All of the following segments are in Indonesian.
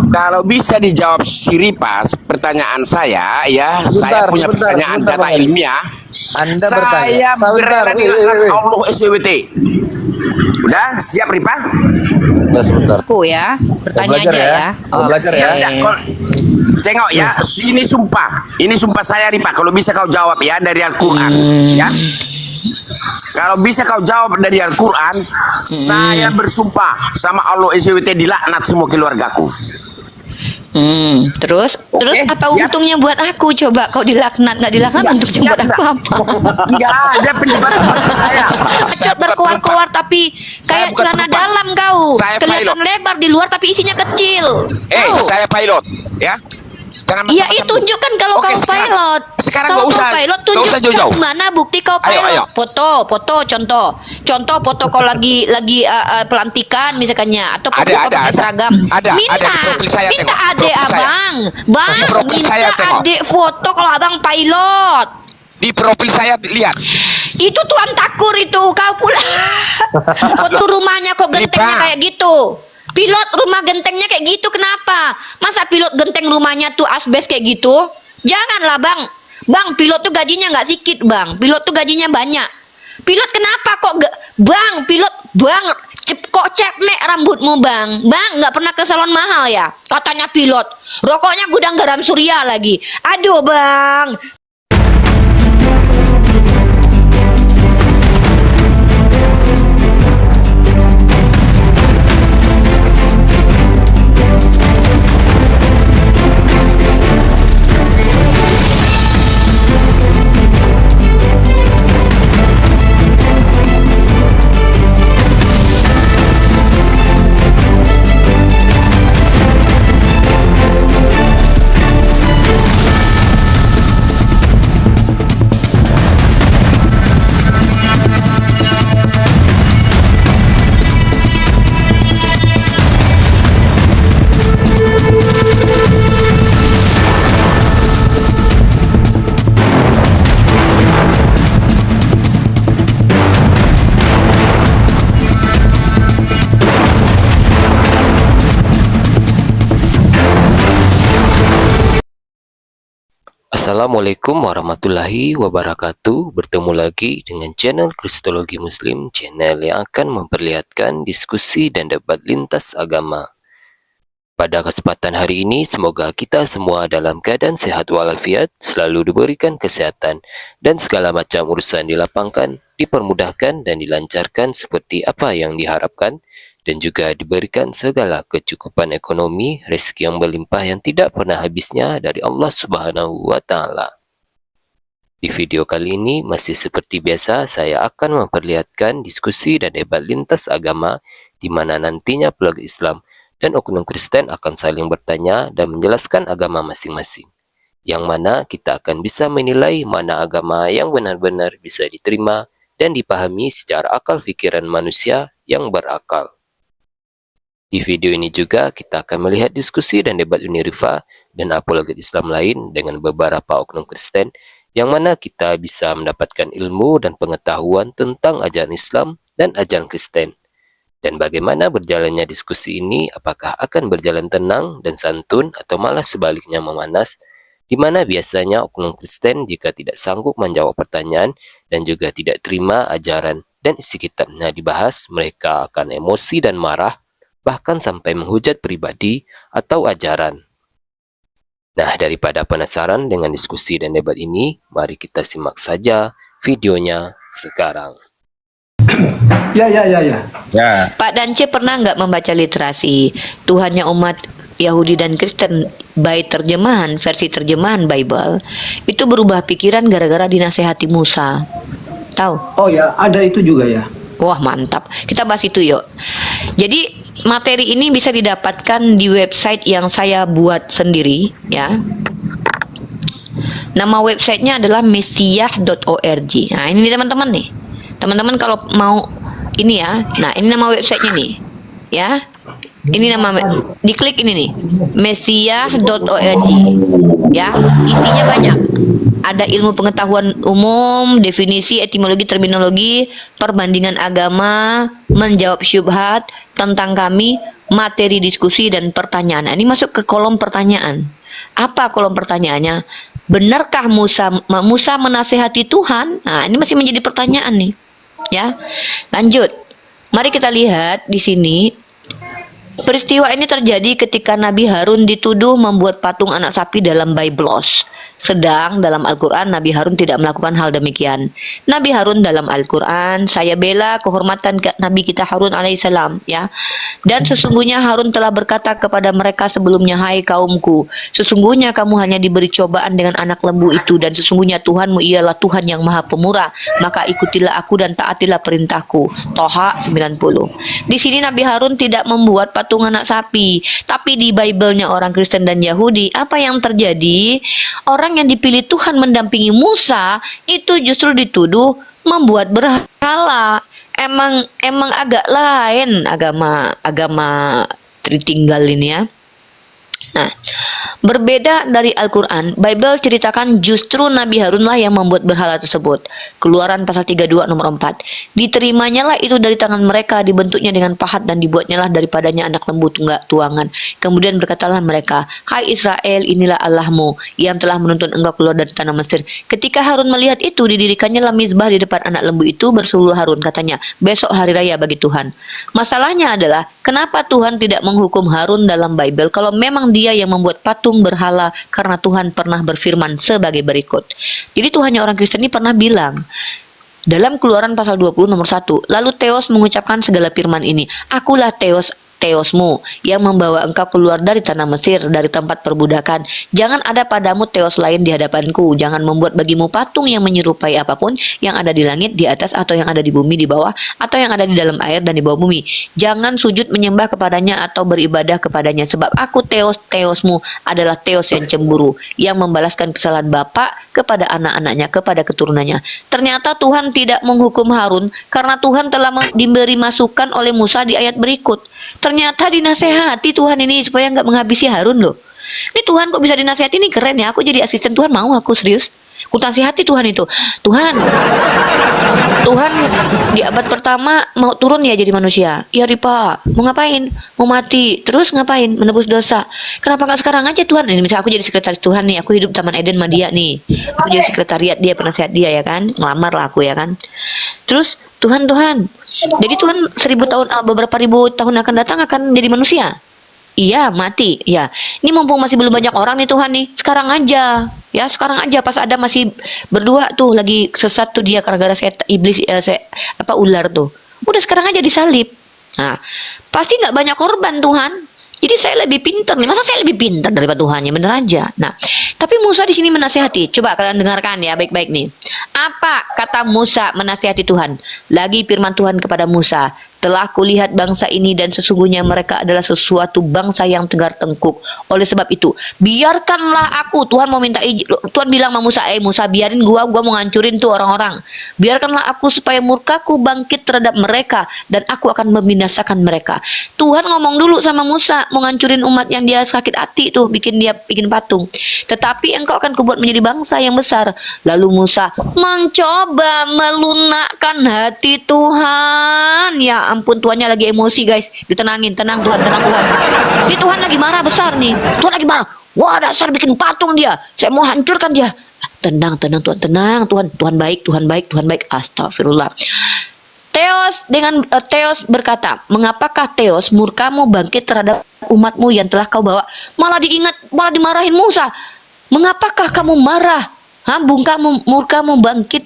Kalau bisa dijawab Siripas, pertanyaan saya ya, saya punya pertanyaan data ilmiah. Anda Saya berani dilaknat Allah SWT. Udah siap Ripa? Udah sebentar. Aku ya, bertanya belajar aja ya. ya. Belajar Siap ya. enggak? Tengok ya, ini sumpah saya Ripa. Kalau bisa kau jawab ya dari Al-Quran, ya. Kalau bisa kau jawab dari Al-Quran, saya bersumpah sama Allah SWT dilaknat semua keluargaku. Terus apa siap. untungnya buat aku? Coba kau dilaknat nggak dilaknat, untungnya buat aku apa? Enggak ada pendapat seperti saya. Acot berkuar-kuar tapi kayak bukan celana perempuan. dalam kau. Saya Kelihatan pilot. lebar di luar tapi isinya kecil. Saya pilot, ya. Jangan Iya, macam-macam. tunjukkan kalau Oke, kau pilot. Sekarang Kalau nggak usah. kau pilot, Nggak usah tunjukkan jauh-jauh. mana bukti kau Ayo, pilot. ayo. Foto, contoh kau lagi pelantikan misalkannya, atau kau Ada, pakai seragam. ada Minta, di profil saya, minta tengok. adek Profil saya. bang, Di profil minta saya, tengok. adek foto kalau abang pilot. Di profil saya lihat. Itu Tuan Takur itu, kau pula. Waktu rumahnya kok gentengnya Lipa. kayak gitu. Pilot rumah gentengnya kayak gitu, kenapa? Masa pilot genteng rumahnya tuh asbes kayak gitu? Janganlah bang. Bang, pilot tuh gajinya nggak sedikit bang. Pilot tuh gajinya banyak. Pilot kenapa kok bang? Pilot bang, kok cepmek rambutmu bang? Bang, nggak pernah ke salon mahal ya? Katanya pilot. Rokoknya gudang garam surya lagi. Aduh bang. Assalamualaikum warahmatullahi wabarakatuh. Bertemu lagi dengan channel Kristologi Muslim, channel yang akan memperlihatkan diskusi dan debat lintas agama. Pada kesempatan hari ini, semoga kita semua dalam keadaan sehat walafiat, selalu diberikan kesehatan, dan segala macam urusan dilapangkan, dipermudahkan, dan dilancarkan seperti apa yang diharapkan, dan juga diberikan segala kecukupan ekonomi, rezeki yang berlimpah yang tidak pernah habisnya dari Allah Subhanahu wa Ta'ala. Di video kali ini, masih seperti biasa, saya akan memperlihatkan diskusi dan debat lintas agama, di mana nantinya pemeluk Islam dan oknum Kristen akan saling bertanya dan menjelaskan agama masing-masing, yang mana kita akan bisa menilai mana agama yang benar-benar bisa diterima dan dipahami secara akal pikiran manusia yang berakal. Di video ini juga kita akan melihat diskusi dan debat Uni Rifa dan apologet Islam lain dengan beberapa oknum Kristen, yang mana kita bisa mendapatkan ilmu dan pengetahuan tentang ajaran Islam dan ajaran Kristen. Dan bagaimana berjalannya diskusi ini, apakah akan berjalan tenang dan santun atau malah sebaliknya memanas, di mana biasanya oknum Kristen jika tidak sanggup menjawab pertanyaan dan juga tidak terima ajaran dan isi kitabnya dibahas, mereka akan emosi dan marah, bahkan sampai menghujat pribadi atau ajaran. Nah, daripada penasaran dengan diskusi dan debat ini, mari kita simak saja videonya sekarang. Ya. Pak Dance pernah nggak membaca literasi Tuhannya umat Yahudi dan Kristen by versi terjemahan Bible itu berubah pikiran gara-gara dinasehati Musa? Tahu? Oh ya, ada itu juga ya. Wah mantap, kita bahas itu yuk. Jadi materi ini bisa didapatkan di website yang saya buat sendiri ya. Nama websitenya adalah mesiyah.org. Nah ini nih teman-teman nih. Teman-teman kalau mau ini ya. Nah ini nama websitenya nih ya. Ini nama, diklik ini nih, mesiyah.org ya. Isinya banyak. ada ilmu pengetahuan umum, definisi, etimologi, terminologi, perbandingan agama, menjawab syubhat tentang kami, materi diskusi dan pertanyaan. Nah, ini masuk ke kolom pertanyaan. Apa kolom pertanyaannya? Benarkah Musa menasehati Tuhan? Nah, ini masih menjadi pertanyaan nih. Ya. Lanjut. Mari kita lihat di sini. Peristiwa ini terjadi ketika Nabi Harun dituduh membuat patung anak sapi dalam Biblos. Sedang dalam Al-Quran Nabi Harun tidak melakukan hal demikian. Nabi Harun dalam Al-Quran, saya bela kehormatan Nabi kita Harun alaihissalam, ya. Dan sesungguhnya Harun telah berkata kepada mereka sebelumnya, hai kaumku, sesungguhnya kamu hanya diberi cobaan dengan anak lembu itu, dan sesungguhnya Tuhanmu ialah Tuhan yang maha pemurah, maka ikutilah aku dan taatilah perintahku. Toha 90. Di sini Nabi Harun tidak membuat patung anak sapi, tapi di Bible-nya orang Kristen dan Yahudi, apa yang terjadi? Orang yang dipilih Tuhan mendampingi Musa itu justru dituduh membuat berhala. Emang agak lain agama Tritunggal ini, ya. Nah, berbeda dari Al-Quran, Bible ceritakan justru Nabi Harunlah yang membuat berhala tersebut. Keluaran pasal 32 nomor 4. Diterimanya itu dari tangan mereka, dibentuknya dengan pahat dan dibuatnyalah daripadanya anak lembu tuangan. Kemudian berkatalah mereka, hai Israel, inilah Allahmu yang telah menuntun engkau keluar dari tanah Mesir. Ketika Harun melihat itu, didirikannya mizbah di depan anak lembu itu, berseru Harun, katanya, besok hari raya bagi Tuhan. Masalahnya adalah, kenapa Tuhan tidak menghukum Harun dalam Bible kalau memang dia yang membuat patung berhala, karena Tuhan pernah berfirman sebagai berikut. Jadi Tuhannya orang Kristen ini pernah bilang dalam Keluaran pasal 20 nomor 1, lalu Theos mengucapkan segala firman ini, akulah Theosmu yang membawa engkau keluar dari tanah Mesir, dari tempat perbudakan. Jangan ada padamu Theos lain di hadapanku. Jangan membuat bagimu patung yang menyerupai apapun yang ada di langit, di atas, atau yang ada di bumi di bawah, atau yang ada di dalam air dan di bawah bumi. Jangan sujud menyembah kepadanya atau beribadah kepadanya, sebab aku Theosmu adalah Theos yang cemburu, yang membalaskan kesalahan bapa kepada anak-anaknya, kepada keturunannya. Ternyata Tuhan tidak menghukum Harun karena Tuhan telah diberi masukan oleh Musa di ayat berikut. Ternyata dinasehati Tuhan ini supaya nggak menghabisi Harun loh. Ini Tuhan kok bisa dinasehati, ini keren ya. Aku jadi asisten Tuhan, mau aku serius. Aku nasihati Tuhan itu. Tuhan di abad pertama mau turun ya jadi manusia. Iya Ripa, mau ngapain? Mau mati. Terus ngapain? Menebus dosa. Kenapa nggak sekarang aja Tuhan? Ini misalnya aku jadi sekretaris Tuhan nih. Aku hidup Taman Eden sama dia nih. Aku jadi sekretariat dia, penasihat dia ya kan. Ngelamar lah aku ya kan. Terus Tuhan. Jadi Tuhan beberapa ribu tahun akan datang akan jadi manusia. Iya, mati. Ya. Ini mumpung masih belum banyak orang nih Tuhan nih. Sekarang aja. Ya, sekarang aja pas Adam masih berdua tuh lagi sesat tuh dia gara-gara iblis ular tuh. Udah sekarang aja disalib. Nah, pasti nggak banyak korban Tuhan. Jadi saya lebih pintar nih. Masa saya lebih pintar daripada Tuhannya? Bener aja. Nah, tapi Musa di sini menasihati. Coba kalian dengarkan ya baik-baik nih. Apa kata Musa menasihati Tuhan? Lagi firman Tuhan kepada Musa, telah kulihat bangsa ini dan sesungguhnya mereka adalah sesuatu bangsa yang tegar tengkuk. Oleh sebab itu, biarkanlah aku. Tuhan mau minta Tuhan bilang sama Musa, Musa biarin gua mau ngancurin tuh orang-orang. Biarkanlah aku supaya murkaku bangkit terhadap mereka dan aku akan membinasakan mereka. Tuhan ngomong dulu sama Musa mau ngancurin umat yang dia sakit hati tuh, bikin patung. Tetapi engkau akan kubuat menjadi bangsa yang besar. Lalu Musa mencoba melunakkan hati Tuhan. Ya ampun, Tuhannya lagi emosi guys. Ditenangin, tenang Tuhan. Ini Tuhan lagi marah besar nih. Tuhan lagi marah. Wah, dasar bikin patung dia. Saya mau hancurkan dia. Tenang Tuhan, tenang Tuhan. Tuhan baik. Astagfirullah. Theos berkata, mengapakah Theos murkamu bangkit terhadap umatmu yang telah kau bawa? Malah dimarahin Musa. Mengapakah kamu marah? Murkamu bangkit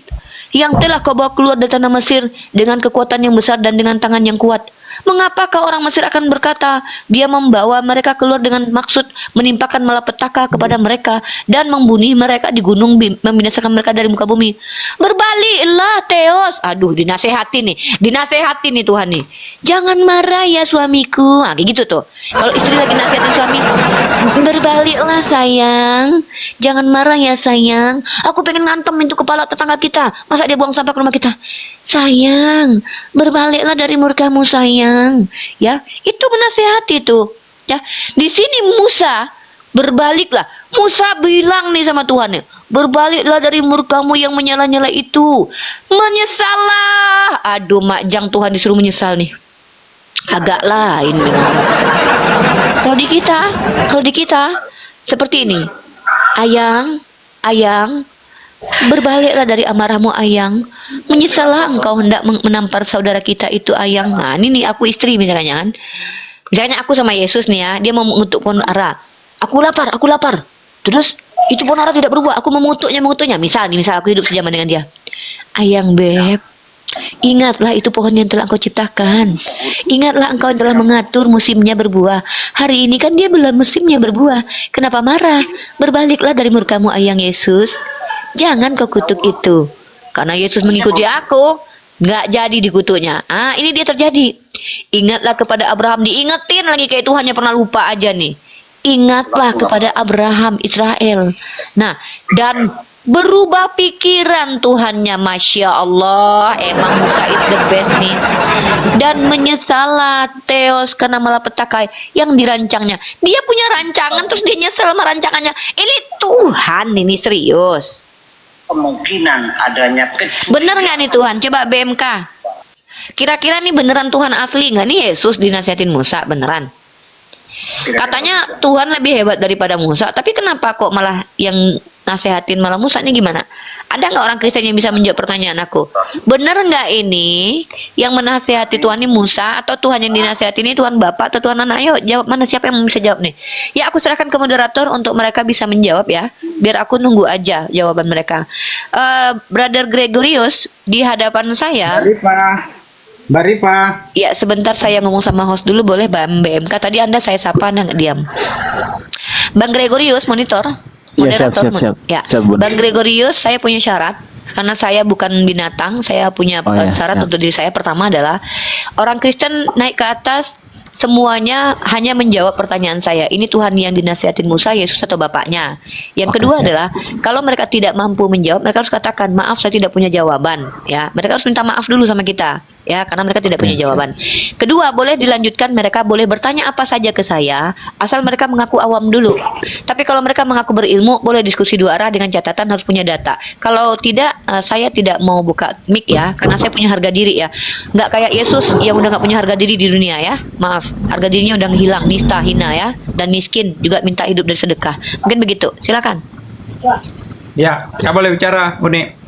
yang telah kau bawa keluar dari tanah Mesir dengan kekuatan yang besar dan dengan tangan yang kuat. Mengapakah orang Mesir akan berkata, dia membawa mereka keluar dengan maksud menimpakan malapetaka kepada mereka dan membunuh mereka di gunung, membinasakan mereka dari muka bumi. Berbaliklah Theos. Aduh, dinasehati nih Tuhan nih. Jangan marah ya suamiku. Kayak gitu tuh. Kalau istri lagi nasihatin suami, berbaliklah sayang. Jangan marah ya sayang. Aku pengen ngantem itu kepala tetangga kita. Masa dia buang sampah ke rumah kita? Sayang, berbaliklah dari murkamu sayang. Ya, itu menasehati tuh. Ya, di sini Musa Berbaliklah. Musa bilang nih sama Tuhannya, berbaliklah dari murkamu yang menyala-nyala itu. Menyesallah. Aduh, Makjang, Tuhan disuruh menyesal nih. Agak lain memang. Kalau di kita seperti ini. Ayang, berbaliklah dari amarahmu, Ayang. Menyesallah engkau hendak menampar saudara kita itu, Ayang. Nah, ini nih aku istri misalnya kan. Misalnya aku sama Yesus nih ya, dia mau mengutuk pohon ara. Aku lapar. Terus itu pohon ara tidak berbuah, aku mengutuknya. Misal aku hidup sejaman dengan dia. Ayang, Beb, ingatlah itu pohon yang telah engkau ciptakan. Ingatlah engkau yang telah mengatur musimnya berbuah. Hari ini kan dia belum musimnya berbuah. Kenapa marah? Berbaliklah dari murkamu, Ayang Yesus. Jangan kau kutuk itu. Karena Yesus mengikuti aku, nggak jadi dikutuknya. Ah, ini dia terjadi. Ingatlah kepada Abraham. Diingetin lagi kayak Tuhannya pernah lupa aja nih. Ingatlah kepada Abraham, Israel. Nah, dan berubah pikiran Tuhannya. Masya Allah, emang Musa is the best nih. Dan menyesalah Theos karena malapetakai yang dirancangnya. Dia punya rancangan terus dia nyesel sama rancangannya. Ini Tuhan, ini serius. Kemungkinan adanya Bener nggak nih Tuhan? Coba BMK. Kira-kira nih beneran Tuhan asli nggak nih Yesus dinasihatin Musa beneran? Katanya Tuhan lebih hebat daripada Musa, tapi kenapa kok malah yang nasehatin malah Musa nih gimana? Ada nggak orang Kristen yang bisa menjawab pertanyaan aku? Bener nggak ini yang menasehati Tuhan ini Musa atau Tuhan yang dinasehati ini Tuhan Bapa atau Tuhan Anak? Ayo jawab, mana siapa yang bisa jawab nih? Ya aku serahkan ke moderator untuk mereka bisa menjawab ya. Biar aku nunggu aja jawaban mereka. Brother Gregorius di hadapan saya. Mbak Rifa. Ya sebentar saya ngomong sama host dulu boleh Bang BMK. Tadi Anda saya sapa Anda nggak diam. Bang Gregorius monitor. Ya, siap. Ya. Siap, Bun. Bang Gregorius, saya punya syarat karena saya bukan binatang, saya punya syarat siap. untuk diri saya. Pertama adalah orang Kristen naik ke atas semuanya hanya menjawab pertanyaan saya. Ini Tuhan yang dinasihatin Musa, Yesus atau bapaknya. Yang kedua siap. adalah kalau mereka tidak mampu menjawab, mereka harus katakan maaf saya tidak punya jawaban. Ya, mereka harus minta maaf dulu sama kita. Ya, karena mereka tidak punya jawaban. Kedua, boleh dilanjutkan, mereka boleh bertanya apa saja ke saya, asal mereka mengaku awam dulu. Tapi kalau mereka mengaku berilmu, boleh diskusi dua arah dengan catatan harus punya data. Kalau tidak, saya tidak mau buka mic ya, karena saya punya harga diri ya. Nggak kayak Yesus yang udah nggak punya harga diri di dunia ya. Maaf, harga dirinya udah hilang, nista, hina ya, dan miskin juga minta hidup dari sedekah. Mungkin begitu. Silakan. Ya, saya boleh bicara, Buni.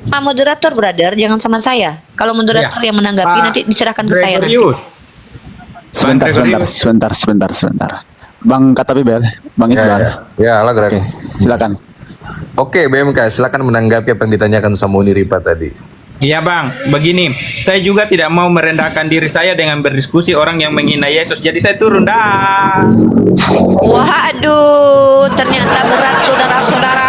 Moderator brother, jangan sama saya. Kalau moderator yang menanggapi Pak nanti diserahkan ke saya nanti. Gregorius. Sebentar. Bang Katabibel, Bang Iqbal. Ya, halo Greg. Oke, silakan. Oke, BMK, silakan menanggapi apa yang ditanyakan sama Uni Ripa tadi. Iya Bang, begini, saya juga tidak mau merendahkan diri saya dengan berdiskusi orang yang menghina Yesus. Jadi saya turun dah. Waduh, ternyata berat saudara-saudara.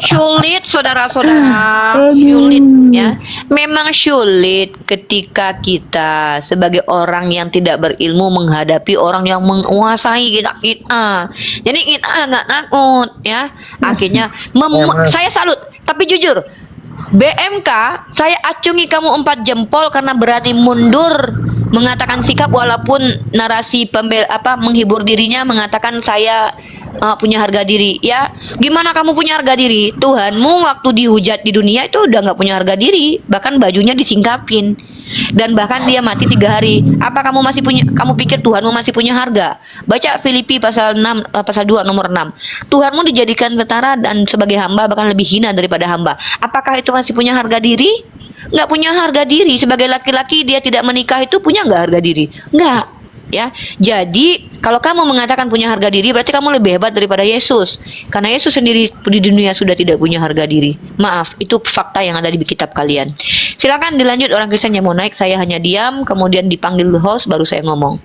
Sulit saudara-saudara. Sulit ya. Memang sulit ketika kita sebagai orang yang tidak berilmu menghadapi orang yang menguasai kita. Jadi kita nggak takut ya. Akhirnya saya salut. Tapi jujur, BMK, saya acungi kamu 4 jempol karena berani mundur mengatakan sikap walaupun narasi menghibur dirinya mengatakan saya punya harga diri. Ya, gimana kamu punya harga diri? Tuhanmu waktu dihujat di dunia itu udah nggak punya harga diri, bahkan bajunya disingkapin. Dan bahkan dia mati 3 hari. Apa kamu masih punya? Kamu pikir Tuhanmu masih punya harga? Baca Filipi pasal 2 nomor 6. Tuhanmu dijadikan setara dan sebagai hamba bahkan lebih hina daripada hamba. Apakah itu masih punya harga diri? Nggak punya harga diri. Sebagai laki-laki dia tidak menikah itu punya nggak harga diri? Nggak. Ya, jadi kalau kamu mengatakan punya harga diri berarti kamu lebih hebat daripada Yesus. Karena Yesus sendiri di dunia sudah tidak punya harga diri. Maaf, itu fakta yang ada di kitab kalian. Silakan dilanjut orang Kristen yang mau naik. Saya hanya diam, kemudian dipanggil host baru saya ngomong.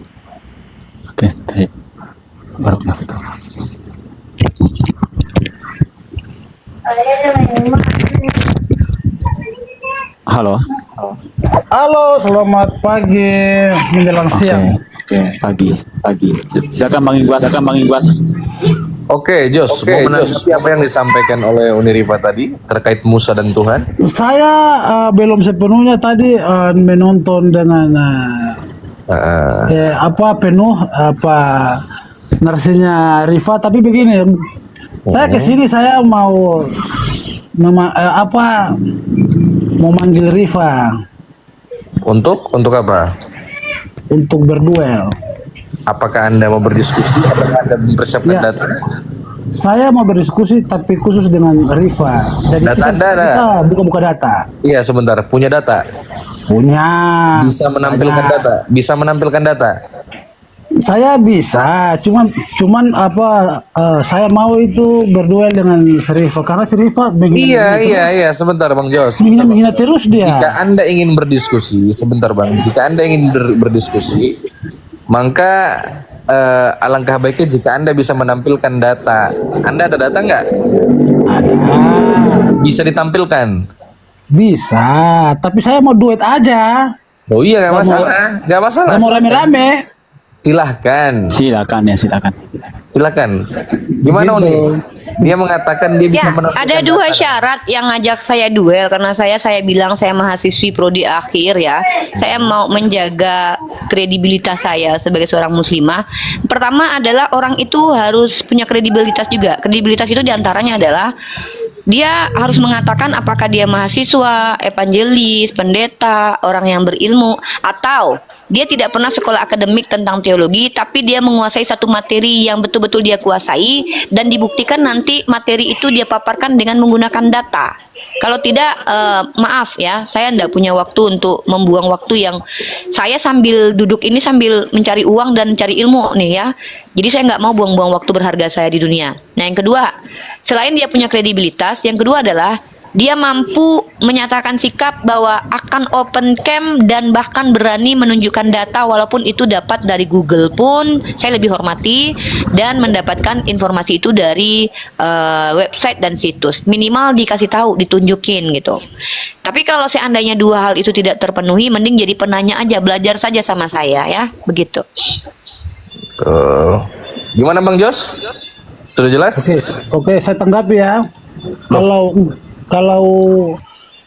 Oke, baik. Barakallahu. Halo. Halo, selamat pagi menjelang siang. Oke, pagi. Silakan Bang Iqbal. Oke, Jos, mau menanggapi apa yang disampaikan oleh Uni Ripa tadi terkait Musa dan Tuhan? Saya belum sepenuhnya tadi menonton dengan penuh narasinya Rifa, tapi begini, saya kesini saya mau mau manggil Rifa Untuk apa? untuk berduel. Apakah Anda mau berdiskusi? Apakah Anda mempersiapkan Ya. data? Saya mau berdiskusi tapi khusus dengan Rifa. Jadi Data Anda ada? kita buka-buka data. Iya, sebentar. Punya data? Punya. Bisa menampilkan Ada. data? Bisa menampilkan data? Saya bisa, cuman saya mau itu berduel dengan Rifa karena Rifa Iya. Sebentar, Bang Jos. menghina terus dia. Jika Anda ingin berdiskusi, sebentar Bang. Jika Anda ingin berdiskusi, maka alangkah baiknya jika Anda bisa menampilkan data. Anda ada data nggak? Ada. Bisa ditampilkan? Bisa, tapi saya mau duet aja. Oh iya, nggak Nggak mau- masalah. Nggak masalah. Nggak mau rame-rame. Silahkan. Silakan. Gimana Gitu. Uni? Dia mengatakan dia bisa Ya, menampilkan ada dua data. syarat yang ngajak saya duel karena saya bilang saya mahasiswi prodi akhir ya. Saya mau menjaga kredibilitas saya sebagai seorang muslimah. Pertama adalah orang itu harus punya kredibilitas juga. Kredibilitas itu diantaranya adalah dia harus mengatakan apakah dia mahasiswa, evangelis, pendeta, orang yang berilmu, atau dia tidak pernah sekolah akademik tentang teologi, tapi dia menguasai satu materi yang betul-betul dia kuasai dan dibuktikan nanti materi itu dia paparkan dengan menggunakan data. Kalau tidak, maaf ya, saya tidak punya waktu untuk membuang waktu yang saya sambil duduk ini sambil mencari uang dan cari ilmu nih ya. Jadi saya nggak mau buang-buang waktu berharga saya di dunia. Nah yang kedua, selain dia punya kredibilitas, yang kedua adalah dia mampu menyatakan sikap bahwa akan open cam dan bahkan berani menunjukkan data walaupun itu dapat dari Google pun saya lebih hormati, dan mendapatkan informasi itu dari website dan situs. Minimal dikasih tahu, ditunjukin gitu. Tapi kalau seandainya dua hal itu tidak terpenuhi, mending jadi penanya aja, belajar saja sama saya ya, begitu. Tuh. Gimana Bang Jos? Sudah jelas? Oke, saya tanggapi ya. Kalau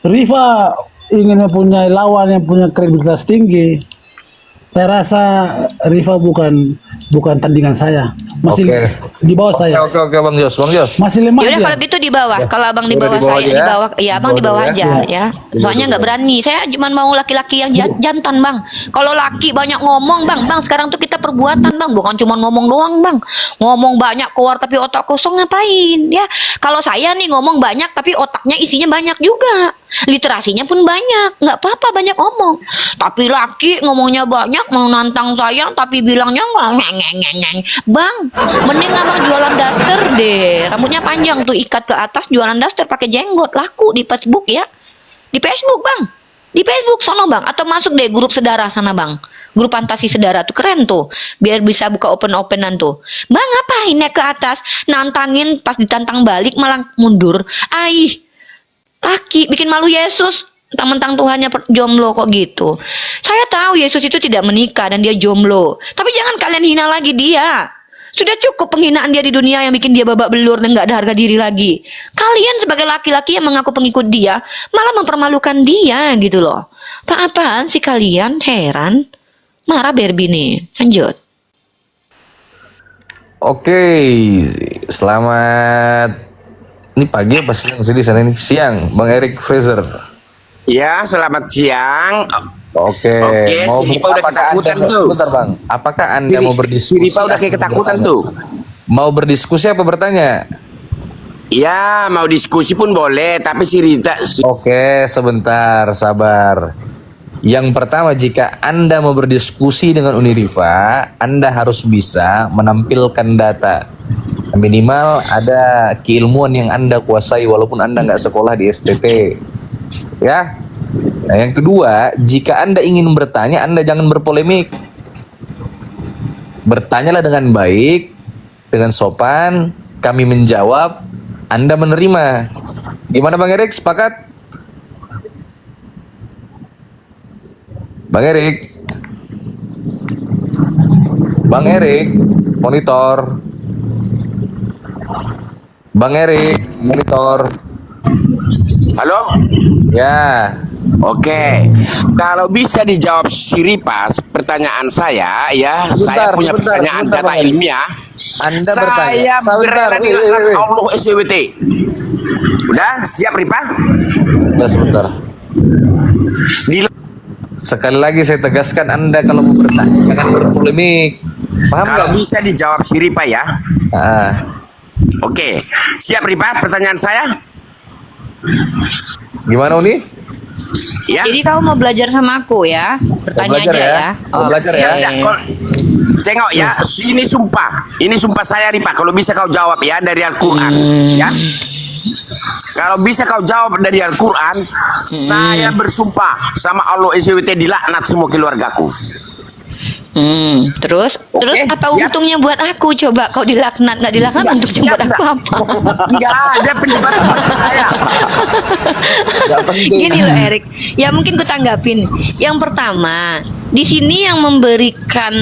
Rifa ingin mempunyai lawan yang punya kredibilitas tinggi, saya rasa Rifa bukan tandingan saya. Masih Oke. di bawah saya. Oke, Bang Jos. Masih lemah Yaudah aja. kalau gitu di bawah. Kalau abang di Udah bawah di bawah saya, aja di ya? bawah, ya abang di bawah aja ya. Soalnya nggak berani. Saya cuma mau laki-laki yang jantan bang. Kalau laki banyak ngomong bang, sekarang tuh kita perbuatan bang, bukan cuma ngomong doang bang. Ngomong banyak keluar tapi otak kosong ngapain ya? Kalau saya nih ngomong banyak tapi otaknya isinya banyak juga. Literasinya pun banyak, nggak apa-apa banyak ngomong. Tapi laki ngomongnya banyak, mau nantang saya tapi bilangnya nggak ngeng. Bang, mending abang jualan daster deh. Rambutnya panjang tuh ikat ke atas, jualan daster pakai jenggot, laku di Facebook ya. Di Facebook bang, di Facebook sono bang. Atau masuk deh grup sedara sana bang. Grup fantasi sedara tuh keren tuh, biar bisa buka openan tuh. Bang ngapain naik ke atas, nantangin pas ditantang balik malah mundur. Laki bikin malu Yesus, mentang-mentang Tuhannya jomblo kok gitu. Saya tahu Yesus itu tidak menikah dan dia jomblo, tapi jangan kalian hina lagi dia. Sudah cukup penghinaan dia di dunia yang bikin dia babak belur dan nggak ada harga diri lagi. Kalian sebagai laki-laki yang mengaku pengikut dia malah mempermalukan dia gitu loh. Apaan sih kalian? Heran. Marah Barbie nih. Lanjut. Oke, selamat. Ini pagi apa siang sih di sana ini? Siang, Bang Erik Fraser. Ya, selamat siang. Oke, si Rifa udah apakah ketakutan Anda, tuh. sebentar Bang, apakah Anda mau Si berdiskusi? Rifa udah kayak atau ketakutan bertanya? tuh. Mau berdiskusi apa bertanya? Ya, mau diskusi pun boleh, tapi si Rita Oke, sebentar, sabar. Yang pertama, jika Anda mau berdiskusi dengan Unirifa, Anda harus bisa menampilkan data. Minimal ada keilmuan yang Anda kuasai walaupun Anda nggak sekolah di STT. Ya. Nah, yang kedua, jika Anda ingin bertanya, Anda jangan berpolemik. Bertanyalah dengan baik, dengan sopan, kami menjawab, Anda menerima. Gimana Bang Erik, sepakat? Bang Erik. Bang Erik, monitor. Bang Erik, monitor. Halo? Ya. Oke, kalau bisa dijawab Siripas pertanyaan saya ya, saya punya pertanyaan sebentar, data Bang Eri. ilmiah. Anda Saya bertanya. berada di laknat Allah SWT. Udah siap Ripa? Udah sebentar. Di Sekali lagi saya tegaskan, Anda kalau mau bertanya jangan berpolemik. Paham kalau nggak? bisa dijawab Siripa ya. Ah, Oke, siap Ripa pertanyaan saya? gimana Uni? Ya. Jadi kau mau belajar sama aku ya? Bertanya belajar aja ya. ya. Mau belajar Siap ya. ya? Tengok ya, ini sumpah saya Ripa. Kalau bisa kau jawab ya dari Al-Quran, ya. Kalau bisa kau jawab dari Al-Quran, saya bersumpah sama Allah SWT dilaknat semua keluargaku. Terus apa siap. untungnya buat aku? Coba kau dilaknat nggak dilaknat, Siap, untungnya siap, buat aku enggak. apa? Enggak ada pendapat seperti saya. Gini loh Erik, ya mungkin ku tanggapin. Yang pertama, di sini yang memberikan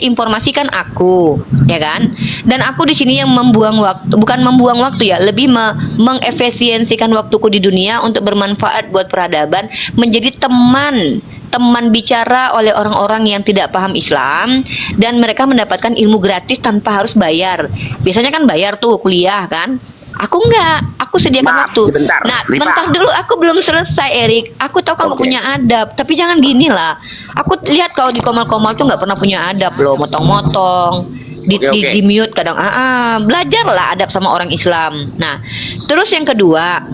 informasi kan aku, ya kan? Dan aku di sini yang membuang waktu, bukan membuang waktu ya, lebih mengefisiensikan waktuku di dunia untuk bermanfaat buat peradaban, menjadi teman bicara oleh orang-orang yang tidak paham Islam, dan mereka mendapatkan ilmu gratis tanpa harus bayar. Biasanya kan bayar tuh kuliah kan? Aku enggak, aku sediakan Maaf, waktu. sebentar, Nah, Rifa. bentar dulu, aku belum selesai Erik. Aku tahu kamu Oke. punya adab, tapi jangan gini lah. Aku lihat kau di komal-komal tuh nggak pernah punya adab loh, motong-motong. Oke. Di mute kadang belajarlah adab sama orang Islam. Nah, terus yang kedua,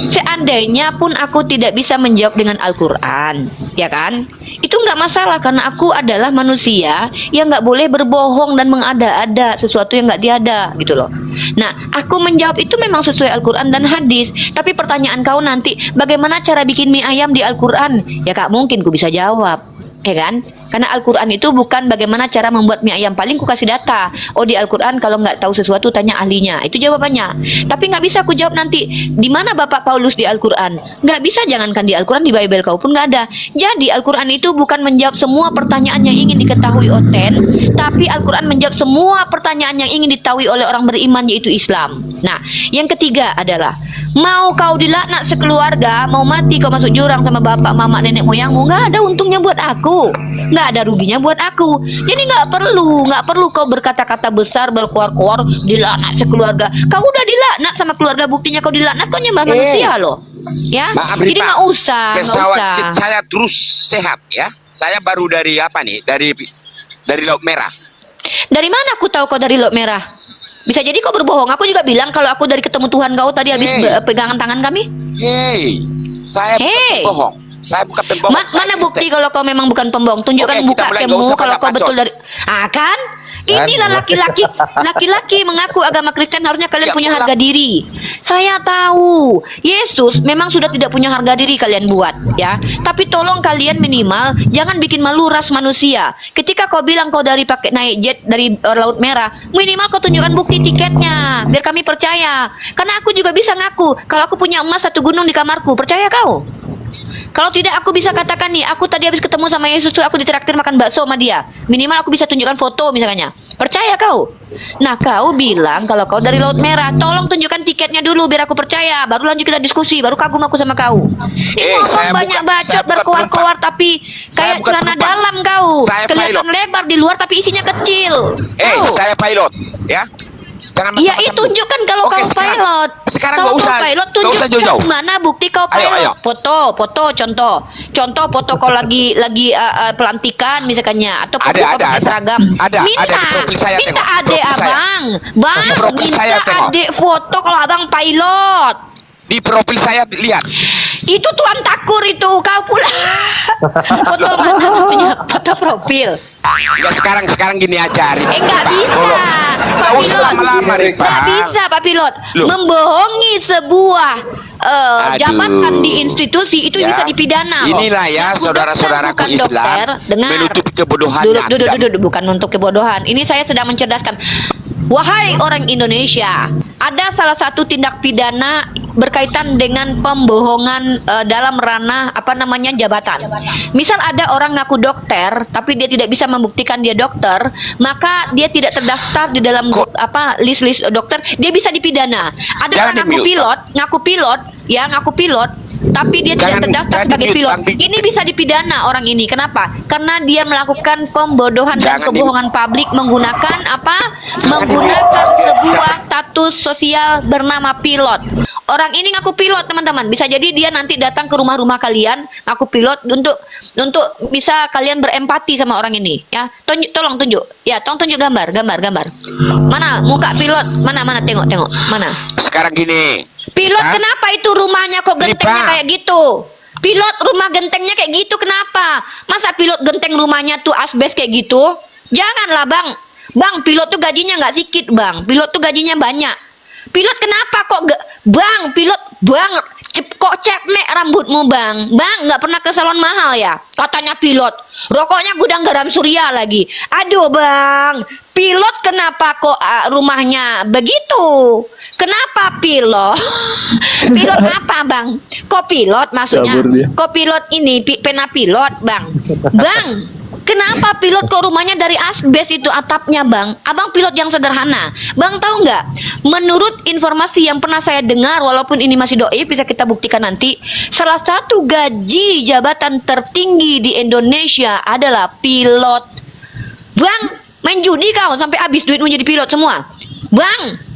seandainya pun aku tidak bisa menjawab dengan Al-Quran, ya kan, itu nggak masalah karena aku adalah manusia yang nggak boleh berbohong dan mengada-ada sesuatu yang nggak tiada gitu loh. Nah, aku menjawab itu memang sesuai Al-Quran dan hadis. Tapi pertanyaan kau nanti, bagaimana cara bikin mie ayam di Al-Quran? Ya kak, mungkin ku bisa jawab, ya kan? Karena Al-Quran itu bukan bagaimana cara membuat mie ayam. Paling ku kasih data. Oh, di Al-Quran kalau nggak tahu sesuatu tanya ahlinya. Itu jawabannya. Tapi nggak bisa aku jawab nanti, di mana Bapak Paulus di Al-Quran? Nggak bisa, jangankan di Al-Quran, di Bible kau pun nggak ada. Jadi Al-Quran itu bukan menjawab semua pertanyaan yang ingin diketahui Oten, tapi Al-Quran menjawab semua pertanyaan yang ingin diketahui oleh orang beriman, yaitu Islam. Nah, yang ketiga adalah, mau kau dilaknat sekeluarga, mau mati kau masuk jurang sama bapak, mama, nenek moyangmu, nggak ada untungnya buat aku, nggak ada ruginya buat aku. Jadi nggak perlu kau berkata-kata besar, berkuar-kuar, dilaknat sekeluarga. Kau udah dilaknat sama keluarga, buktinya kau dilaknat, kau nyembah manusia loh, ya. Maaf Jadi Ripa, nggak usah. pesawat jet saya terus sehat ya. Saya baru dari apa nih? Dari Laut Merah. Dari mana aku tahu kau dari Laut Merah? Bisa jadi kau berbohong. Aku juga bilang kalau aku dari ketemu Tuhan kau tadi habis pegangan tangan kami. Hei, saya bukan Hei. pembohong. Saya bukan pembohong. saya Mana Kristen. bukti kalau kau memang bukan pembohong? Tunjukkan Oke, kita mulai, nggak mukamu usah kalau kau banyak betul bacot. dari. Kan? Inilah laki-laki mengaku agama Kristen, harusnya kalian Ya, punya pulang. harga diri. Saya tahu Yesus memang sudah tidak punya harga diri kalian buat, ya. Tapi tolong kalian minimal jangan bikin malu ras manusia. Ketika kau bilang kau dari pakai naik jet dari Laut Merah, minimal kau tunjukkan bukti tiketnya biar kami percaya. Karena aku juga bisa ngaku kalau aku punya emas 1 gunung di kamarku. Percaya kau? Kalau tidak, aku bisa katakan nih, aku tadi habis ketemu sama Yesus tuh, aku ditraktir makan bakso sama dia. Minimal aku bisa tunjukkan foto misalnya. Percaya kau? Nah, kau bilang kalau kau dari Laut Merah, tolong tunjukkan tiketnya dulu biar aku percaya. Baru lanjut kita diskusi, baru kagum aku sama kau. Ini ngomong saya banyak bukan- bacot, saya bukan berkoar-koar, tapi Saya kayak bukan celana penumpang. dalam kau. Saya Kelihatan pilot. lebar di luar tapi isinya kecil. Kau. Saya pilot, ya. Jangan Iya, macam-macam. tunjukkan kalau Oke, kau sekarang- pilot. Sekarang Kalau nggak usah. kau pilot, nggak usah tunjukkan jauh-jauh. mana bukti kau Ayo, pilot. ayo. Foto, contoh foto kau lagi pelantikan misalkannya, atau foto kau Ada, pakai ada. seragam. Ada di profil saya, minta tengok. adek Profil saya. abang, Di profil minta saya, tengok. adek foto kalau abang pilot. Di profil saya lihat. Itu Tuan Takur itu, kau pula. Foto mana maksudnya? Foto profil. Enggak, sekarang gini aja, Ripa. Nggak bisa, Nggak Pak usah Pilot. lama-lama, Ripa. Nggak bisa, Pak Pilot. Loh. Membohongi sebuah jabatan di institusi itu Ya. bisa dipidana loh. Inilah ya Ngaku saudara-saudaraku dokter, bukan Islam dokter. Dengar. menutupi kebodohan Duduk, bukan untuk kebodohan. Ini saya sedang mencerdaskan. Wahai orang Indonesia, ada salah satu tindak pidana berkaitan dengan pembohongan dalam ranah apa namanya jabatan. Misal ada orang ngaku dokter, tapi dia tidak bisa membuktikan dia dokter, maka dia tidak terdaftar di dalam list-list dokter, dia bisa dipidana. Ada Jangan orang ngaku di-mute, pilot, ngaku pilot, tapi dia tidak terdaftar sebagai di-mute, pilot. Bang. Ini bisa dipidana orang ini. Kenapa? Karena dia melakukan pembodohan dan Jangan kebohongan publik menggunakan apa? Menggunakan sebuah status sosial bernama pilot. Orang ini ngaku pilot, teman-teman. Bisa jadi dia nanti datang ke rumah-rumah kalian ngaku pilot untuk bisa kalian berempati sama orang ini, ya. Tolong tunjuk. Ya, tolong tunjuk gambar. Mana muka pilot? Mana tengok. Mana? Sekarang gini. Pilot Hah? kenapa itu rumahnya kok gentengnya Pak. kayak gitu? Pilot rumah gentengnya kayak gitu kenapa? Masa pilot genteng rumahnya tuh asbes kayak gitu? Janganlah bang. Bang, pilot tuh gajinya nggak sedikit bang. Pilot tuh gajinya banyak. Pilot kenapa kok bang? Pilot bang, kok cepmek rambutmu bang? Bang, nggak pernah ke salon mahal ya? Katanya pilot. Rokoknya gudang garam surya lagi. Aduh bang, pilot kenapa kok rumahnya begitu? Kenapa pilot? Pilot apa bang? Kok pilot maksudnya? Kabur dia. Kok pilot ini pena pilot bang? Bang, kenapa pilot kok rumahnya dari asbes itu atapnya bang? Abang pilot yang sederhana. Bang tahu nggak? Menurut informasi yang pernah saya dengar, walaupun ini masih doi, bisa kita buktikan nanti. Salah satu gaji jabatan tertinggi di Indonesia adalah pilot. Bang, main judi kau sampai habis duitmu jadi pilot semua. Bang.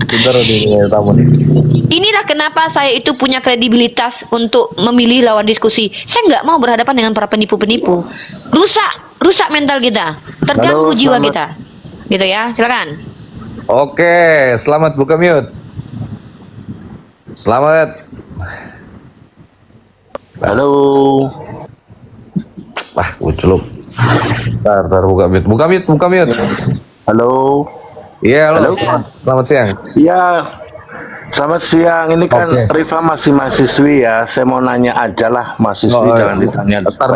Pintar nih tamu nih. Inilah kenapa saya itu punya kredibilitas untuk memilih lawan diskusi. Saya nggak mau berhadapan dengan para penipu-penipu. Rusak mental kita, terganggu jiwa kita. Gitu ya, silakan. Oke, selamat buka mute. Selamat. Halo. Wah, kuculuk. Ntar buka mute. Halo. Iya, halo. Halo. Selamat siang. Ya, selamat siang. Ini kan Oke. Rifa masih mahasiswi ya. Saya mau nanya aja lah, mahasiswi Oh, jangan ditanya Ntar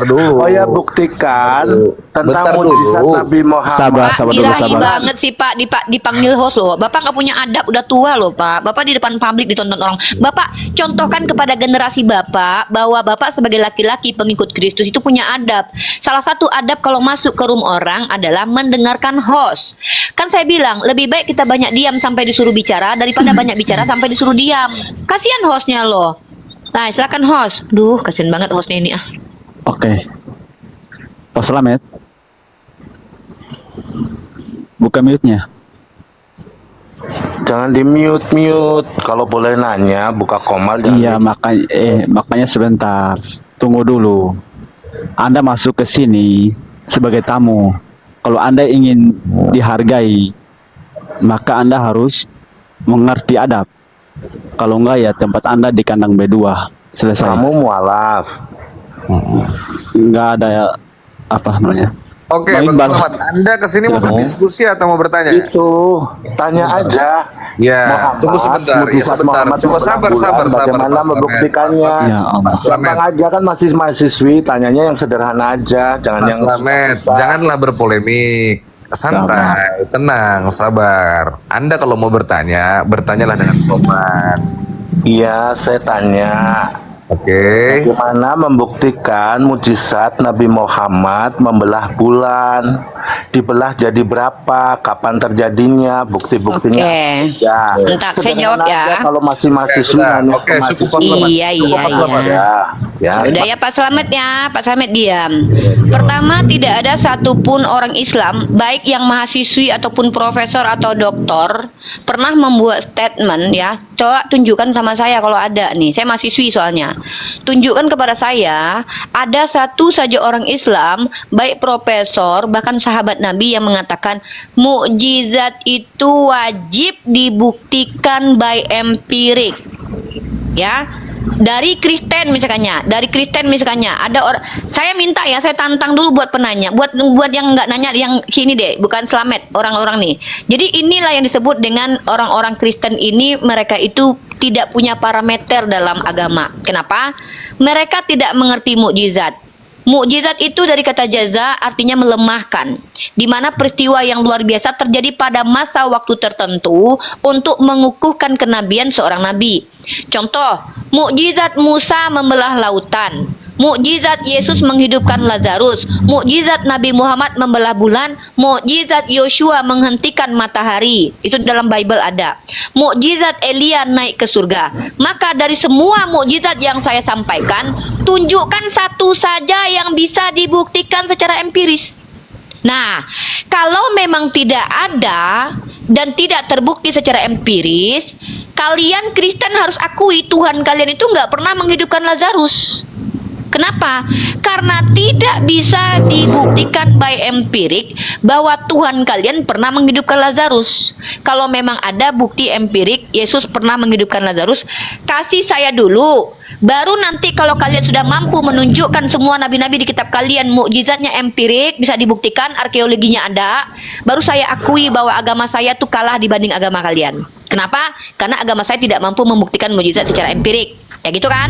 dulu. Oh ya, buktikan tentang Bentar mujizat dulu. Nabi Muhammad. Pak, birahi banget sih Pak dipanggil host loh. Bapak nggak punya adab, udah tua loh Pak. Bapak di depan publik ditonton orang. Bapak contohkan kepada generasi Bapak bahwa Bapak sebagai laki-laki pengikut Kristus itu punya adab. Salah satu adab kalau masuk ke room orang adalah mendengarkan host. Kan saya bilang lebih baik kita banyak diam sampai disuruh bicara daripada banyak bicara sampai disuruh diam. Kasihan hostnya loh. Nah silakan host. Duh kasihan banget hostnya ini ah. Oke. Pak Slamet. Buka mute-nya. Jangan di mute. Kalau boleh nanya, buka komal jangan. Iya, makanya sebentar. Tunggu dulu. Anda masuk ke sini sebagai tamu. Kalau Anda ingin dihargai, maka Anda harus mengerti adab. Kalau enggak ya tempat Anda di kandang B2. Selesai. Kamu mualaf. Enggak ada apa namanya. Oke, Bang Bang Iqbal. Selamat. Anda kesini mau berdiskusi atau mau bertanya? Itu tanya aja. Ya, Muhammad, tunggu sebentar. Ya, mujizat sebentar. Muhammad Coba sabar. bagaimana Pak Slamet. membuktikannya? Ya, Allah. Pak Slamet. Gampang aja kan masih mahasiswi, tanyanya yang sederhana aja, jangan Mas yang Slamet, susah-susah. janganlah berpolemik. Santai, tenang, sabar. Anda kalau mau bertanya, bertanyalah dengan sopan. Iya, saya tanya. Oke. Bagaimana membuktikan mujizat Nabi Muhammad membelah bulan? Dibelah jadi berapa? Kapan terjadinya? Bukti-buktinya? Oke. Ya. Bentar, saya jawab Sederhana ya. aja kalau masih mahasiswi sudah. nanya Oke, ke cukup, Pak mahasiswi. Slamet. Iya, Cukup, iya, Pak Slamet. iya. Ya. Udah ya Pak Slamet ya, Pak Slamet diam. Pertama, tidak ada satupun orang Islam, baik yang mahasiswi ataupun profesor atau doktor, pernah membuat statement ya. Coba tunjukkan sama saya kalau ada nih. Saya mahasiswi soalnya. Tunjukkan kepada saya, ada satu saja orang Islam, baik profesor bahkan sahabat Nabi yang mengatakan mukjizat itu wajib dibuktikan by empirik. Ya. dari Kristen misalkannya ada orang, saya minta ya, saya tantang dulu buat penanya, buat yang nggak nanya, yang sini deh, bukan Slamet, orang-orang nih. Jadi inilah yang disebut dengan orang-orang Kristen ini, mereka itu tidak punya parameter dalam agama. Kenapa? Mereka tidak mengerti mukjizat. Mukjizat itu dari kata jaza, artinya melemahkan, di mana peristiwa yang luar biasa terjadi pada masa waktu tertentu untuk mengukuhkan kenabian seorang nabi. Contoh, mukjizat Musa membelah lautan, mukjizat Yesus menghidupkan Lazarus, mukjizat Nabi Muhammad membelah bulan, mukjizat Yosua menghentikan matahari. Itu dalam Bible ada. Mukjizat Elia naik ke surga. Maka dari semua mukjizat yang saya sampaikan, tunjukkan satu saja yang bisa dibuktikan secara empiris. Nah, kalau memang tidak ada dan tidak terbukti secara empiris, kalian Kristen harus akui Tuhan kalian itu nggak pernah menghidupkan Lazarus. Kenapa? Karena tidak bisa dibuktikan by empirik bahwa Tuhan kalian pernah menghidupkan Lazarus. Kalau memang ada bukti empirik Yesus pernah menghidupkan Lazarus, kasih saya dulu. Baru nanti kalau kalian sudah mampu menunjukkan semua nabi-nabi di kitab kalian mukjizatnya empirik, bisa dibuktikan, arkeologinya ada, baru saya akui bahwa agama saya tuh kalah dibanding agama kalian. Kenapa? Karena agama saya tidak mampu membuktikan mukjizat secara empirik. Ya gitu kan?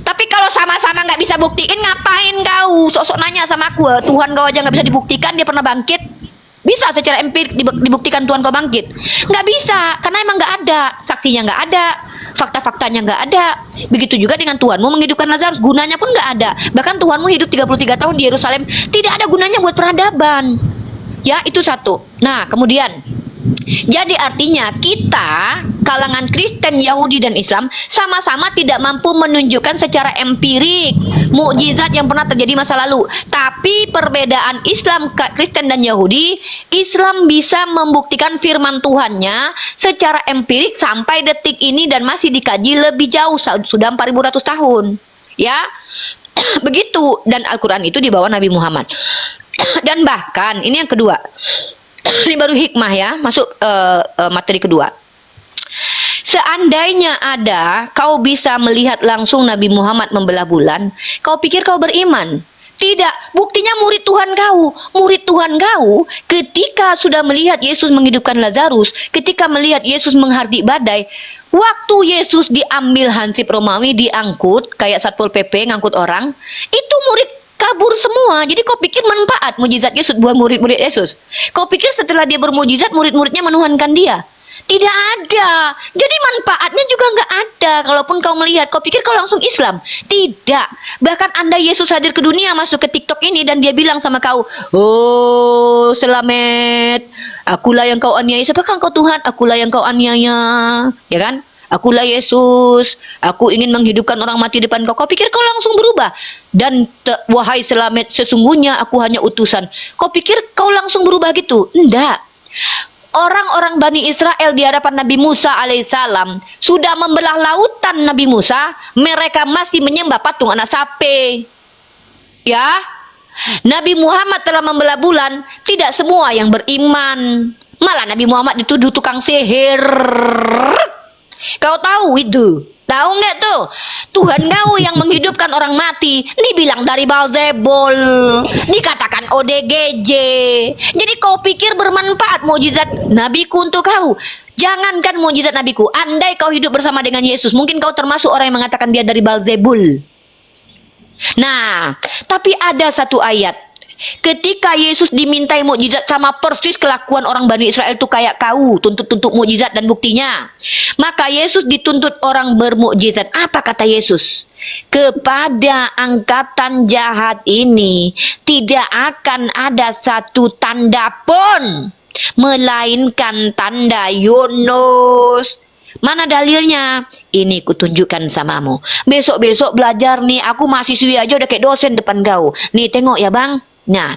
Tapi kalau sama-sama nggak bisa buktiin, ngapain kau sok-sok nanya sama aku? Tuhan kau aja nggak bisa dibuktikan dia pernah bangkit. Bisa secara empirik dibuktikan Tuhan kau bangkit? Nggak bisa, karena emang nggak ada, saksinya nggak ada, fakta-faktanya nggak ada. Begitu juga dengan Tuhanmu menghidupkan Lazarus, gunanya pun nggak ada. Bahkan Tuhanmu hidup 33 tahun di Yerusalem, tidak ada gunanya buat peradaban. Ya, itu satu. Nah, kemudian jadi artinya kita, kalangan Kristen, Yahudi, dan Islam sama-sama tidak mampu menunjukkan secara empirik mukjizat yang pernah terjadi masa lalu. Tapi perbedaan Islam, Kristen, dan Yahudi, Islam bisa membuktikan firman Tuhannya secara empirik sampai detik ini dan masih dikaji lebih jauh, sudah 4.100 tahun. Ya, begitu. Dan Al-Quran itu dibawa Nabi Muhammad. Dan bahkan, ini yang kedua, ini baru hikmah ya, masuk materi kedua. Seandainya ada kau bisa melihat langsung Nabi Muhammad membelah bulan, kau pikir kau beriman? Tidak, buktinya murid Tuhan kau. Murid Tuhan kau ketika sudah melihat Yesus menghidupkan Lazarus, ketika melihat Yesus menghardik badai, waktu Yesus diambil Hansip Romawi, diangkut kayak Satpol PP ngangkut orang, itu murid kabur semua. Jadi kau pikir manfaat mujizat Yesus buat murid-murid Yesus? Kau pikir setelah dia bermujizat murid-muridnya menuhankan dia? Tidak ada. Jadi manfaatnya juga nggak ada. Kalaupun kau melihat, kau pikir kau langsung Islam? Tidak. Bahkan andai Yesus hadir ke dunia, masuk ke TikTok ini, dan dia bilang sama kau, oh selamat, akulah yang kau aniaya. Siapakah engkau Tuhan? Akulah yang kau aniaya. Ya kan? Akulah Yesus, aku ingin menghidupkan orang mati depan kau. Kau pikir kau langsung berubah? Dan wahai selamat, sesungguhnya aku hanya utusan. Kau pikir kau langsung berubah gitu? Enggak. Orang-orang Bani Israel di hadapan Nabi Musa alaihissalam sudah membelah lautan Nabi Musa, mereka masih menyembah patung anak sapi. Ya, Nabi Muhammad telah membelah bulan, tidak semua yang beriman. Malah Nabi Muhammad dituduh tukang sihir. Kau tahu itu? Tahu nggak tuh? Tuhan kau yang menghidupkan orang mati dibilang dari Beelzebul, dikatakan ODGJ. Jadi kau pikir bermanfaat mukjizat nabiku untuk kau? Jangankan mukjizat nabiku, andai kau hidup bersama dengan Yesus, mungkin kau termasuk orang yang mengatakan dia dari Beelzebul. Nah, tapi ada satu ayat. Ketika Yesus dimintai mukjizat, sama persis kelakuan orang Bani Israel itu kayak kau, tuntut-tuntut mukjizat dan buktinya. Maka Yesus dituntut orang bermukjizat. Apa kata Yesus? Kepada angkatan jahat ini tidak akan ada satu tanda pun, melainkan tanda Yunus. Mana dalilnya? Ini kutunjukkan samamu. Besok-besok belajar nih, aku mahasiswi aja udah kayak dosen depan kau. Nih tengok ya bang. Nah,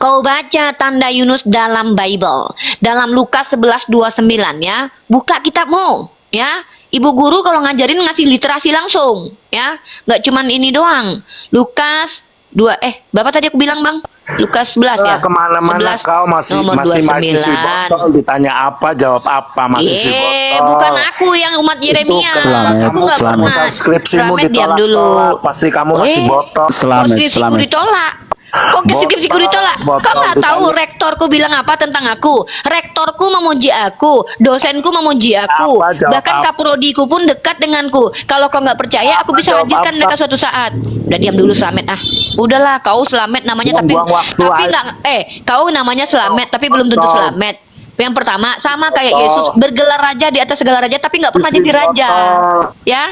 kau baca tanda Yunus dalam Bible, dalam Lukas 11:29 ya. Buka kitabmu ya. Ibu guru kalau ngajarin ngasih literasi langsung ya. Nggak cuman ini doang. Lukas berapa tadi aku bilang Bang? Lukas 11 ya? Kemana-mana 11, kau masih nomor mahasiswi 29. botol, ditanya apa jawab apa mahasiswi botol. Bukan aku yang umat Yeremia. Selamat, Aku nggak selamat. pernah. Skripsimu Selamat, diam dulu. ditolak-tolak, pasti kamu masih botol. Kok Selamat, skripsiku selamat. ditolak? Kok skripsiku ditolak? Kau nggak tahu rektorku bilang apa tentang aku? Rektorku memuji aku, dosenku memuji aku, Apa, jawab bahkan apa? kaprodiku pun dekat denganku. Kalau kau nggak percaya, aku bisa jawab hadirkan apa? mereka suatu saat. Udah diam dulu Slamet ah. Udahlah, kau Slamet namanya Buang-buang waktu tapi aja. nggak kau namanya Slamet tapi belum tentu Botol. Slamet. Yang pertama sama kayak Botol. Yesus bergelar raja di atas segala raja tapi nggak pernah jadi raja. Botol. Ya.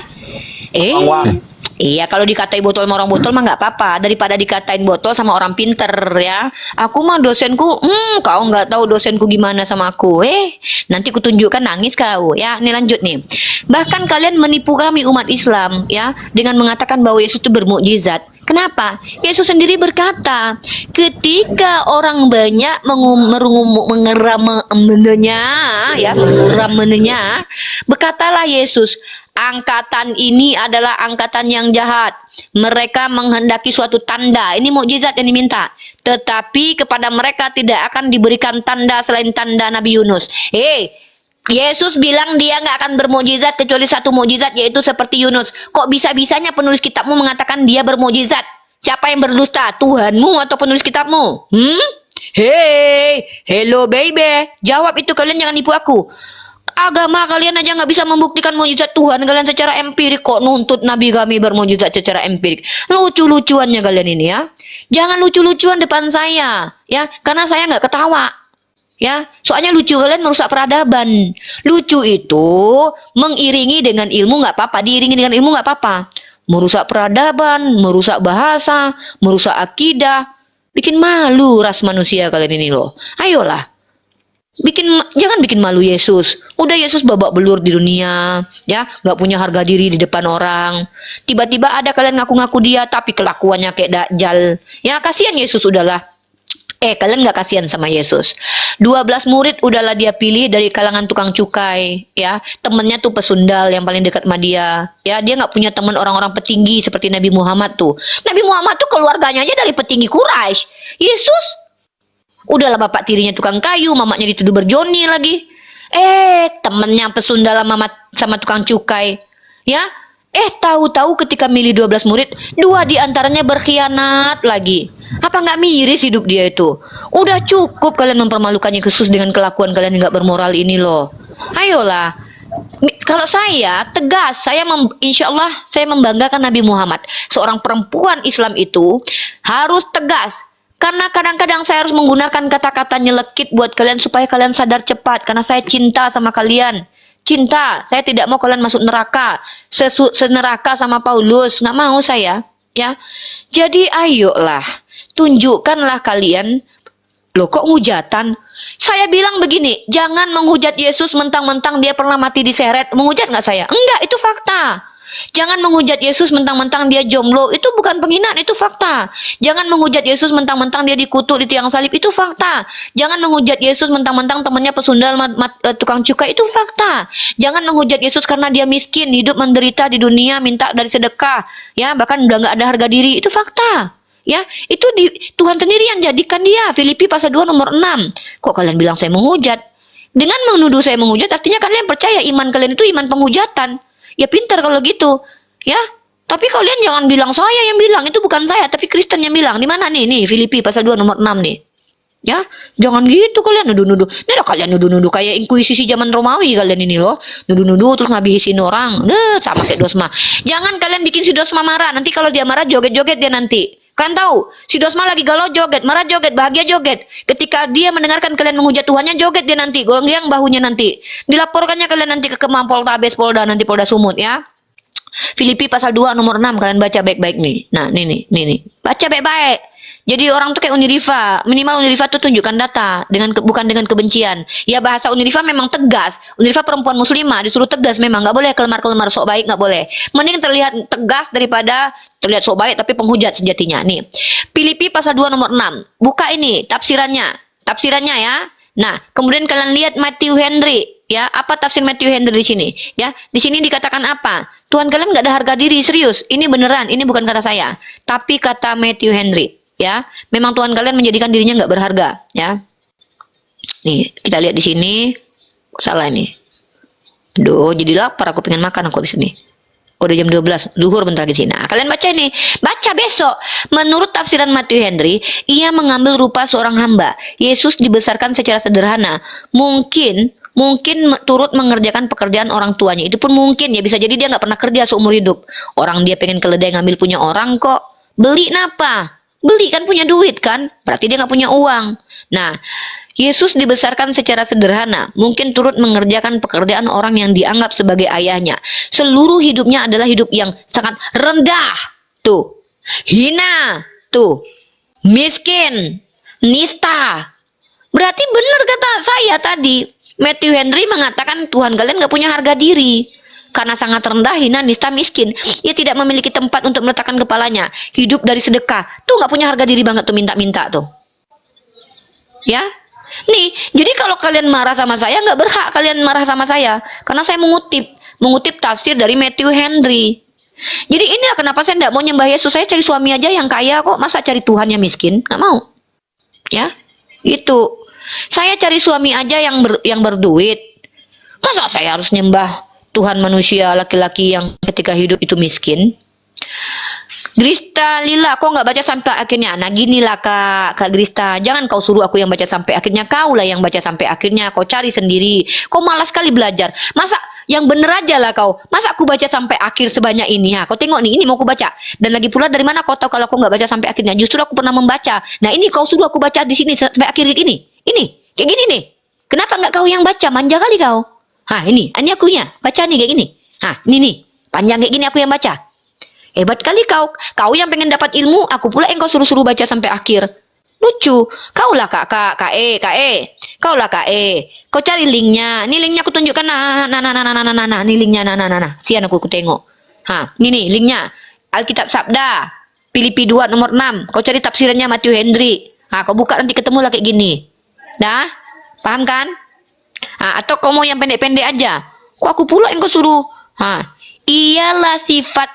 Iya, kalau dikatain botol sama orang botol mah nggak apa-apa daripada dikatain botol sama orang pinter ya. Aku mah dosenku, kau nggak tahu dosenku gimana sama aku. Nanti kutunjukkan nangis kau ya. Ini lanjut nih. Bahkan kalian menipu kami umat Islam ya dengan mengatakan bahwa Yesus itu bermukjizat. Kenapa? Yesus sendiri berkata, ketika orang banyak mengeramnya, berkatalah Yesus, angkatan ini adalah angkatan yang jahat. Mereka menghendaki suatu tanda. Ini mukjizat yang diminta. Tetapi kepada mereka tidak akan diberikan tanda selain tanda Nabi Yunus. Yesus bilang dia nggak akan bermukjizat kecuali satu mukjizat, yaitu seperti Yunus. Kok bisa-bisanya penulis kitabmu mengatakan dia bermukjizat? Siapa yang berdusta? Tuhanmu atau penulis kitabmu? Hello baby. Jawab itu, kalian jangan nipu aku. Agama kalian aja nggak bisa membuktikan mukjizat Tuhan kalian secara empirik, kok nuntut Nabi kami bermukjizat secara empirik. Lucu-lucuannya kalian ini ya. Jangan lucu-lucuan depan saya ya, karena saya nggak ketawa. Ya, soalnya lucu kalian merusak peradaban. Lucu itu mengiringi dengan ilmu nggak apa-apa, diiringi dengan ilmu nggak apa-apa. Merusak peradaban, merusak bahasa, merusak akidah, bikin malu ras manusia kalian ini loh. Ayolah, jangan bikin malu Yesus. Udah Yesus babak belur di dunia, ya, nggak punya harga diri di depan orang. Tiba-tiba ada kalian ngaku-ngaku dia, tapi kelakuannya kayak Dajjal. Ya kasihan Yesus udahlah. Kalian nggak kasihan sama Yesus. 12 murid udahlah dia pilih dari kalangan tukang cukai, ya. Temennya tuh pesundal yang paling dekat sama dia. Ya, dia nggak punya teman orang-orang petinggi seperti Nabi Muhammad tuh. Nabi Muhammad tuh keluarganya aja dari petinggi Quraisy. Yesus udahlah bapak tirinya tukang kayu, mamanya dituduh berjoni lagi. Temennya pesundal sama tukang cukai. Ya, tahu-tahu ketika milih 12 murid, 2 diantaranya berkhianat lagi. Apa nggak miris hidup dia itu? Udah cukup kalian mempermalukannya khusus dengan kelakuan kalian yang nggak bermoral ini loh. Ayolah. Kalau saya tegas, insya Allah saya membanggakan Nabi Muhammad. Seorang perempuan Islam itu harus tegas. Karena kadang-kadang saya harus menggunakan kata-kata nyelekit buat kalian supaya kalian sadar cepat. Karena saya cinta sama kalian. Cinta, saya tidak mau kalian masuk neraka. Seneraka sama Paulus, nggak mau saya. Ya, jadi ayolah. Tunjukkanlah kalian. Loh kok hujatan? Saya bilang begini, jangan menghujat Yesus mentang-mentang dia pernah mati diseret. Menghujat nggak saya? Enggak, itu fakta. Jangan menghujat Yesus mentang-mentang dia jomblo. Itu bukan penghinaan, itu fakta. Jangan menghujat Yesus mentang-mentang dia dikutuk di tiang salib. Itu fakta. Jangan menghujat Yesus mentang-mentang temannya pesundal tukang cukai. Itu fakta. Jangan menghujat Yesus karena dia miskin, hidup menderita di dunia, minta dari sedekah. Ya, bahkan udah nggak ada harga diri. Itu fakta. Ya, itu Tuhan sendiri yang jadikan dia. Filipi pasal 2 nomor 6. Kok kalian bilang saya menghujat? Dengan menuduh saya menghujat, artinya kalian percaya iman kalian itu iman penghujatan. Ya pintar kalau gitu. Ya, tapi kalian jangan bilang saya yang bilang. Itu bukan saya, tapi Kristen yang bilang. Di mana nih? Filipi pasal 2 nomor 6 nih. Ya, jangan gitu kalian nuduh-nuduh. Nah, kalian nuduh-nuduh kayak inkuisisi zaman Romawi kalian ini loh. Nuduh-nuduh terus ngabisin orang. Sama kayak Dosma. Jangan kalian bikin si Dosma marah. Nanti kalau dia marah joget-joget dia nanti. Kalian tahu, si Dosma lagi galau joget, marah joget, bahagia joget. Ketika dia mendengarkan kalian menghujat Tuhannya, joget dia nanti, goyang bahunya nanti. Dilaporkannya kalian nanti ke Kemam Poltabes Polda, nanti Polda Sumut ya. Filipi pasal 2 nomor 6 kalian baca baik-baik nih. Nah, nih. Baca baik-baik. Jadi orang tuh kayak Uniriva, minimal Uniriva tuh tunjukkan data bukan dengan kebencian. Ya bahasa Uniriva memang tegas. Uniriva perempuan muslimah disuruh tegas memang, nggak boleh kelemar-kelemar sok baik, nggak boleh. Mending terlihat tegas daripada terlihat sok baik tapi penghujat sejatinya. Nih, Filipi pasal 2 nomor 6. Buka ini tafsirannya ya. Nah, kemudian kalian lihat Matthew Henry. Ya, apa tafsir Matthew Henry di sini? Ya, di sini dikatakan apa? Tuhan kalian nggak ada harga diri, serius. Ini beneran, ini bukan kata saya, tapi kata Matthew Henry. Ya, memang Tuhan kalian menjadikan dirinya nggak berharga. Ya, nih kita lihat di sini. Salah ini. Aduh, jadi lapar aku pengen makan aku habis ini. Udah jam 12, duhur bentar lagi sini. Nah, kalian baca ini, baca besok. Menurut tafsiran Matthew Henry, ia mengambil rupa seorang hamba. Yesus dibesarkan secara sederhana. Mungkin turut mengerjakan pekerjaan orang tuanya. Itu pun mungkin ya, bisa jadi dia nggak pernah kerja seumur hidup. Orang dia pengen keledai ngambil punya orang kok. Beli napa? Beli kan punya duit kan? Berarti dia nggak punya uang. Nah, Yesus dibesarkan secara sederhana, mungkin turut mengerjakan pekerjaan orang yang dianggap sebagai ayahnya. Seluruh hidupnya adalah hidup yang sangat rendah. Tuh, hina. Tuh, miskin, nista. Berarti benar kata saya tadi. Matthew Henry mengatakan Tuhan kalian gak punya harga diri. Karena sangat rendah, hina, nista, miskin. Ia tidak memiliki tempat untuk meletakkan kepalanya. Hidup dari sedekah. Tuh gak punya harga diri banget tuh, minta-minta tuh. Ya. Nih, jadi kalau kalian marah sama saya, nggak berhak kalian marah sama saya. Karena saya mengutip tafsir dari Matthew Henry. Jadi inilah kenapa saya nggak mau nyembah Yesus. Saya cari suami aja yang kaya kok. Masa cari Tuhan yang miskin? Nggak mau. Ya, itu. Saya cari suami aja yang berduit. Masa saya harus nyembah Tuhan manusia laki-laki yang ketika hidup itu miskin? Grista Lila, kok nggak baca sampai akhirnya? Nah ginilah Kak Grista, jangan kau suruh aku yang baca sampai akhirnya, kau lah yang baca sampai akhirnya, kau cari sendiri. Kau malas sekali belajar. Masa yang bener aja lah kau. Masa aku baca sampai akhir sebanyak ini? Ha, kau tengok nih, ini mau aku baca. Dan lagi pula dari mana kau tahu kalau aku nggak baca sampai akhirnya? Justru aku pernah membaca. Nah ini kau suruh aku baca di sini sampai akhir ini. Ini kayak gini nih. Kenapa nggak kau yang baca? Manja kali kau. Hah ini akunya. Baca nih kayak gini. Hah ini nih. Panjang kayak gini aku yang baca. Hebat kali kau. Kau yang pengen dapat ilmu, aku pula yang kau suruh-suruh baca sampai akhir. Lucu. Kaulah Kak E. Kaulah Kak E. Kau cari linknya. Ini linknya aku tunjukkan. Nah. Ini linknya. Nah. Sian aku tengok. Hah, ini linknya. Alkitab Sabda. Filipi 2 nomor 6. Kau cari tafsirannya Matthew Henry. Hah, kau buka nanti ketemu lah kayak gini. Dah? Paham kan? Hah, atau kau mau yang pendek-pendek aja? Kok aku pula yang kau suruh? Hah. Ialah sifat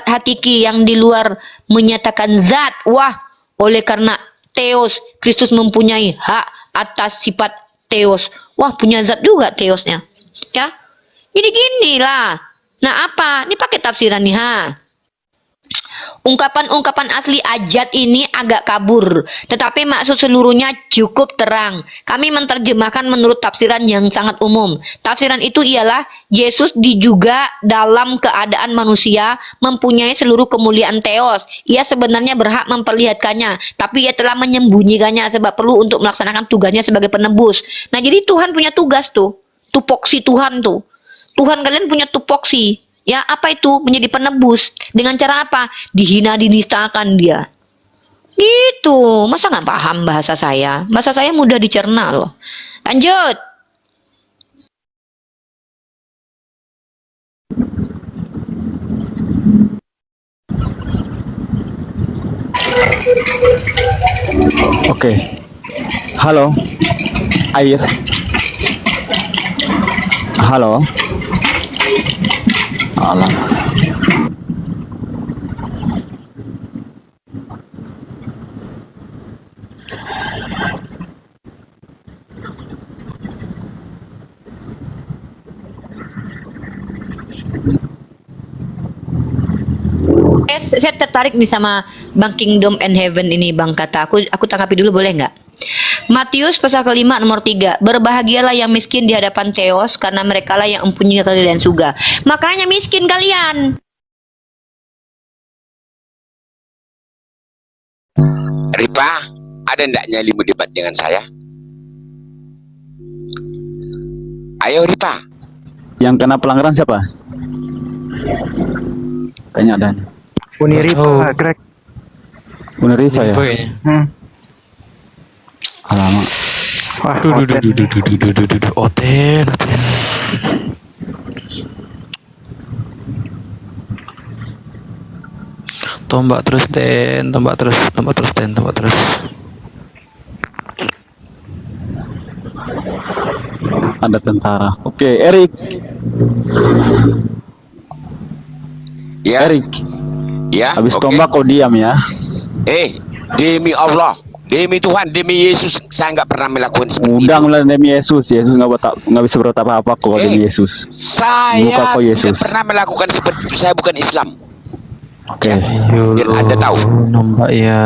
hakiki yang di luar menyatakan zat. Wah, oleh karena Theos, Kristus mempunyai hak atas sifat Theos. Wah, punya zat juga Theosnya. Ya. Jadi gini lah. Nah, apa? Ini pakai tafsiran nih, ha. Ungkapan-ungkapan asli ajat ini agak kabur, tetapi maksud seluruhnya cukup terang. Kami menerjemahkan menurut tafsiran yang sangat umum. Tafsiran itu ialah Yesus juga dalam keadaan manusia mempunyai seluruh kemuliaan Theos. Ia sebenarnya berhak memperlihatkannya, tapi ia telah menyembunyikannya sebab perlu untuk melaksanakan tugasnya sebagai penebus. Nah, jadi Tuhan punya tugas tuh. Tupoksi Tuhan tuh. Tuhan kalian punya tupoksi. Ya, apa itu? Menjadi penebus. Dengan cara apa? Dihina, dinistakan dia. Gitu. Masa nggak paham bahasa saya? Bahasa saya mudah dicerna loh. Lanjut. Oke. Halo. Air. Halo. Alah. Saya tertarik nih sama Bang Kingdom and Heaven ini Bang kata. Aku tanggapi dulu boleh nggak? Matius pasal ke-5 nomor 3. Berbahagialah yang miskin di hadapan Theos, karena merekalah yang mempunyai keadilan surga. Makanya miskin kalian. Ripa, ada ndaknya limu debat dengan saya? Ayo Ripa. Yang kena pelanggaran siapa? Kayaknya ada. Uniripa, Greg. Uniripa ya? Alamak. Wah, Oten. Tombak terus, Den. Tombak terus. Ada tentara. Oke, Erik. Ya. Erik, Ya. habis oke. tombak kau diam ya. Demi Allah, demi Tuhan, demi Yesus, saya nggak pernah melakukan seperti itu. Udang lah demi Yesus. Yesus nggak bisa berbuat apa-apa kok demi Yesus. Buka Saya kau Yesus. tidak pernah melakukan seperti itu. Saya bukan Islam. Oke. Biar Anda tahu. Nambah ya.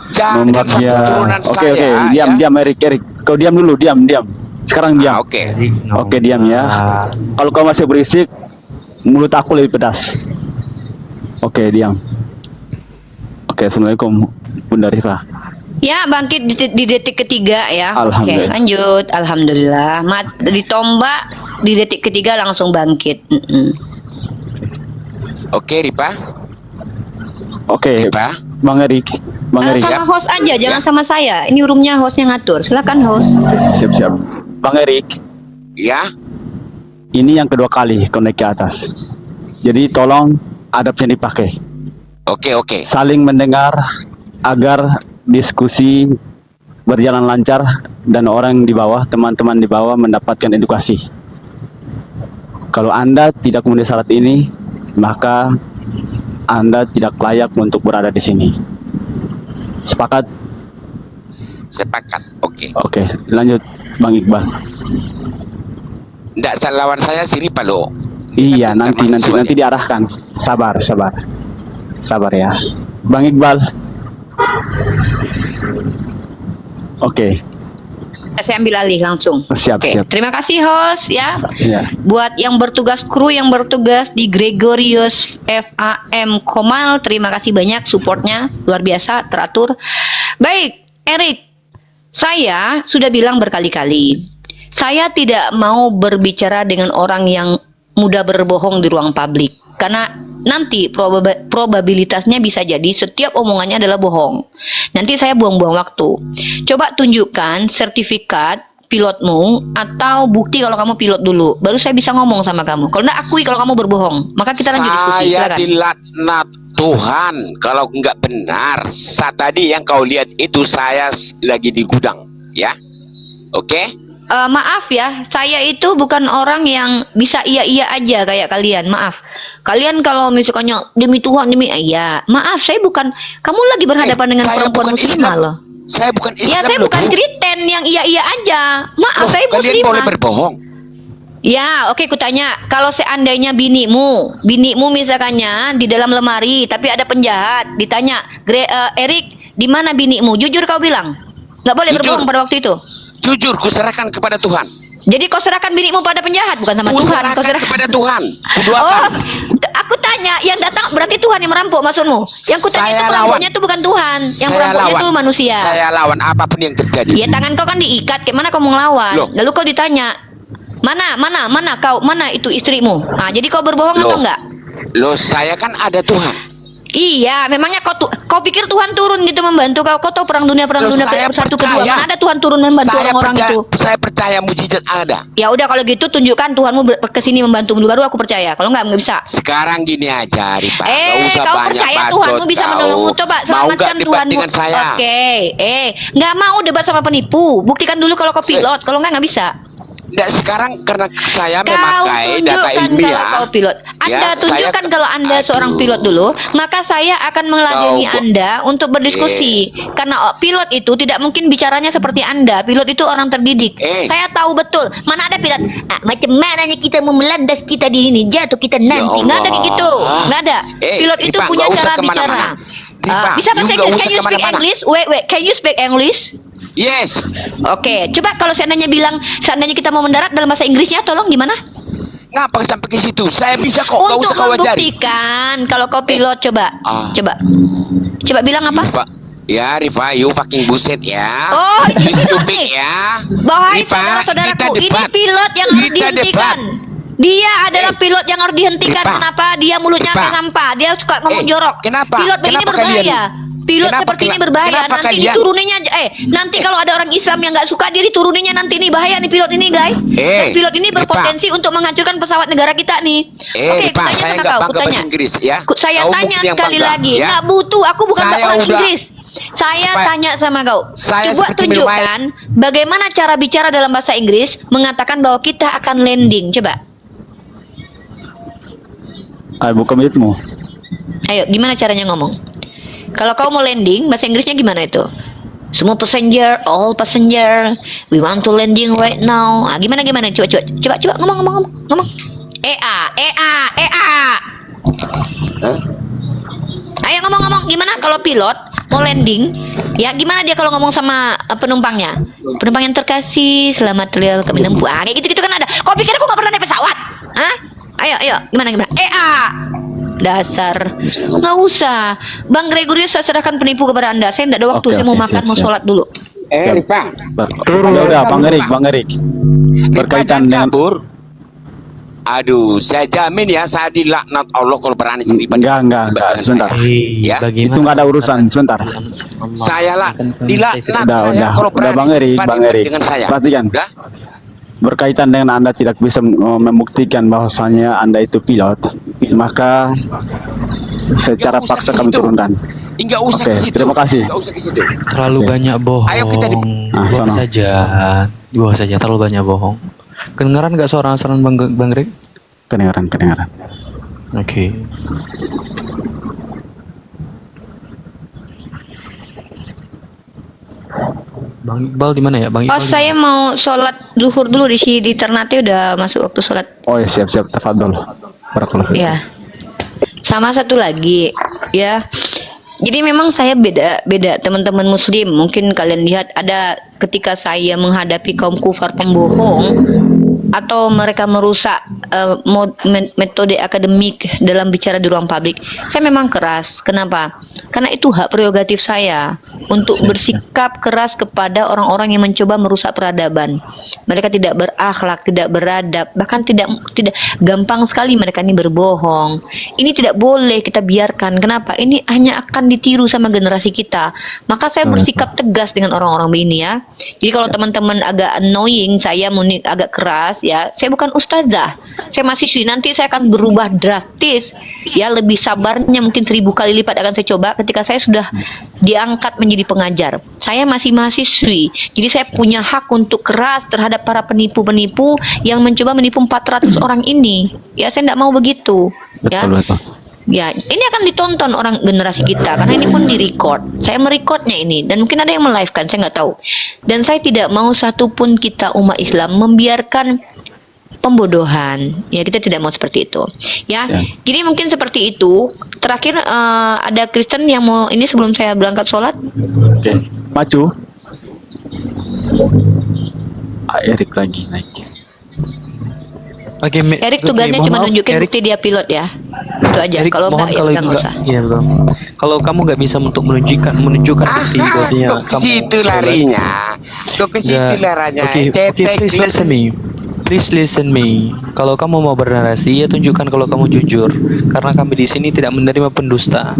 Jangan satu Nombaknya. turunan Oke, saya. diam, ya. diam Erik. Kau diam dulu, diam. Sekarang diam. Oke. Oke, diam ya. Kalau kau masih berisik, mulut aku lebih pedas. Oke, diam. Oke, Assalamualaikum Bunda Rifa. Ya, bangkit di detik ketiga ya. Oke, Alhamdulillah. lanjut. Alhamdulillah. Ditombak di detik ketiga langsung bangkit. Oke, Ripa. Oke, Ripa. Bang Erik. Sama host aja, jangan sama saya. Ini roomnya hostnya ngatur. Silakan host. Siap. Bang Erik, Ya. ini yang kedua kali kau naik ke atas. Jadi tolong adabnya dipakai. Oke. Saling mendengar agar diskusi berjalan lancar dan orang di bawah, teman-teman di bawah mendapatkan edukasi. Kalau Anda tidak memenuhi syarat ini, maka Anda tidak layak untuk berada di sini. Sepakat? Sepakat. Oke. Oke, lanjut Bang Iqbal. Nggak lawan saya si Ripa loh. Iya, Kan nanti mahasiswanya. diarahkan. Sabar ya. Bang Iqbal. Oke, Saya ambil alih langsung. siap. Oke, terima kasih host ya. Ya. Buat yang bertugas, kru yang bertugas di Gregorius FAM Komal, terima kasih banyak supportnya, luar biasa, teratur. Baik, Erik, saya sudah bilang berkali-kali, saya tidak mau berbicara dengan orang yang mudah berbohong di ruang publik. Karena nanti probabilitasnya bisa jadi setiap omongannya adalah bohong. Nanti saya buang-buang waktu. Coba tunjukkan sertifikat pilotmu atau bukti kalau kamu pilot dulu. Baru saya bisa ngomong sama kamu. Kalau enggak akui kalau kamu berbohong, maka kita lanjut diskusi. Saya Silakan. dilaknat Tuhan kalau nggak benar. Tadi yang kau lihat itu saya lagi di gudang, ya. Oke? Maaf ya, saya itu bukan orang yang bisa iya-iya aja kayak kalian. Maaf. Kalian kalau misalnya demi Tuhan, maaf, saya bukan. Kamu lagi berhadapan dengan saya perempuan bukan muslimah Islam. loh. Saya bukan Islam. Ya, saya loh, bukan Bu. Kristen yang iya-iya aja. Maaf, Loh, saya kalian muslimah. boleh berbohong. Ya, oke, kutanya, kalau seandainya binimu misalkannya di dalam lemari, tapi ada penjahat, ditanya, Erik, di mana binimu? Jujur kau bilang, nggak boleh Jujur. berbohong pada waktu itu. Jujur, kuserahkan kepada Tuhan. Jadi kau serahkan binimu pada penjahat, bukan sama Tuhan. Kau Kuserahkan serahkan kepada Tuhan. Oh, Kuduakan. aku tanya, yang datang berarti Tuhan yang merampok maksudmu? Yang kutanya Saya itu perampoknya itu bukan Tuhan, yang Saya perampoknya lawan. itu manusia. Saya lawan apapun yang terjadi. Ya tangan kau kan diikat, kayak mana kau mau ngelawan? Loh. Lalu kau ditanya, mana itu istrimu? Nah, jadi kau berbohong Loh. atau enggak? Loh, saya kan ada Tuhan. Iya, memangnya kau pikir Tuhan turun gitu membantu kau? Kau tahu perang dunia Loh, saya satu percaya. kedua, mana ada Tuhan turun membantu orang-orang itu? Saya percaya mujizat ada. Ya udah kalau gitu tunjukkan Tuhanmu kesini membantu dulu, baru aku percaya. Kalau enggak bisa. Sekarang gini aja, Rifa. Nggak usah Kau banyak percaya bacot, Tuhanmu bisa tahu. menolongmu? Coba Mau selamatkan nggak debat Tuhanmu. dengan saya? Oke, nggak mau debat sama penipu. Buktikan dulu kalau kau pilot. Kalau nggak bisa. Nggak, sekarang karena saya Kau memakai data tunjukkan ilmiah. kalau kau pilot. Anda Ya, tunjukkan saya- kalau Anda seorang Aduh. pilot dulu, maka saya akan meladeni Kau- Anda untuk berdiskusi. Karena pilot itu tidak mungkin bicaranya seperti Anda. Pilot itu orang terdidik. Saya tahu betul. Mana ada pilot? Macam mananya kita mau melandas kita di ini, jatuh kita nanti. Nggak ada kayak gitu. Nggak ada. Pilot itu Rifa, punya nggak usah cara bicara. kemana-mana. Rifa, Bisa bahasa you nggak Inggris? usah Can you speak kemana-mana. English? Wait, can you speak English? Yes. Oke, coba kalau seandainya kita mau mendarat dalam bahasa Inggrisnya, tolong gimana? Ngapa sampai ke situ? Saya bisa kok. Nggak Untuk usah kau ajari. membuktikan kalau kau pilot, coba bilang apa? Rifa, ya Rifa, you fucking buset ya. Oh, you stupid ya. Bahaya Rifa, saudara-saudaraku, kita ini debat. pilot yang harus Kita dihentikan. debat. Dia adalah pilot yang harus dihentikan. Rifa. Kenapa? Dia mulutnya Rifa. kayak sampah. Dia suka ngomong jorok. kenapa? Pilot begini Kenapa berbahaya. kalian? Pilot Kenapa seperti ini kela- berbahaya. kenapa Nanti kalian? dituruninya, nanti kalau ada orang Islam yang nggak suka, dia dituruninya nanti nih, bahaya nih pilot ini guys. Dan pilot ini Rifa. berpotensi untuk menghancurkan pesawat negara kita nih. Oke, Rifa, kutanya saya sama nggak kau, bangga bahasa kutanya. Inggris ya. Saya Kau tanya bukti yang sekali bangga, lagi, ya. nggak butuh. Aku bukan Saya orang udah- Inggris. Saya Supaya- tanya sama kau. Saya Coba seperti minum air. tunjukkan bagaimana cara bicara dalam bahasa Inggris mengatakan bahwa kita akan landing. Coba. Buka mic-mu. Ayo, gimana caranya ngomong? Kalau kau mau landing, bahasa Inggrisnya gimana itu? Semua passenger, all passenger, we want to landing right now. Gimana? Coba ngomong. EA. Ayo ngomong. Gimana kalau pilot mau landing? Ya gimana dia kalau ngomong sama penumpangnya? Penumpang yang terkasih, selamat tinggal kami menempuh. Kayak gitu kan ada. Kau pikir aku nggak pernah naik pesawat? Hah? Ayo, gimana? EA. Dasar, nggak usah. Bang Gregorius, saya serahkan penipu kepada Anda. Saya tidak ada waktu. Saya mau makan, mau sholat dulu. Bang. Udah, Bang Erik. Berkaitan dengan kabur. Aduh, saya jamin ya, saya dilaknat Allah kalau berani sendiri. enggak, sebentar. Ya, Itu nggak ada urusan, sebentar. saya lah dilaknat Udah, kalau berani Bang Erik. dengan saya. Perhatikan. Udah? Berkaitan dengan Anda tidak bisa membuktikan bahwasanya Anda itu pilot, maka secara paksa kami turunkan. Enggak usah Oke, ke situ. terima kasih. Enggak usah ke situ. Terlalu banyak bohong. Ayo kita di- Di bawah saja, terlalu banyak bohong. Kedengaran nggak suara asaran Bang Greg? Kedengaran. Oke. Bang Iqbal di mana ya? Bang Iqbal. Oh, saya mau sholat zuhur dulu di sini, di Ternate udah masuk waktu sholat. Oh ya, siap, tafadhol. Barakallahu fiik. Ya. Sama satu lagi, ya. Jadi memang saya beda teman-teman muslim. Mungkin kalian lihat ada ketika saya menghadapi kaum kufar pembohong atau mereka merusak metode akademik dalam bicara di ruang publik, saya memang keras. Kenapa? Karena itu hak prerogatif saya untuk bersikap keras kepada orang-orang yang mencoba merusak peradaban. Mereka tidak berakhlak, tidak beradab, bahkan tidak gampang sekali mereka ini berbohong. Ini tidak boleh kita biarkan. Kenapa? Ini hanya akan ditiru sama generasi kita. Maka saya bersikap tegas dengan orang-orang ini ya. Jadi kalau teman-teman agak annoying, saya agak keras ya. Saya bukan ustazah. Saya mahasiswi. Nanti saya akan berubah drastis. Ya, lebih sabarnya mungkin 1000 kali lipat akan saya coba ketika saya sudah diangkat menjadi pengajar. Saya masih mahasiswi. Jadi saya punya hak untuk keras terhadap para penipu-penipu yang mencoba menipu 400 orang ini. Ya, saya tidak mau begitu. Ya. Betul. Ya, ini akan ditonton orang generasi kita karena ini pun direcord. Saya merecordnya ini dan mungkin ada yang melive-kan, saya nggak tahu. Dan saya tidak mau satupun kita umat Islam membiarkan pembodohan. Ya, kita tidak mau seperti itu. Ya, jadi mungkin seperti itu. Terakhir ada Kristen yang mau ini sebelum saya berangkat sholat. Oke, maju. Erik lagi naik. Oke, Erik tugasnya cuma nunjukin bukti dia pilot ya. Itu aja. Erik, Kalau mohon enggak kalau ya itu nggak usah. iya betul. Kalau kamu nggak bisa untuk menunjukkan bukti bahwasanya Kok ke situ larinya? Kok ke situ larinya? Oke, please listen me. Kalau kamu mau bernarasi, ya tunjukkan kalau kamu jujur. Karena kami di sini tidak menerima pendusta.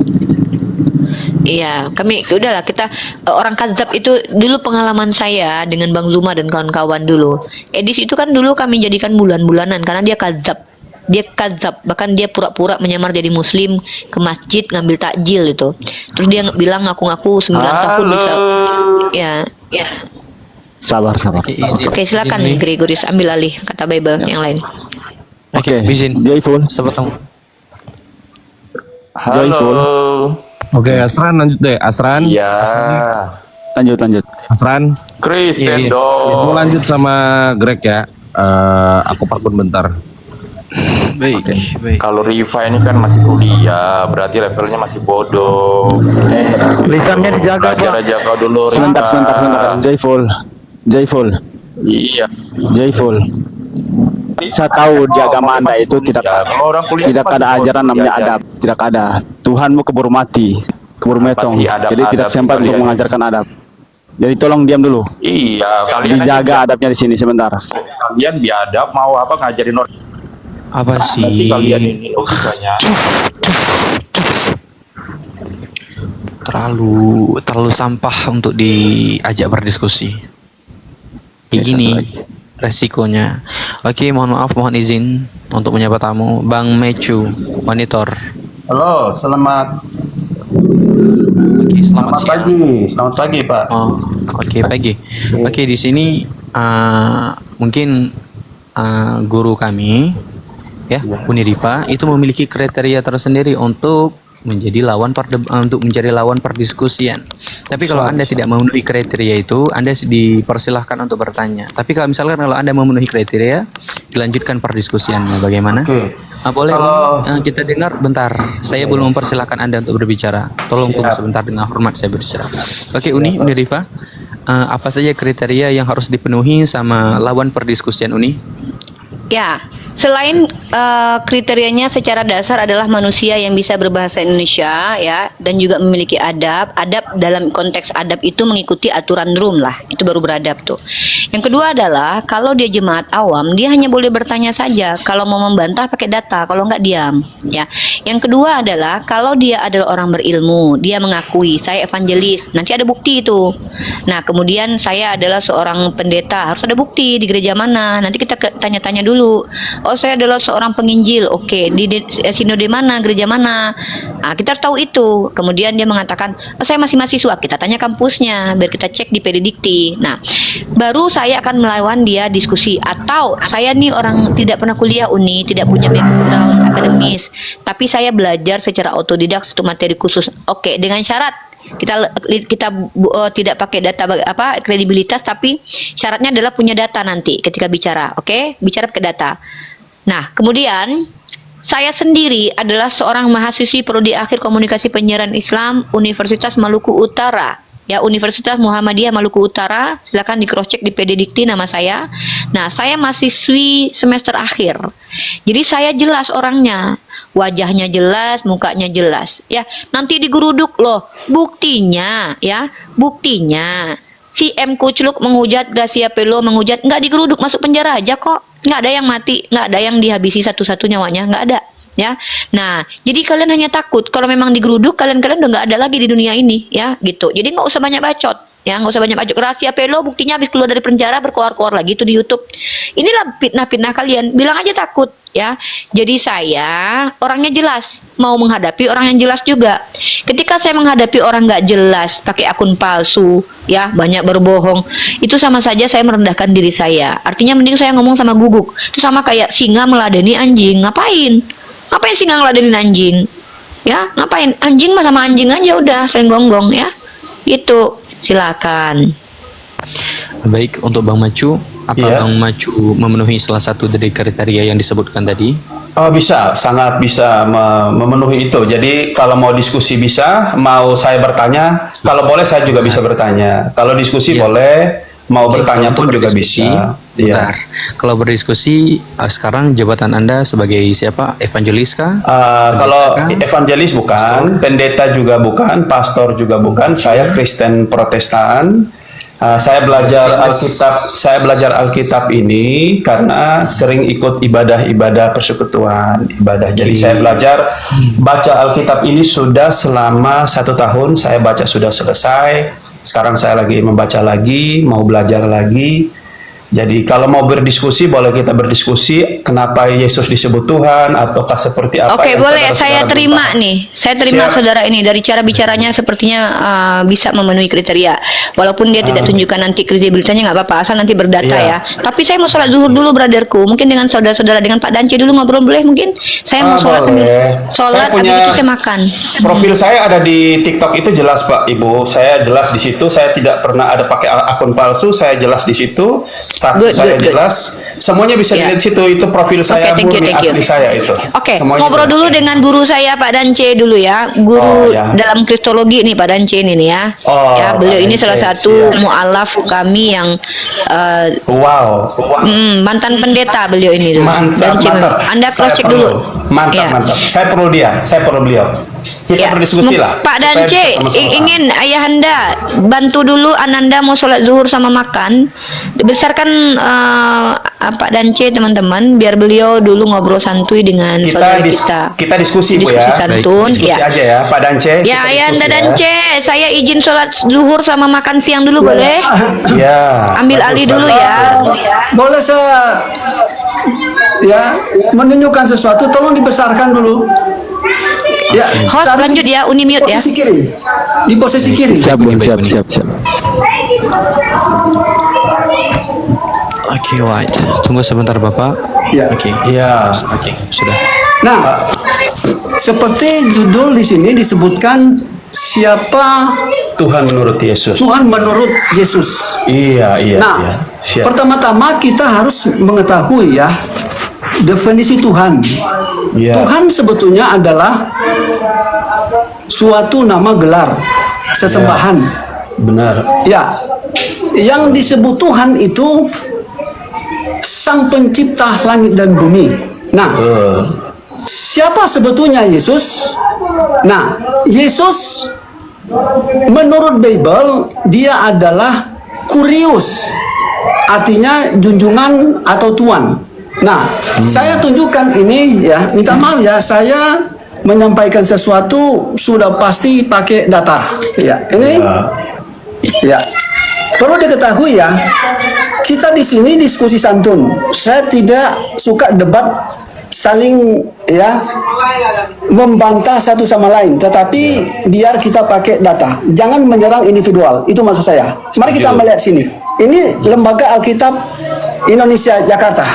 Iya, kami udahlah kita orang kazab itu dulu pengalaman saya dengan Bang Zuma dan kawan-kawan dulu. Edis itu kan dulu kami jadikan bulan-bulanan karena dia kazab. Dia kazab, bahkan dia pura-pura menyamar jadi muslim ke masjid ngambil takjil itu. Terus dia bilang ngaku-ngaku 9 tahun bisa. Ya. Sabar. Oke, silakan Gregorius ambil alih kata Bible yang lain. Oke, izin. Joyful. Sepotong. Joyful. Oke, Asran lanjut deh. Asran. Ya. Lanjut. Asran. Kristen Iya. Mau dong. lanjut sama Greg ya. Aku parkir bentar. Baik. Kalau Riva ini kan masih kuliah, berarti levelnya masih bodoh. Lisannya dijaga, Belajar Pak. aja kau dulu. Sebentar. Riva. Joyful. Iya. Saya tahu di agama Anda itu tidak Kalau orang kuliah tidak pasti ada bodoh ajaran namanya diajar. adab, tidak ada. Tuhanmu keburu mati, keburu metong. Pasti adab- Jadi tidak adab sempat kalian. untuk mengajarkan adab. Jadi tolong diam dulu. Iya, kalian Dijaga aja adabnya di sini sebentar. kalian biadab mau apa ngajarin orang Apa sih sih? kalian ini logikanya? Terlalu sampah untuk diajak berdiskusi. Kayak gini resikonya. Oke, mohon maaf, mohon izin untuk menyapa tamu. Bang Mecu, monitor. Halo, selamat Oke, selamat siang. pagi. Selamat pagi, Pak. Oh, oke, pagi. Oke, di sini mungkin guru kami ya, Uniriva itu memiliki kriteria tersendiri untuk menjadi untuk mencari lawan perdiskusian. Tapi kalau Anda tidak memenuhi kriteria itu, Anda dipersilahkan untuk bertanya. Tapi kalau misalkan kalau Anda memenuhi kriteria, dilanjutkan perdiskusiannya. Bagaimana? Boleh kita dengar bentar. Saya belum mempersilahkan Anda untuk berbicara. Tolong tunggu sebentar, dengan hormat saya berbicara. Oke, Uni Rifa, apa saja kriteria yang harus dipenuhi sama lawan perdiskusian Uni? Ya, selain kriterianya secara dasar adalah manusia yang bisa berbahasa Indonesia ya, dan juga memiliki adab. Adab dalam konteks adab itu mengikuti aturan room lah, itu baru beradab tuh. Yang kedua adalah kalau dia jemaat awam, dia hanya boleh bertanya saja. Kalau mau membantah pakai data, kalau enggak diam ya. Yang kedua adalah kalau dia adalah orang berilmu, dia mengakui saya evangelis, nanti ada bukti itu. Nah, kemudian saya adalah seorang pendeta, harus ada bukti di gereja mana. Nanti kita tanya-tanya dulu. Oh, saya adalah seorang penginjil. Oke, di sinode mana, gereja mana? Nah, kita harus tahu itu. Kemudian dia mengatakan, oh, saya masih mahasiswa. Kita tanya kampusnya, biar kita cek di PD Dikti. Nah, baru saya akan melawan dia diskusi. Atau saya nih orang tidak pernah kuliah Uni, tidak punya background akademis, tapi saya belajar secara otodidak satu materi khusus. Oke, dengan syarat kita tidak pakai data kredibilitas, tapi syaratnya adalah punya data nanti ketika bicara. Oke, bicara pakai data. Nah, kemudian saya sendiri adalah seorang mahasiswi prodi akhir komunikasi penyiaran Islam Universitas Maluku Utara. Ya, Universitas Muhammadiyah Maluku Utara. Silakan di cross check di PD Dikti nama saya. Nah, saya mahasiswi semester akhir. Jadi saya jelas orangnya, wajahnya jelas, mukanya jelas. Ya, nanti digeruduk loh. Buktinya, ya, buktinya si M Kucluk menghujat, Gracia Pelo menghujat, nggak digeruduk, masuk penjara aja kok. Nggak ada yang mati, nggak ada yang dihabisi satu-satu nyawanya, nggak ada. Ya, nah, jadi kalian hanya takut kalau memang digeruduk, kalian udah nggak ada lagi di dunia ini, ya, gitu. Jadi nggak usah banyak bacot, ya, nggak usah banyak bacot. Rahasia Pelo buktinya habis keluar dari penjara berkoar-koar lagi itu di YouTube. Inilah fitnah-fitnah kalian. Bilang aja takut, ya. Jadi saya orangnya jelas, mau menghadapi orang yang jelas juga. Ketika saya menghadapi orang nggak jelas, pakai akun palsu, ya, banyak berbohong, itu sama saja saya merendahkan diri saya. Artinya mending saya ngomong sama guguk. Itu sama kayak singa meladeni anjing. Ngapain singa ngeladenin anjing? Ya, ngapain? Anjing mah sama anjing aja udah, sering gonggong ya. Gitu. Silakan. Baik, untuk Bang Macu, Bang Macu memenuhi salah satu dari kriteria yang disebutkan tadi? Oh, bisa, sangat bisa memenuhi itu. Jadi kalau mau diskusi bisa, mau saya bertanya, kalau boleh saya juga bisa bertanya. Kalau diskusi boleh, mau bertanya pun juga bisa. Bentar. Kalau berdiskusi, sekarang jabatan Anda sebagai siapa? Evangelis kah? Kalau evangelis bukan, pendeta juga bukan, pastor juga bukan. Saya Kristen Protestan. Saya belajar Alkitab ini karena sering ikut ibadah persekutuan ibadah. Jadi saya belajar baca Alkitab ini sudah selama 1 tahun. Saya baca sudah selesai. Sekarang saya lagi membaca lagi, mau belajar lagi. Jadi kalau mau berdiskusi, boleh kita berdiskusi kenapa Yesus disebut Tuhan ataukah seperti apa. Oke, boleh saya terima nih. Saya terima saudara ini dari cara bicaranya sepertinya bisa memenuhi kriteria. Walaupun dia tidak tunjukkan nanti kredibilitasnya, nggak apa-apa, asal nanti berdata ya. Tapi saya mau sholat zuhur dulu, brotherku. Mungkin dengan saudara-saudara, dengan Pak Dance dulu ngobrol boleh mungkin. Saya mau sholat sambil sholat, habis itu saya makan. Profil saya ada di TikTok itu jelas Pak Ibu. Saya jelas di situ. Saya tidak pernah ada pakai akun palsu. Saya jelas di situ. Status saya jelas, semuanya bisa dilihat situ. Itu profil saya, murni asli saya itu. Oke, ngobrol dulu dengan guru saya Pak Dance dulu ya, guru dalam kristologi nih Pak Dance ini nih ya. Ya, beliau ini salah satu mualaf kami yang mantan pendeta beliau ini dulu. Mantap. Anda cross check dulu. Mantap. Saya perlu beliau. Kita berdiskusi lah. Pak Dance ingin ayahanda bantu dulu Ananda mau sholat zuhur sama makan. Dibesarkan Pak Dance teman-teman, biar beliau dulu ngobrol santuy dengan saudara kita. Kita diskusi Bu ya. Santun. Diskusi aja ya Pak Dance. Ya ayahanda Dance, saya izin sholat zuhur sama makan siang dulu boleh? Ya. Ambil alih dulu ya. Boleh saya menunjukkan sesuatu, tolong dibesarkan dulu. Ya, host lanjut ya, Uni mute ya. Posisi kiri. Di posisi kiri. Siap. Oke, wait. Tunggu sebentar Bapak. Ya. Oke, sudah. Nah, seperti judul di sini disebutkan siapa Tuhan menurut Yesus. Tuhan menurut Yesus. Iya, iya, Nah, iya. Siap. pertama-tama kita harus mengetahui ya definisi Tuhan. Iya. Tuhan sebetulnya adalah suatu nama gelar, sesembahan. Benar. Ya, yang disebut Tuhan itu Sang Pencipta langit dan bumi. Nah, siapa sebetulnya Yesus? Nah, Yesus menurut Bible dia adalah Kurios, artinya junjungan atau tuan. Nah, saya tunjukkan ini ya, minta maaf ya, saya menyampaikan sesuatu sudah pasti pakai data. Ya, ini ya perlu diketahui ya, kita di sini diskusi santun. Saya tidak suka debat saling ya membantah satu sama lain, tetapi biar kita pakai data, jangan menyerang individual, itu maksud saya. Mari kita melihat sini, ini Lembaga Alkitab Indonesia Jakarta.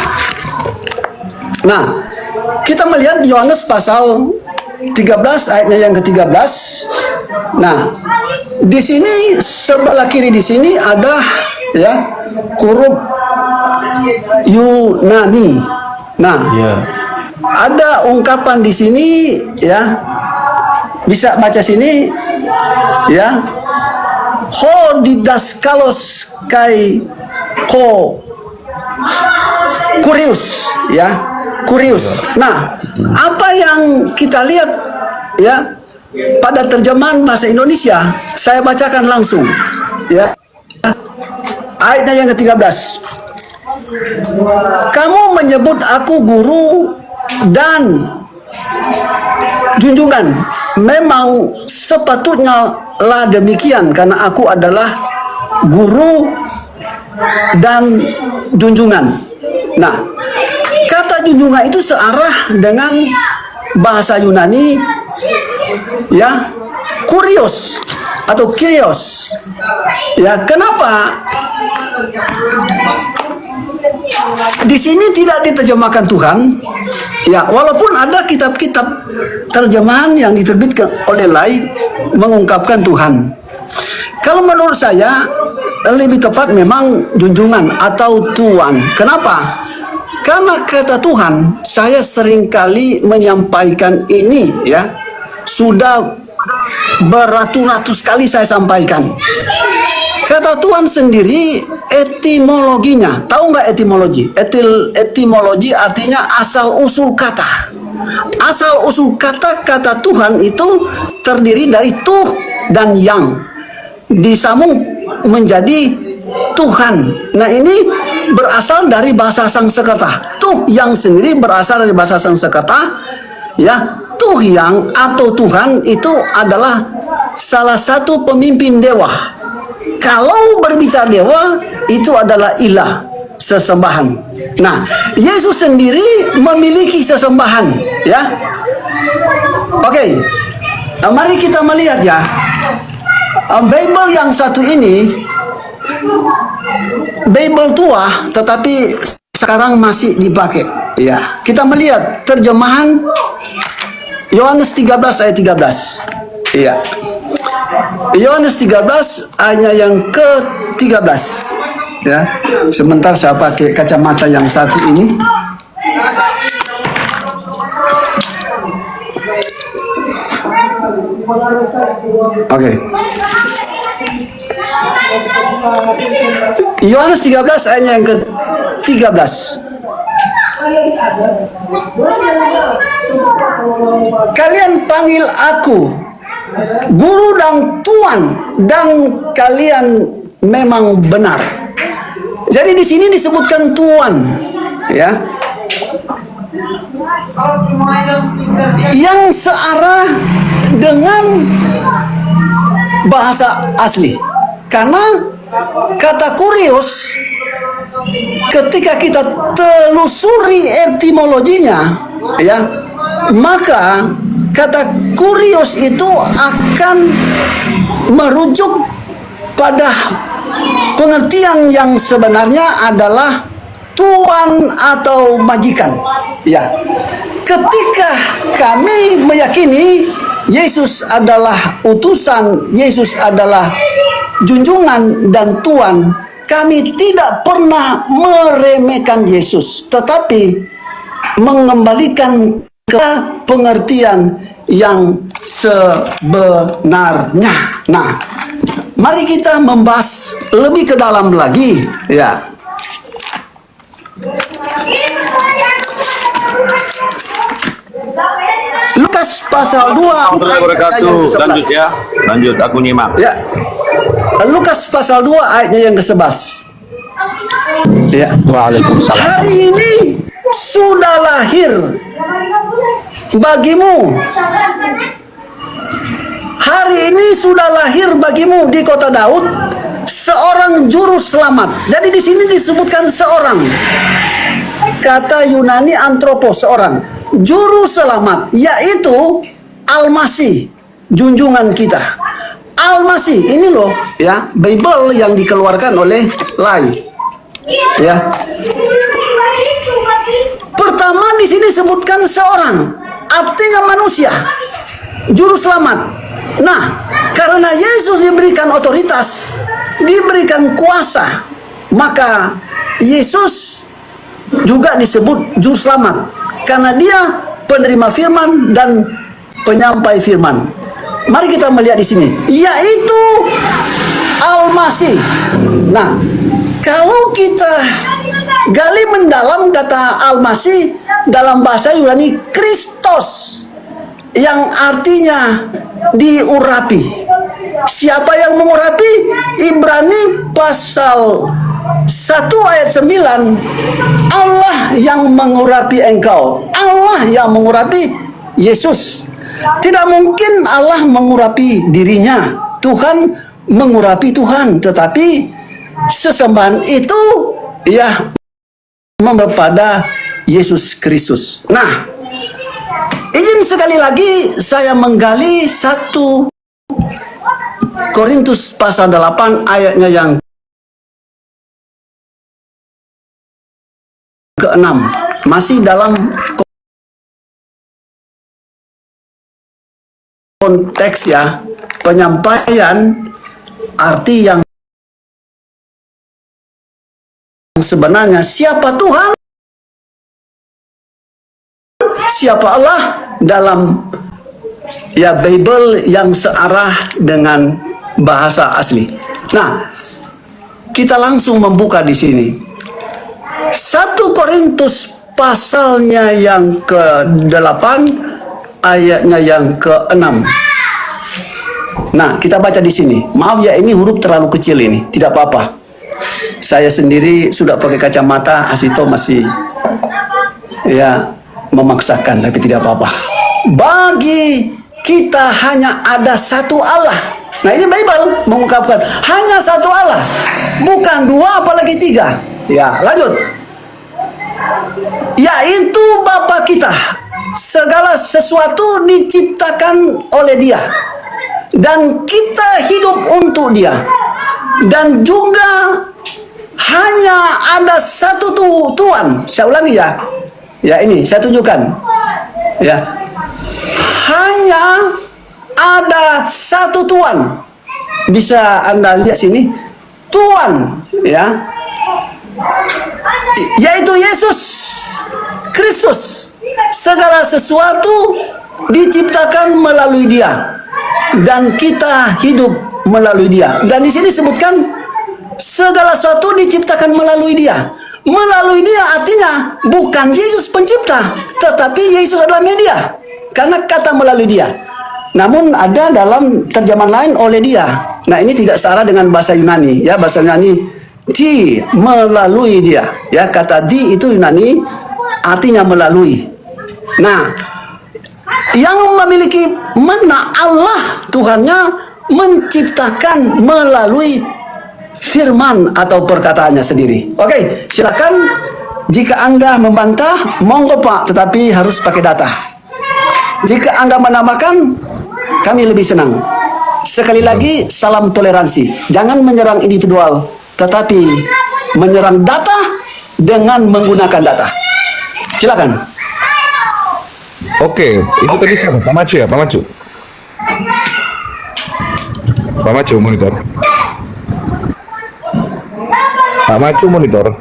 Nah, kita melihat Yohanes pasal 13 ayatnya yang ke-13. Nah, di sini sebelah kiri di sini ada ya huruf Yunani. Nah, ada ungkapan di sini ya, bisa baca sini ya, ho didaskalos kai ho Kurios ya, Kurios. Nah, apa yang kita lihat ya pada terjemahan bahasa Indonesia, saya bacakan langsung ya, ayatnya yang ke-13. Kamu menyebut aku guru dan junjungan. Memang sepatutnya lah demikian, karena aku adalah guru dan junjungan. Nah, kata junjungan itu searah dengan bahasa Yunani ya, Kurios atau Kyrios. Ya, kenapa di sini tidak diterjemahkan Tuhan? Ya, walaupun ada kitab-kitab terjemahan yang diterbitkan oleh lain mengungkapkan Tuhan. Kalau menurut saya lebih tepat memang junjungan atau tuan. Kenapa? Karena kata Tuhan, saya seringkali menyampaikan ini ya, sudah beratus-ratus kali saya sampaikan. Kata Tuhan sendiri etimologinya, tahu nggak etimologi? Etimologi artinya asal usul kata. Asal usul kata Tuhan itu terdiri dari tuh dan yang disambung menjadi Tuhan. Nah, ini berasal dari bahasa Sanskerta. Tuh yang sendiri berasal dari bahasa Sanskerta ya. Tuh yang atau Tuhan itu adalah salah satu pemimpin dewa. Kalau berbicara dewa itu adalah ilah, sesembahan. Nah, Yesus sendiri memiliki sesembahan ya. Oke. Nah, mari kita melihat ya. Bible yang satu ini Bible tua tetapi sekarang masih dipakai ya. Kita melihat terjemahan Yohanes 13 ayat 13. Iya. Yohanes 13 ayat yang ke-13. Ya. Sebentar saya pakai kacamata yang satu ini. Oke. Yohanes 13 ayat yang ke-13. Kalian panggil aku guru dan tuan, dan kalian memang benar. Jadi di sini disebutkan tuan, ya, yang searah dengan bahasa asli. Karena kata Kurios, ketika kita telusuri etimologinya, ya, maka kata Kurios itu akan merujuk pada pengertian yang sebenarnya adalah tuan atau majikan, ya. ketika kami meyakini Yesus adalah utusan, Yesus adalah junjungan dan Tuhan, kami tidak pernah meremehkan Yesus, tetapi mengembalikan ke pengertian yang sebenarnya. Nah, mari kita membahas lebih ke dalam lagi, ya. Lukas pasal 2 ayat yang ke-11. Lanjut ya. Lanjut, aku nyimak. Ya. Lukas pasal 2 ayatnya yang ke-11. Ya. Waalaikumsalam. Hari ini sudah lahir bagimu. Hari ini sudah lahir bagimu di kota Daud seorang juru selamat. Jadi di sini disebutkan seorang. Kata Yunani antropos, seorang juru selamat, yaitu Al-Masih, junjungan kita. Al-Masih ini loh, ya, Bible yang dikeluarkan oleh Lai. Ya. Pertama di sini disebutkan seorang, artinya manusia, juru selamat. Nah, karena Yesus diberikan otoritas, diberikan kuasa, maka Yesus juga disebut juru selamat karena dia penerima firman dan penyampai firman. Mari kita melihat di sini, yaitu Al-Masih. Nah, kalau kita gali mendalam kata Al-Masih dalam bahasa Yunani Kristos, yang artinya diurapi. Siapa yang mengurapi? Ibrani pasal 1 ayat 9, Allah yang mengurapi engkau, Allah yang mengurapi Yesus. Tidak mungkin Allah mengurapi dirinya, Tuhan mengurapi Tuhan, tetapi sesembahan itu ya kepada Yesus Kristus. Nah, izin sekali lagi saya menggali 1 Korintus pasal 8 ayatnya yang ke-6, masih dalam konteks ya penyampaian arti yang sebenarnya. Siapa Tuhan, siapa Allah dalam ya Bible yang searah dengan bahasa asli. Nah, kita langsung membuka di sini 1 Korintus pasalnya yang ke-8 ayatnya yang ke-6. Nah, kita baca di sini. Maaf ya, ini huruf terlalu kecil ini, tidak apa-apa. Saya sendiri sudah pakai kacamata, Asito masih ya memaksakan, tapi tidak apa-apa. Bagi kita hanya ada satu Allah. Nah, ini Bible mengungkapkan hanya satu Allah, bukan dua apalagi tiga. Ya, lanjut. Yaitu Bapa kita. Segala sesuatu diciptakan oleh Dia, dan kita hidup untuk Dia. Dan juga hanya ada satu Tuhan. Saya ulangi ya. Ya, ini saya tunjukkan. Ya. Hanya ada satu Tuhan. Bisa Anda lihat sini. Tuhan, ya. Yaitu Yesus Kristus. Segala sesuatu diciptakan melalui Dia, dan kita hidup melalui Dia. Dan di sini disebutkan segala sesuatu diciptakan melalui Dia. Melalui Dia artinya bukan Yesus pencipta, tetapi Yesus adalah media. Karena kata melalui Dia. Namun ada dalam terjemahan lain oleh Dia. Nah, ini tidak salah dengan bahasa Yunani, ya. Bahasa Yunani di melalui Dia, ya. Kata di itu Yunani artinya melalui. Nah, yang memiliki makna Allah Tuhannya menciptakan melalui firman atau perkataannya sendiri. Oke, silakan jika Anda membantah, monggo Pak, tetapi harus pakai data. Jika Anda menambahkan, kami lebih senang. Sekali lagi, salam toleransi. Jangan menyerang individual, tetapi menyerang data dengan menggunakan data. Silakan. Oke, itu tadi siapa? Pak Macu ya, Pak Macu. Pak Macu monitor. Pak Macu monitor.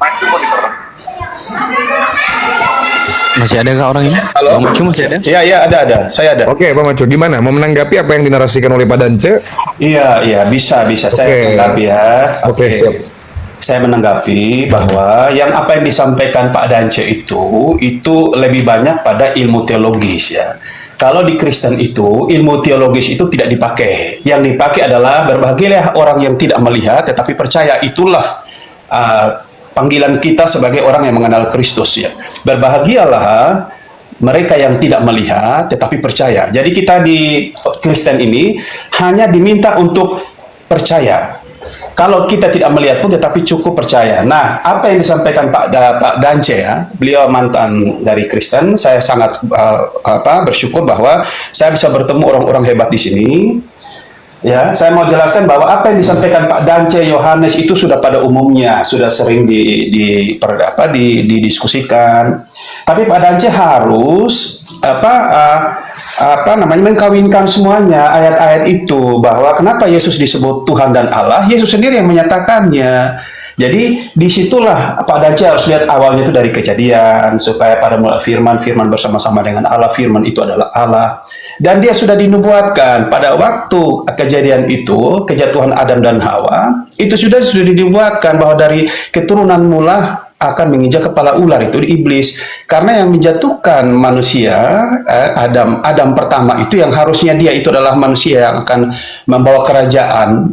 Masih ada kah orang ini? Halo? Bang Macu masih ada? Iya, ada. Saya ada. Oke, Pak Macu, gimana? Mau menanggapi apa yang dinarasikan oleh Pak Dance? Iya, bisa saya menanggapi ya. Oke, siap. Saya menanggapi bahwa apa yang disampaikan Pak Dance itu lebih banyak pada ilmu teologis ya. Kalau di Kristen itu ilmu teologis itu tidak dipakai. Yang dipakai adalah berbahagialah orang yang tidak melihat tetapi percaya. Itulah panggilan kita sebagai orang yang mengenal Kristus ya. Berbahagialah mereka yang tidak melihat tetapi percaya. Jadi kita di Kristen ini hanya diminta untuk percaya. Kalau kita tidak melihat pun tetapi cukup percaya. Nah, apa yang disampaikan Pak Dance ya, beliau mantan dari Kristen. Saya sangat bersyukur bahwa saya bisa bertemu orang-orang hebat di sini. Ya, saya mau jelaskan bahwa apa yang disampaikan Pak Dance Yohanes itu sudah pada umumnya sudah sering didiskusikan. Tapi Pak Dance harus mengkawinkan semuanya ayat-ayat itu, bahwa kenapa Yesus disebut Tuhan dan Allah, Yesus sendiri yang menyatakannya. Jadi disitulah Pak Dance harus lihat awalnya itu dari Kejadian, supaya pada mula firman bersama-sama dengan Allah, firman itu adalah Allah, dan dia sudah dinubuatkan pada waktu Kejadian itu, kejatuhan Adam dan Hawa itu sudah dinubuatkan bahwa dari keturunan mula akan menginjak kepala ular, itu iblis, karena yang menjatuhkan manusia Adam pertama itu yang harusnya dia itu adalah manusia yang akan membawa kerajaan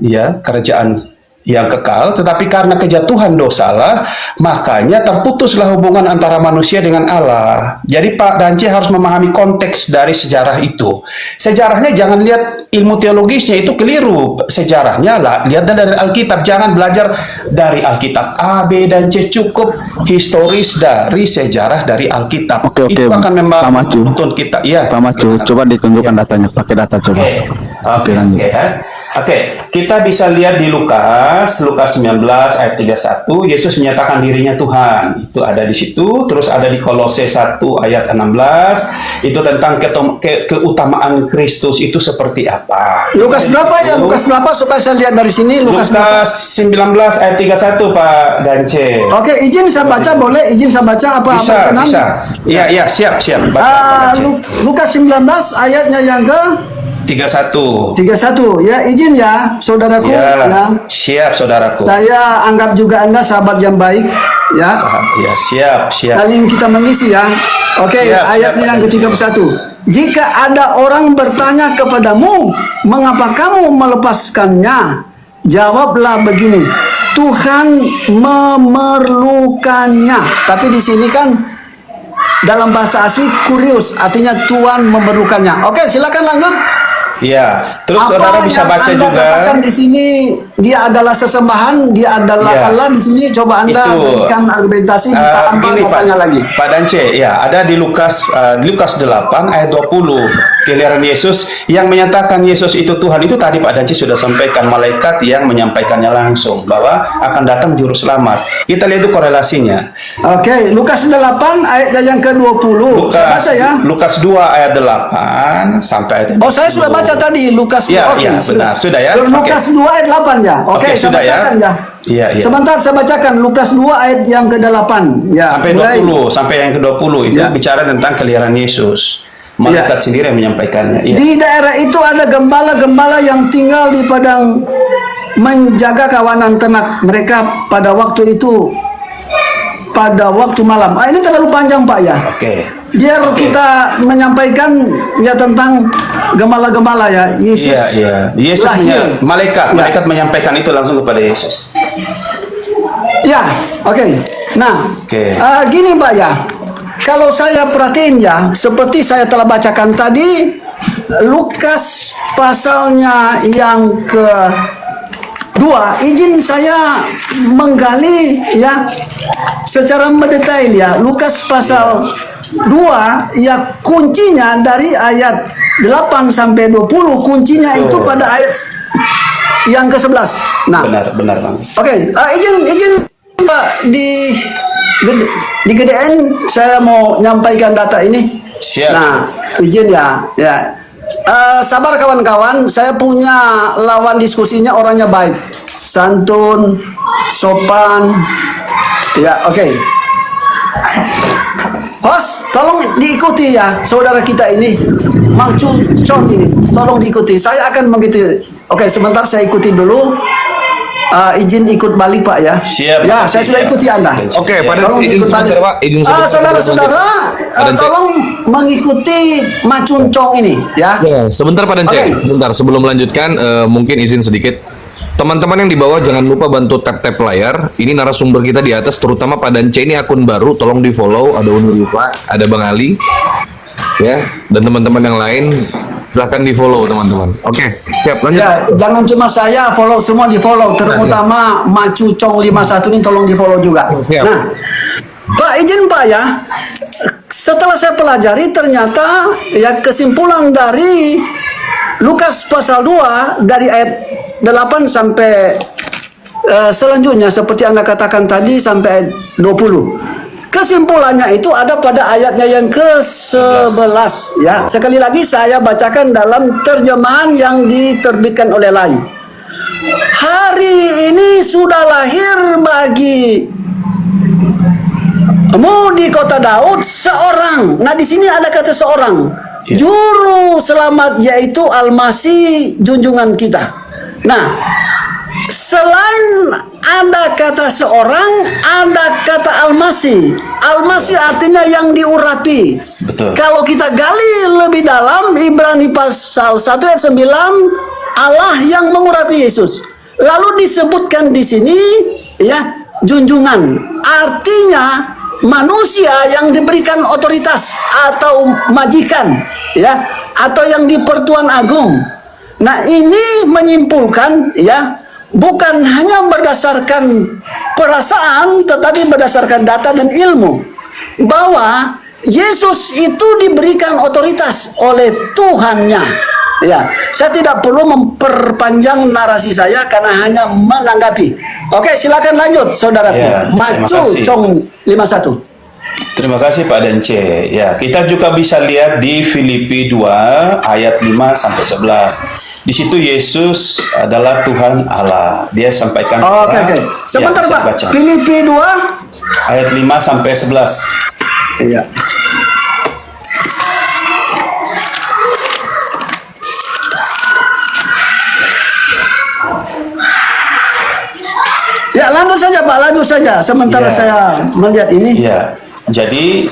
yang kekal, tetapi karena kejatuhan dosalah, makanya terputuslah hubungan antara manusia dengan Allah. Jadi Pak Dance harus memahami konteks dari sejarah itu. Sejarahnya jangan lihat ilmu teologisnya, itu keliru. Sejarahnya lah, lihat dari Alkitab, jangan belajar dari Alkitab A, B, dan C, cukup historis dari sejarah dari Alkitab. Oke, itu akan menuntun kita. Iya. Pak Macu, coba ditunjukkan datanya, pakai data coba. Lanjut. Oke, kita bisa lihat di Lukas 19 ayat 31, Yesus menyatakan dirinya Tuhan. Itu ada di situ. Terus ada di Kolose 1 ayat 16, itu tentang keutamaan Kristus itu seperti apa. Lukas berapa ya? Lukas berapa supaya saya lihat dari sini? Lukas 19 ayat 31 Pak Dance. Oke, izin saya baca, boleh? Izin saya baca apa? Bisa. Iya, siap. Baca. Lukas 19 ayatnya yang ke 31 ya, izin ya saudaraku ya. Siap saudaraku. Saya anggap juga Anda sahabat yang baik ya. Ya, siap. Saling kita mengisi ya. Oke, ayatnya yang ke-31. Jika ada orang bertanya kepadamu, mengapa kamu melepaskannya? Jawablah begini, Tuhan memerlukannya. Tapi di sini kan dalam bahasa asli kurios, artinya Tuhan memerlukannya. Oke, silakan lanjut. Iya, terus saudara bisa baca Anda juga. Katakan di sini dia adalah sesembahan, dia adalah Allah di sini. Coba Anda berikan argumentasi ditambah katanya lagi. Pak Dance, ya ada di Lukas 8 ayat 20. Giliran Yesus yang menyatakan Yesus itu Tuhan itu tadi Pak Dance sudah sampaikan, malaikat yang menyampaikannya langsung bahwa akan datang juru selamat. Kita lihat itu korelasinya. Oke, Lukas 8 ayat yang ke-20. Lukas 2 ayat 8 sampai ayat 20. Oh, saya sudah baca tadi Lukas 2. Iya, benar. Sudah ya. Lukas 2 ayat 8 ya. Oke, saya bacakan ya. Iya. Sebentar saya bacakan Lukas 2 ayat yang ke-8 ya. Sampai 20, sampai yang ke-20 itu bicara tentang kelahiran Yesus. Malaikat sendiri yang menyampaikannya. Di daerah itu ada gembala-gembala yang tinggal di padang menjaga kawanan ternak mereka pada waktu itu, pada waktu malam. Ini terlalu panjang Pak ya. Biar kita menyampaikan ya tentang gembala-gembala ya. Yesus. Yesus malaikat menyampaikan itu langsung kepada Yesus. Ya, oke. Nah, gini Pak ya. Kalau saya perhatiin ya, seperti saya telah bacakan tadi, Lukas pasalnya yang ke-2, izin saya menggali ya secara mendetail ya. Lukas pasal 2 ya, kuncinya dari ayat 8 sampai 20, kuncinya itu pada ayat yang ke-11. Nah, benar Bang. Oke, izin Pak di GDN saya mau nyampaikan data ini. Siap. Nah, izin ya. Sabar kawan-kawan, saya punya lawan diskusinya orangnya baik, santun, sopan. Ya, oke. Host, tolong diikuti ya, saudara kita ini, Mang Cucon ini, tolong diikuti. Saya akan begitu. Oke, sebentar saya ikuti dulu. Izin ikut balik Pak ya. Siap. Ya, saya sudah ikuti Anda. Oke, pada Tolong izin ikut balik. sebentar, Pak. Izin sebentar. Saudara-saudara, tolong mengikuti Macuncong ini ya. Ya, sebentar Pak Dance. Oke. Sebentar sebelum melanjutkan, mungkin izin sedikit. Teman-teman yang di bawah jangan lupa bantu tap-tap layar. Ini narasumber kita di atas, terutama Pak Dance ini akun baru, tolong di follow. Ada Unurifa, ada Bang Ali, ya, dan teman-teman yang lain silahkan di follow teman-teman. Oke, siap lanjut. Ya, jangan cuma saya follow, semua di follow, terutama Macucong 51 ini tolong di follow juga. Siap. Nah, Pak izin Pak ya. Setelah saya pelajari ternyata ya kesimpulan dari Lukas pasal 2 dari ayat 8 sampai selanjutnya seperti Anda katakan tadi sampai ayat 20. Kesimpulannya itu ada pada ayatnya yang ke-11 ya. Sekali lagi saya bacakan dalam terjemahan yang diterbitkan oleh Lai. Hari ini sudah lahir bagimu di kota Daud seorang. Nah, di sini ada kata seorang. Juru selamat yaitu Al-Masih junjungan kita. Nah, selain ada kata seorang, ada kata Al-Masih. Al-Masih artinya yang diurapi. Betul. Kalau kita gali lebih dalam, Ibrani pasal 1 ayat 9, Allah yang mengurapi Yesus. Lalu disebutkan di sini, ya, junjungan. Artinya manusia yang diberikan otoritas atau majikan, ya, atau yang di Pertuan Agung. Nah, ini menyimpulkan, ya, bukan hanya berdasarkan perasaan, tetapi berdasarkan data dan ilmu, bahwa Yesus itu diberikan otoritas oleh Tuhannya. Ya, saya tidak perlu memperpanjang narasi saya karena hanya menanggapi. Oke, silakan lanjut, saudaraku. Ya, terima kasih. Macucong 51. Terima kasih Pak Dance. Ya, kita juga bisa lihat di Filipi 2 ayat 5 sampai 11. Di situ Yesus adalah Tuhan Allah. Dia sampaikan. Oke. Sebentar ya, Pak. baca. Filipi 2 ayat 5 sampai 11. Iya. Ya, lanjut saja Pak, lanjut saja. Sementara Ya. saya melihat ini. Ya, jadi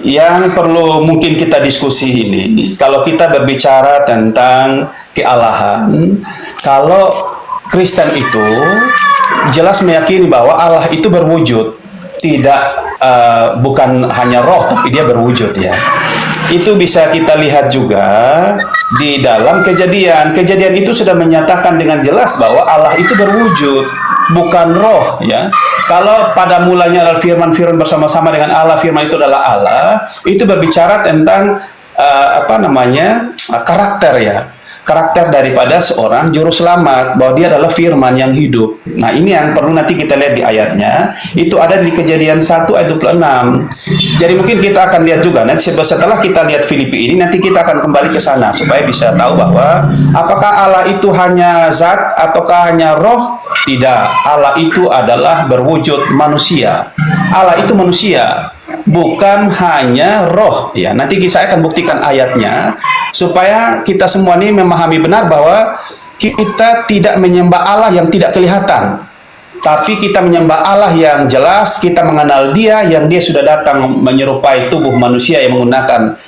yang perlu mungkin kita diskusi ini, kalau kita berbicara tentang kealahan, kalau Kristen itu jelas meyakini bahwa Allah itu berwujud, tidak bukan hanya roh, tapi dia berwujud ya. Itu bisa kita lihat juga di dalam Kejadian. Kejadian itu sudah menyatakan dengan jelas bahwa Allah itu berwujud, bukan roh ya. Kalau pada mulanya adalah firman bersama-sama dengan Allah, firman itu adalah Allah, itu berbicara tentang karakter ya. Karakter daripada seorang juru selamat, bahwa dia adalah firman yang hidup. Nah, ini yang perlu nanti kita lihat di ayatnya. Itu ada di Kejadian 1 ayat 26. Jadi mungkin kita akan lihat juga nanti setelah kita lihat Filipi ini, nanti kita akan kembali ke sana supaya bisa tahu bahwa apakah Allah itu hanya zat ataukah hanya roh? Tidak. Allah itu adalah berwujud manusia. Allah itu manusia, bukan hanya roh ya. Nanti saya akan buktikan ayatnya supaya kita semua ini memahami benar bahwa kita tidak menyembah Allah yang tidak kelihatan, tapi kita menyembah Allah yang jelas. Kita mengenal Dia yang Dia sudah datang menyerupai tubuh manusia yang menggunakan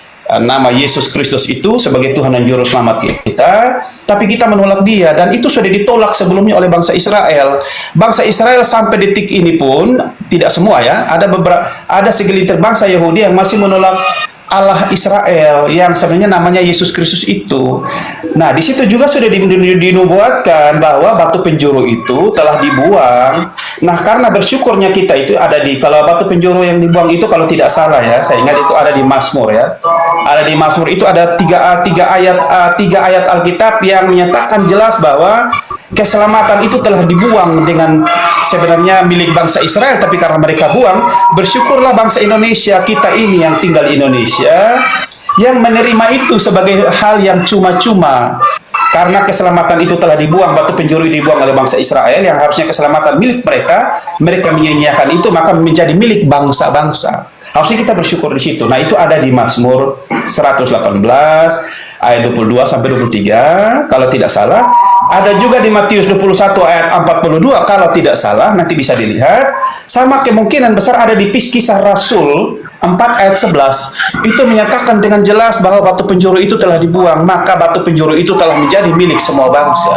nama Yesus Kristus itu sebagai Tuhan dan Juru Selamat kita, tapi kita menolak Dia, dan itu sudah ditolak sebelumnya oleh bangsa Israel. Bangsa Israel sampai detik ini pun, tidak semua ya, ada segelintir bangsa Yahudi yang masih menolak Allah Israel yang sebenarnya namanya Yesus Kristus itu. Nah, di situ juga sudah dinubuatkan bahwa batu penjuru itu telah dibuang. Nah, karena bersyukurnya kita itu ada di, kalau batu penjuru yang dibuang itu kalau tidak salah ya, saya ingat itu ada di Mazmur ya. Ada di Mazmur itu ada tiga ayat Alkitab yang menyatakan jelas bahwa keselamatan itu telah dibuang dengan sebenarnya milik bangsa Israel, tapi karena mereka buang, bersyukurlah bangsa Indonesia, kita ini yang tinggal di Indonesia, yang menerima itu sebagai hal yang cuma-cuma. Karena keselamatan itu telah dibuang, batu penjuru dibuang oleh bangsa Israel, yang harusnya keselamatan milik mereka, mereka menyia-nyiakan itu, maka menjadi milik bangsa-bangsa. Harusnya kita bersyukur di situ. Nah, itu ada di Mazmur 118 ayat 22 sampai 23 kalau tidak salah. Ada juga di Matius 21 ayat 42 kalau tidak salah, nanti bisa dilihat. Sama kemungkinan besar ada di Kisah Rasul 4 ayat 11. Itu menyatakan dengan jelas bahwa batu penjuru itu telah dibuang, maka batu penjuru itu telah menjadi milik semua bangsa.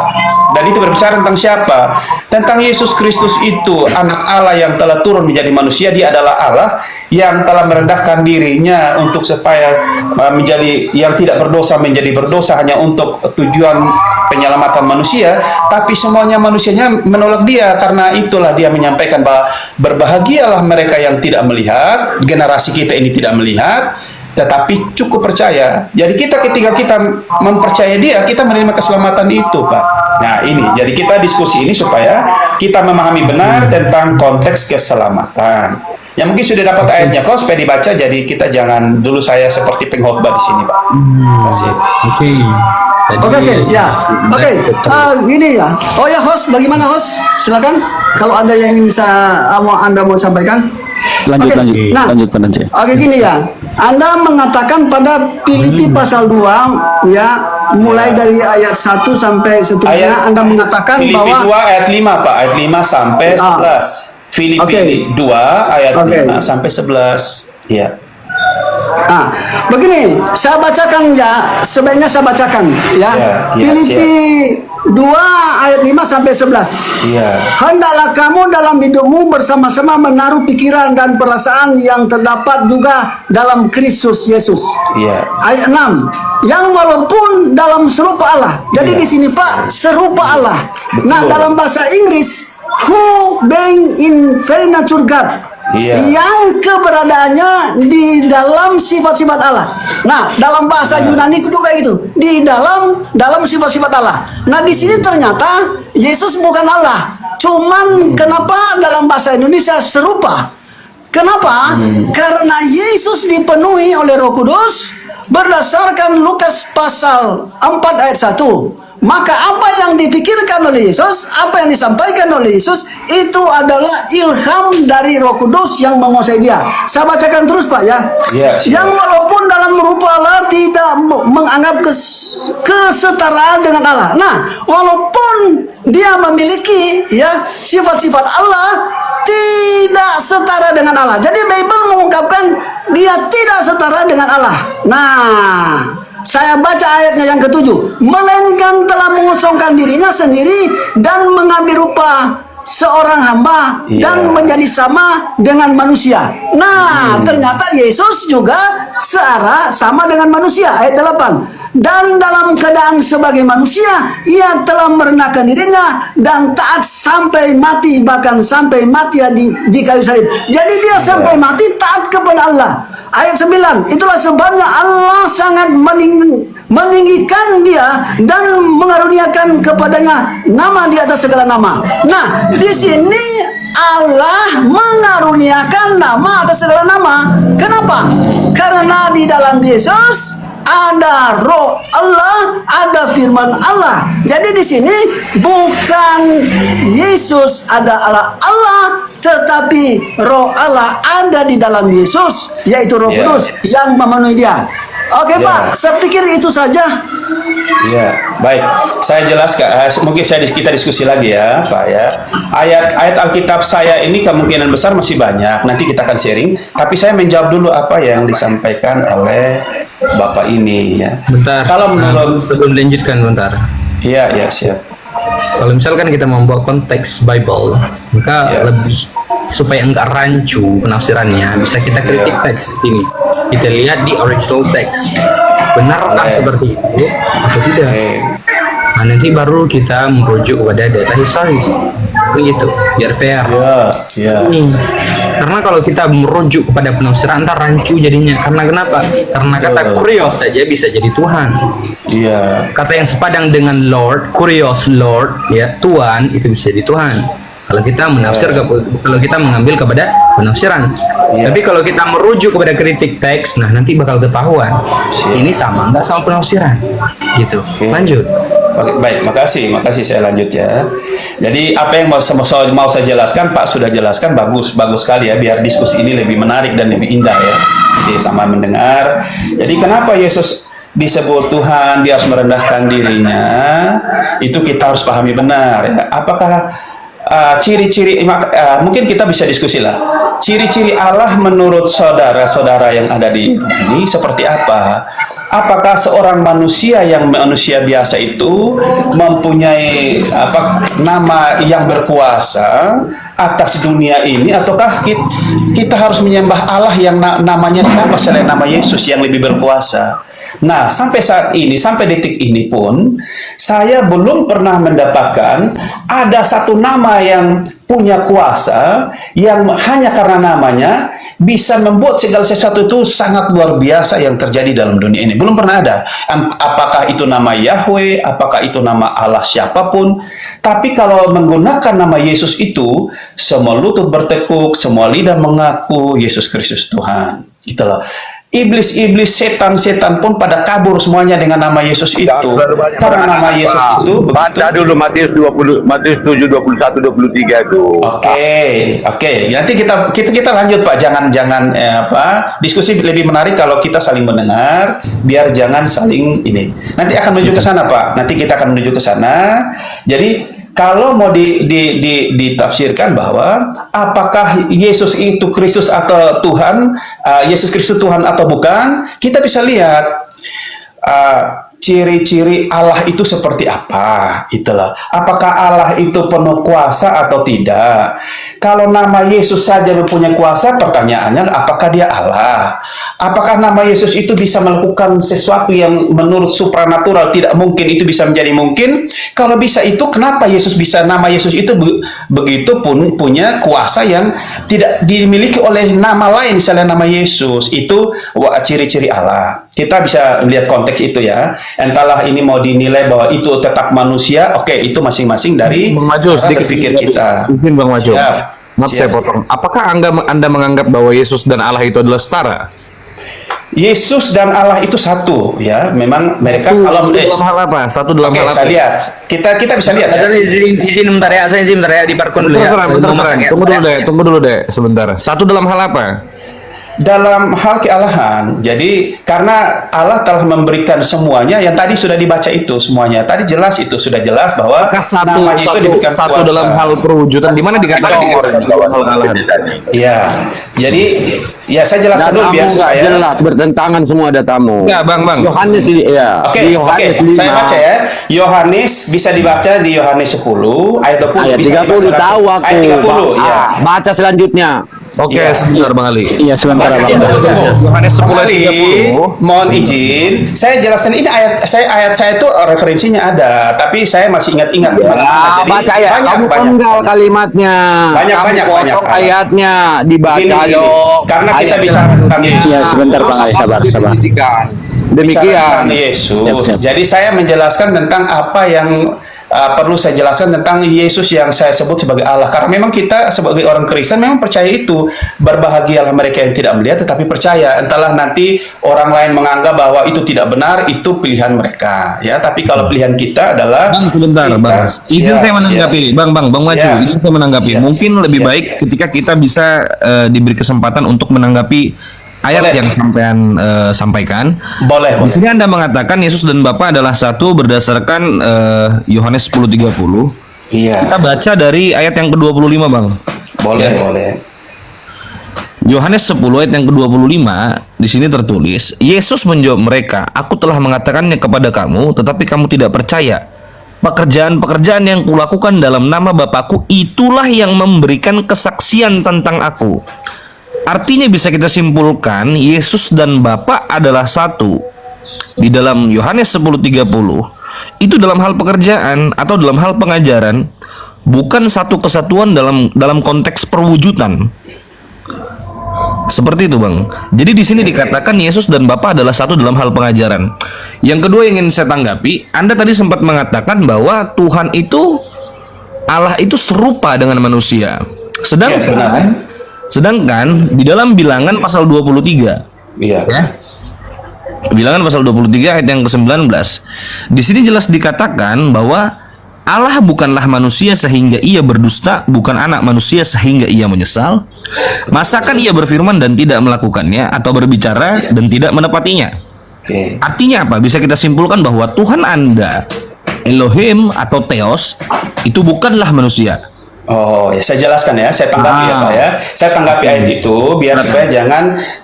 Dan itu berbicara tentang siapa? Tentang Yesus Kristus itu, anak Allah yang telah turun menjadi manusia. Dia adalah Allah yang telah merendahkan dirinya untuk supaya menjadi yang tidak berdosa menjadi berdosa hanya untuk tujuan penyelamatan manusia, tapi semuanya manusianya menolak dia. Karena itulah dia menyampaikan bahwa berbahagialah mereka yang tidak melihat, generasi kita ini tidak melihat, tetapi cukup percaya. Jadi kita ketika kita mempercayai dia, kita menerima keselamatan itu, Pak. Nah ini, jadi kita diskusi ini supaya kita memahami benar tentang konteks keselamatan. Ya mungkin sudah dapat ayatnya kok supaya dibaca, jadi kita jangan dulu saya seperti pengkhotbah di sini, Pak. Terima kasih. Oke, ya. Oke, gini ya. Oh ya, host, bagaimana host? Silakan. Kalau ada yang ingin Anda mau sampaikan. Lanjut, Nah, oke, gini ya. Anda mengatakan pada Filipi pasal 2 ya, mulai dari ayat 1 sampai seterusnya, Anda mengatakan Filipi bahwa 2 ayat 5, Pak. Ayat 5 sampai 11. Filipi 2 ayat 5 sampai 11. Ya. Nah, begini, saya bacakan ya, sebaiknya saya bacakan ya. Filipi 2 ayat 5 sampai 11. Hendaklah kamu dalam hidupmu bersama-sama menaruh pikiran dan perasaan yang terdapat juga dalam Kristus Yesus. Ayat 6. Yang walaupun dalam serupa Allah. Jadi di sini Pak, serupa Allah. Nah, dalam bahasa Inggris, who being in very nature God. Yang keberadaannya di dalam sifat-sifat Allah. Nah, dalam bahasa Yunani juga itu, di dalam sifat-sifat Allah. Nah, di sini ternyata Yesus bukan Allah. Cuman kenapa dalam bahasa Indonesia serupa? Kenapa? Karena Yesus dipenuhi oleh Roh Kudus berdasarkan Lukas pasal 4 ayat 1. Maka apa yang dipikirkan oleh Yesus, apa yang disampaikan oleh Yesus, itu adalah ilham dari Roh Kudus yang menguasai dia. Saya bacakan terus Pak ya. Yang walaupun dalam rupa Allah tidak menganggap kesetaraan dengan Allah. Nah, walaupun dia memiliki ya sifat-sifat Allah, tidak setara dengan Allah. Jadi Bible mengungkapkan dia tidak setara dengan Allah. Nah, saya baca ayatnya yang ke-7. Melainkan telah mengosongkan dirinya sendiri dan mengambil rupa seorang hamba dan menjadi sama dengan manusia. Nah, ternyata Yesus juga sama dengan manusia. Ayat 8. Dan dalam keadaan sebagai manusia, ia telah merendahkan dirinya dan taat sampai mati, bahkan sampai mati di kayu salib. Jadi dia sampai mati taat kepada Allah. Ayat 9, itulah sebabnya Allah sangat meninggikan dia dan mengaruniakan kepadanya nama di atas segala nama. Nah, di sini Allah mengaruniakan nama atas segala nama. Kenapa? Karena di dalam Yesus ada Roh Allah, ada Firman Allah. Jadi di sini bukan Yesus ada Allah, tetapi Roh Allah ada di dalam Yesus, yaitu Roh Kudus yang memenuhi dia. Oke Pak, saya pikir itu saja. Ya, baik. Saya jelaskan. Mungkin kita diskusi lagi ya, Pak ya. Ayat Alkitab saya ini kemungkinan besar masih banyak. Nanti kita akan sharing. Tapi saya menjawab dulu apa yang disampaikan oleh Bapak ini ya. Bentar. Kalau menurut sebelum dilanjutkan bentar. Iya, ya siap. Kalau misalkan kita membawa konteks Bible, maka lebih supaya enggak rancu penafsirannya, bisa kita kritik teks ini. Kita lihat di original text, benarkah seperti itu atau tidak? Nah, nanti baru kita merujuk kepada data historis. begitu, biar fair. Karena kalau kita merujuk kepada penafsiran ntar rancu jadinya. Karena kenapa? Karena kata kurios saja bisa jadi Tuhan. Kata yang sepadang dengan Lord, kurios Lord, ya Tuhan, itu bisa jadi Tuhan. Kalau kita menafsir, kalau kita mengambil kepada penafsiran. Tapi kalau kita merujuk kepada kritik teks, nah nanti bakal ketahuan ini sama nggak sama penafsiran, gitu. Lanjut. Baik, makasih saya lanjut ya. Jadi apa yang mau saya jelaskan, Pak sudah jelaskan, bagus sekali ya, biar diskusi ini lebih menarik dan lebih indah ya. Jadi sama mendengar. Jadi kenapa Yesus disebut Tuhan, dia harus merendahkan dirinya, itu kita harus pahami benar ya. Apakah ciri-ciri, mungkin kita bisa diskusi lah, ciri-ciri Allah menurut saudara-saudara yang ada di ini seperti apa? Apakah seorang manusia yang manusia biasa itu mempunyai nama yang berkuasa atas dunia ini, ataukah kita harus menyembah Allah yang namanya siapa selain nama Yesus yang lebih berkuasa? Nah, sampai saat ini, sampai detik ini pun, saya belum pernah mendapatkan ada satu nama yang punya kuasa, yang hanya karena namanya bisa membuat segala sesuatu itu sangat luar biasa yang terjadi dalam dunia ini. Belum pernah ada. Apakah itu nama Yahweh, apakah itu nama Allah siapapun. Tapi kalau menggunakan nama Yesus itu, semua lutut bertekuk, semua lidah mengaku Yesus Kristus Tuhan. Itulah. Iblis-iblis, setan-setan pun pada kabur semuanya dengan nama Yesus itu. Karena nama Yesus itu baca dulu Matius 7, 21, 23 itu. Oke. Nanti kita lanjut Pak. Jangan diskusi lebih menarik kalau kita saling mendengar, biar jangan saling ini. Nanti akan menuju ke sana Pak. Nanti kita akan menuju ke sana. Jadi kalau mau ditafsirkan bahwa apakah Yesus itu Kristus atau Tuhan, Yesus Kristus Tuhan atau bukan, kita bisa lihat ciri-ciri Allah itu seperti apa. Itulah. Apakah Allah itu penuh kuasa atau tidak? Kalau nama Yesus saja mempunyai kuasa, pertanyaannya apakah dia Allah? Apakah nama Yesus itu bisa melakukan sesuatu yang menurut supranatural tidak mungkin itu bisa menjadi mungkin? Kalau bisa itu, kenapa nama Yesus itu begitu pun punya kuasa yang tidak dimiliki oleh nama lain selain nama Yesus? Itu ciri-ciri Allah. Kita bisa lihat konteks itu ya. Entahlah ini mau dinilai bahwa itu tetap manusia, oke, itu masing-masing dari cara berpikir kita. Izin Bang Maju. Maaf saya potong. Apakah Anda menganggap bahwa Yesus dan Allah itu adalah setara? Yesus dan Allah itu satu, ya. Memang mereka kalau dalam hal apa? Satu dalam hal apa? Saya lihat. Kita bisa lihat. Ya. Izin bentar ya, saya izin bentar ya di Parkon dulu ya. Tunggu dulu deh sebentar. Satu dalam hal apa? Dalam hal kealahan. Jadi karena Allah telah memberikan semuanya yang tadi sudah dibaca itu semuanya. Tadi jelas itu sudah jelas bahwa satu dalam hal perwujudan di mana dikatakan Iya. Jadi ya saya jelaskan dulu biar supaya jelas bertentangan semua datamu. Ya, Bang. Yohanes ini ya. Oke. Saya baca ya. Yohanes bisa dibaca di Yohanes 10 ayat 20. Ayat 30 tahu aku. Ayat 30 ya. Baca selanjutnya. Oke, sebentar Bang Ali. Iya, sebentar Bang. Yohanes 10 ayat 30. Mohon izin, saya jelaskan ini ayat saya itu referensinya ada, tapi saya masih ingat-ingat. Ya, baca ya. Kamu penggal kalimatnya. Banyak. Ayatnya dibaca dong. Karena kita bicara tentang Yesus. Iya, sebentar Bang Ali, sabar. Demikian Yesus. Jadi saya menjelaskan tentang apa yang perlu saya jelaskan tentang Yesus yang saya sebut sebagai Allah. Karena memang kita sebagai orang Kristen memang percaya itu. Berbahagialah mereka yang tidak melihat tetapi percaya. Entahlah nanti orang lain menganggap bahwa itu tidak benar, itu pilihan mereka. Ya, tapi kalau pilihan kita adalah Bang, sebentar, Bang. Izin saya menanggapi. Bang Maju. Izin saya menanggapi. Mungkin lebih baik ketika kita bisa diberi kesempatan untuk menanggapi ayat yang sampaikan. Boleh. Di sini Anda mengatakan Yesus dan Bapa adalah satu berdasarkan Yohanes 10:30. Iya. Kita baca dari ayat yang ke-25, Bang. Boleh. Yohanes 10 ayat yang ke-25 di sini tertulis, Yesus menjawab mereka, "Aku telah mengatakannya kepada kamu, tetapi kamu tidak percaya. Pekerjaan-pekerjaan yang kulakukan dalam nama Bapakku itulah yang memberikan kesaksian tentang aku." Artinya bisa kita simpulkan Yesus dan Bapa adalah satu. Di dalam Yohanes 10:30 itu dalam hal pekerjaan atau dalam hal pengajaran bukan satu kesatuan dalam konteks perwujudan. Seperti itu, Bang. Jadi di sini dikatakan Yesus dan Bapa adalah satu dalam hal pengajaran. Yang kedua yang ingin saya tanggapi, Anda tadi sempat mengatakan bahwa Tuhan itu, Allah itu serupa dengan manusia. Sedangkan di dalam Bilangan pasal 23. Iya. Ya. Bilangan pasal 23 ayat yang ke-19. Di sini jelas dikatakan bahwa Allah bukanlah manusia sehingga ia berdusta, bukan anak manusia sehingga ia menyesal. Masakan ia berfirman dan tidak melakukannya, atau berbicara dan tidak menepatinya? Artinya apa? Bisa kita simpulkan bahwa Tuhan Anda, Elohim atau Theos, itu bukanlah manusia. Oh ya, saya jelaskan ya, saya tanggapi ya Pak ya. Saya tanggapi ayat itu biar supaya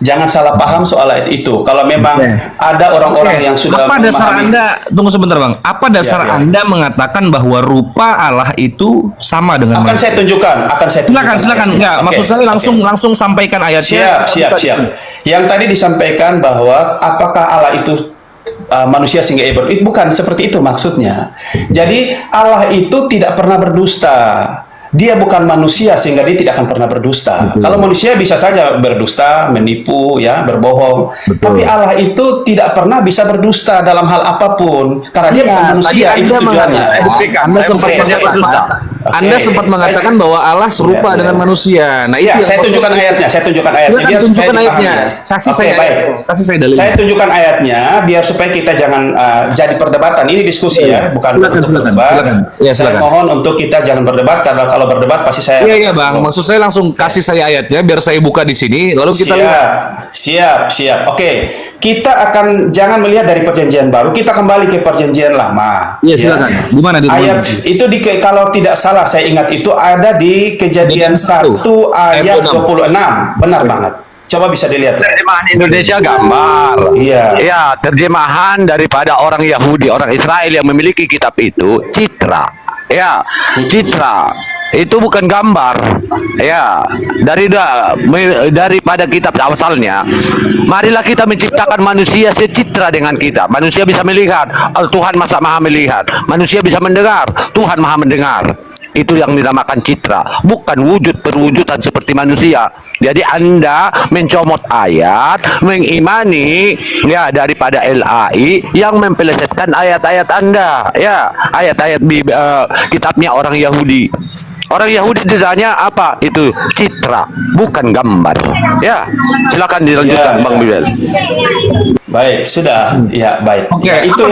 jangan salah paham soal ayat itu. Kalau memang ada orang-orang yang sudah apa dasar memahami- Anda, tunggu sebentar Bang, apa dasar Anda mengatakan bahwa rupa Allah itu sama dengan akan saya tunjukkan. Silakan, ayatnya. enggak, Oke, maksud saya oke. langsung sampaikan ayatnya. Siap. Yang tadi disampaikan bahwa apakah Allah itu manusia sehingga ia bukan seperti itu maksudnya. Jadi Allah itu tidak pernah berdusta. Dia bukan manusia sehingga dia tidak akan pernah berdusta. Kalau manusia bisa saja berdusta, menipu, ya, berbohong. Tapi Allah itu tidak pernah bisa berdusta dalam hal apapun karena dia bukan manusia. Itu tujuannya. Anda sempat mengatakan bahwa Allah serupa dengan manusia. Nah, itu yang saya tunjukkan ayatnya. Biar supaya dipahami. Kasih Oke, saya baik. kasih saya dalilnya. Saya tunjukkan ayatnya biar supaya kita jangan jadi perdebatan. Ini diskusi ya, bukan berdebat. Ya, Saya silakan. mohon untuk kita jangan berdebat karena kalau berdebat pasti saya. Iya Bang, maksud saya langsung kasih saya ayatnya biar saya buka di sini lalu kita lihat. Siap. Oke, kita akan jangan melihat dari perjanjian baru, kita kembali ke perjanjian lama. Iya, silakan. Di mana di Ayat itu kalau tidak salah saya ingat itu ada di Kejadian 1 ayat 26. Benar banget. Coba bisa dilihat. Terjemahan Indonesia gambar. Iya. Ya, terjemahan daripada orang Yahudi, orang Israel yang memiliki kitab itu citra. Ya, citra. Itu bukan gambar. Ya, daripada kitab asalnya. Marilah kita menciptakan manusia secitra dengan kita. Manusia bisa melihat, Tuhan masa maha melihat. Manusia bisa mendengar, Tuhan maha mendengar. Itu yang dinamakan citra, bukan wujud perwujudan seperti manusia. Jadi Anda mencomot ayat, mengimani ya daripada LAI yang mempelesetkan ayat-ayat Anda, ya ayat-ayat kitabnya orang Yahudi. Orang Yahudi ditanya apa itu citra, bukan gambar. Ya, silakan dilanjutkan Bang Bilal. Baik, sudah. Ya, baik. Oke, Ya, itu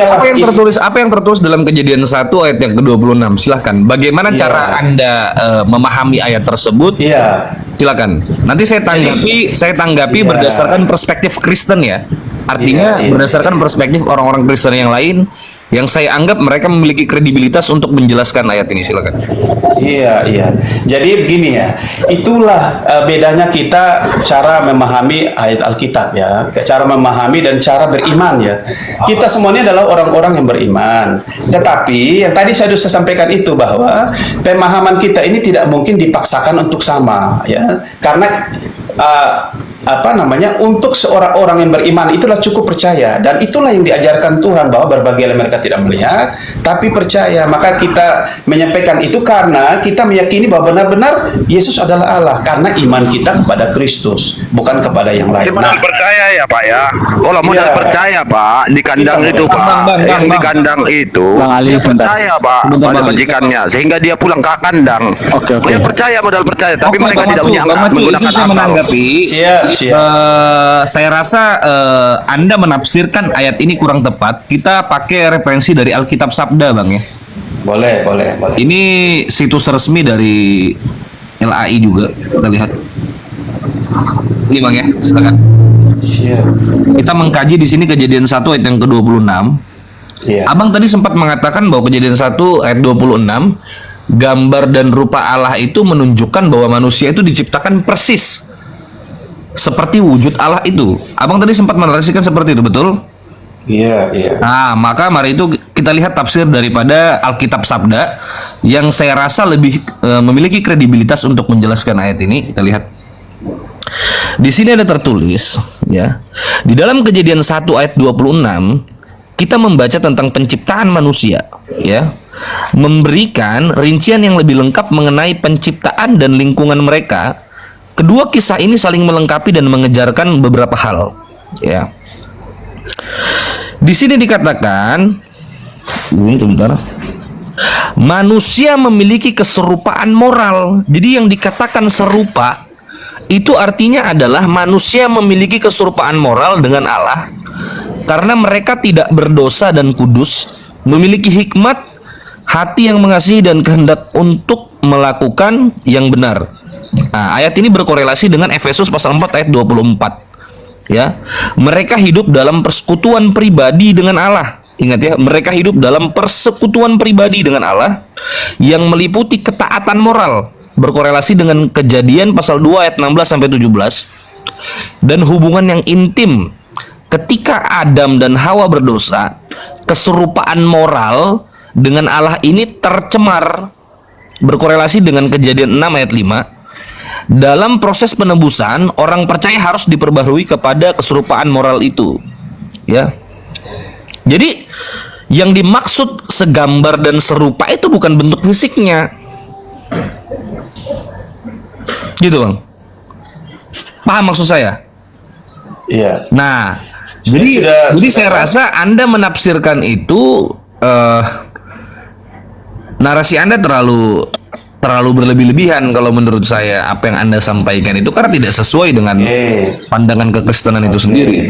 apa yang tertulis dalam Kejadian 1 ayat yang ke-26? Silahkan. Bagaimana cara Anda memahami ayat tersebut? Iya. Silakan. Nanti saya tanggapi berdasarkan perspektif Kristen ya. Artinya berdasarkan perspektif orang-orang Kristen yang lain yang saya anggap mereka memiliki kredibilitas untuk menjelaskan ayat ini. Silakan. Iya. Jadi begini ya, itulah bedanya kita cara memahami ayat Alkitab ya, cara memahami dan cara beriman ya. Kita semuanya adalah orang-orang yang beriman. Tetapi yang tadi saya sudah sampaikan itu bahwa pemahaman kita ini tidak mungkin dipaksakan untuk sama ya, karena untuk seorang orang yang beriman itulah cukup percaya, dan itulah yang diajarkan Tuhan bahwa berbagai mereka tidak melihat tapi percaya. Maka kita menyampaikan itu karena kita meyakini bahwa benar-benar Yesus adalah Allah karena iman kita kepada Kristus, bukan kepada yang lain. Modal percaya ya Pak ya. Kalau modal percaya Pak di kandang itu Pak, yang di kandang itu dia percaya Pak pada majikannya sehingga dia pulang ke kandang. Dia percaya, modal percaya, tapi mereka tidak menggunakan akal. Menanggapi. Siap. Saya rasa Anda menafsirkan ayat ini kurang tepat. Kita pakai referensi dari Alkitab Sabda, Bang ya. Boleh. Ini situs resmi dari LAI juga. Kita lihat. Ini Bang ya, silakan. Siap. Kita mengkaji di sini Kejadian 1 ayat yang ke-26. Abang tadi sempat mengatakan bahwa Kejadian 1 ayat 26 gambar dan rupa Allah itu menunjukkan bahwa manusia itu diciptakan persis seperti wujud Allah itu. Abang tadi sempat menarasikan seperti itu, betul? Iya. Nah, maka mari itu kita lihat tafsir daripada Alkitab Sabda yang saya rasa lebih memiliki kredibilitas untuk menjelaskan ayat ini. Kita lihat. Di sini ada tertulis ya. Di dalam Kejadian 1 ayat 26 kita membaca tentang penciptaan manusia. ya, memberikan rincian yang lebih lengkap mengenai penciptaan dan lingkungan mereka, kedua kisah ini saling melengkapi dan mengejarkan beberapa hal, ya. Di sini dikatakan, sebentar, manusia memiliki keserupaan moral. Jadi yang dikatakan serupa itu artinya adalah manusia memiliki keserupaan moral dengan Allah karena mereka tidak berdosa dan kudus, memiliki hikmat, hati yang mengasihi dan kehendak untuk melakukan yang benar. Nah, ayat ini berkorelasi dengan Efesus pasal 4 ayat 24. Ya, mereka hidup dalam persekutuan pribadi dengan Allah. Ingat ya, mereka hidup dalam persekutuan pribadi dengan Allah yang meliputi ketaatan moral, berkorelasi dengan Kejadian pasal 2 ayat 16 sampai 17, dan hubungan yang intim. Ketika Adam dan Hawa berdosa, keserupaan moral dengan Allah ini tercemar, berkorelasi dengan Kejadian 6 ayat 5. Dalam proses penebusan, orang percaya harus diperbaharui kepada keserupaan moral itu. Ya. Jadi, yang dimaksud segambar dan serupa itu bukan bentuk fisiknya. Gitu, Bang. Paham maksud saya? Iya. Nah, jadi saya rasa Anda menafsirkan itu, narasi Anda terlalu berlebih-lebihan kalau menurut saya. Apa yang Anda sampaikan itu karena tidak sesuai dengan pandangan kekristenan itu sendiri.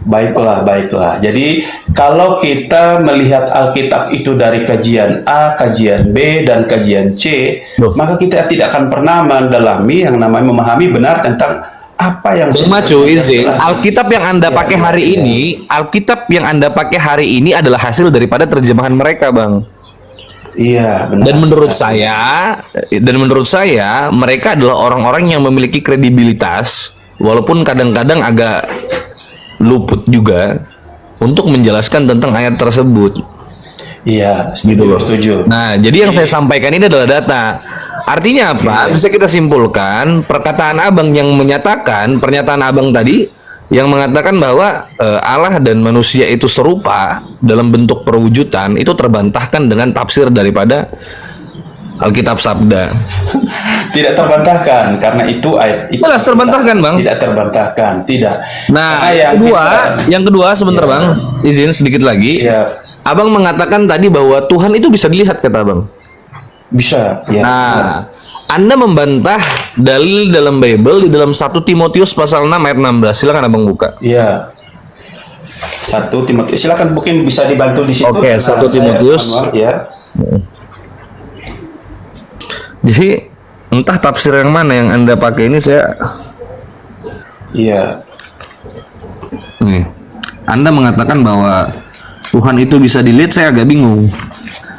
Baiklah. Jadi kalau kita melihat Alkitab itu dari kajian A, kajian B, dan kajian C, maka kita tidak akan pernah mendalami yang namanya memahami benar tentang apa yang Bang Macu, izin, Alkitab yang Anda pakai hari ini, Alkitab yang Anda pakai hari ini adalah hasil daripada terjemahan mereka, Bang. Iya, benar. Dan menurut saya mereka adalah orang-orang yang memiliki kredibilitas, walaupun kadang-kadang agak luput juga untuk menjelaskan tentang ayat tersebut. Iya, setuju. Nah, jadi yang saya sampaikan ini adalah data. Artinya apa? Bisa kita simpulkan perkataan Abang yang menyatakan, pernyataan Abang tadi yang mengatakan bahwa Allah dan manusia itu serupa dalam bentuk perwujudan, itu terbantahkan dengan tafsir daripada Alkitab Sabda. Tidak terbantahkan, karena itu ayat itu jelas terbantahkan, Bang. Tidak terbantahkan, tidak. Nah, yang kedua sebentar, Bang, izin sedikit lagi. Abang mengatakan tadi bahwa Tuhan itu bisa dilihat, kata Abang. Bisa, ya. Nah, Anda membantah dalil dalam Bible di dalam 1 Timotius pasal 6 ayat 16. Silakan Abang buka. Iya. 1 Timotius. Silakan, mungkin bisa dibantu di situ. Oke, 1 Timotius. Ya. Jadi entah tafsir yang mana yang Anda pakai ini, saya. Iya. Nih, Anda mengatakan bahwa Tuhan itu bisa dilihat, saya agak bingung.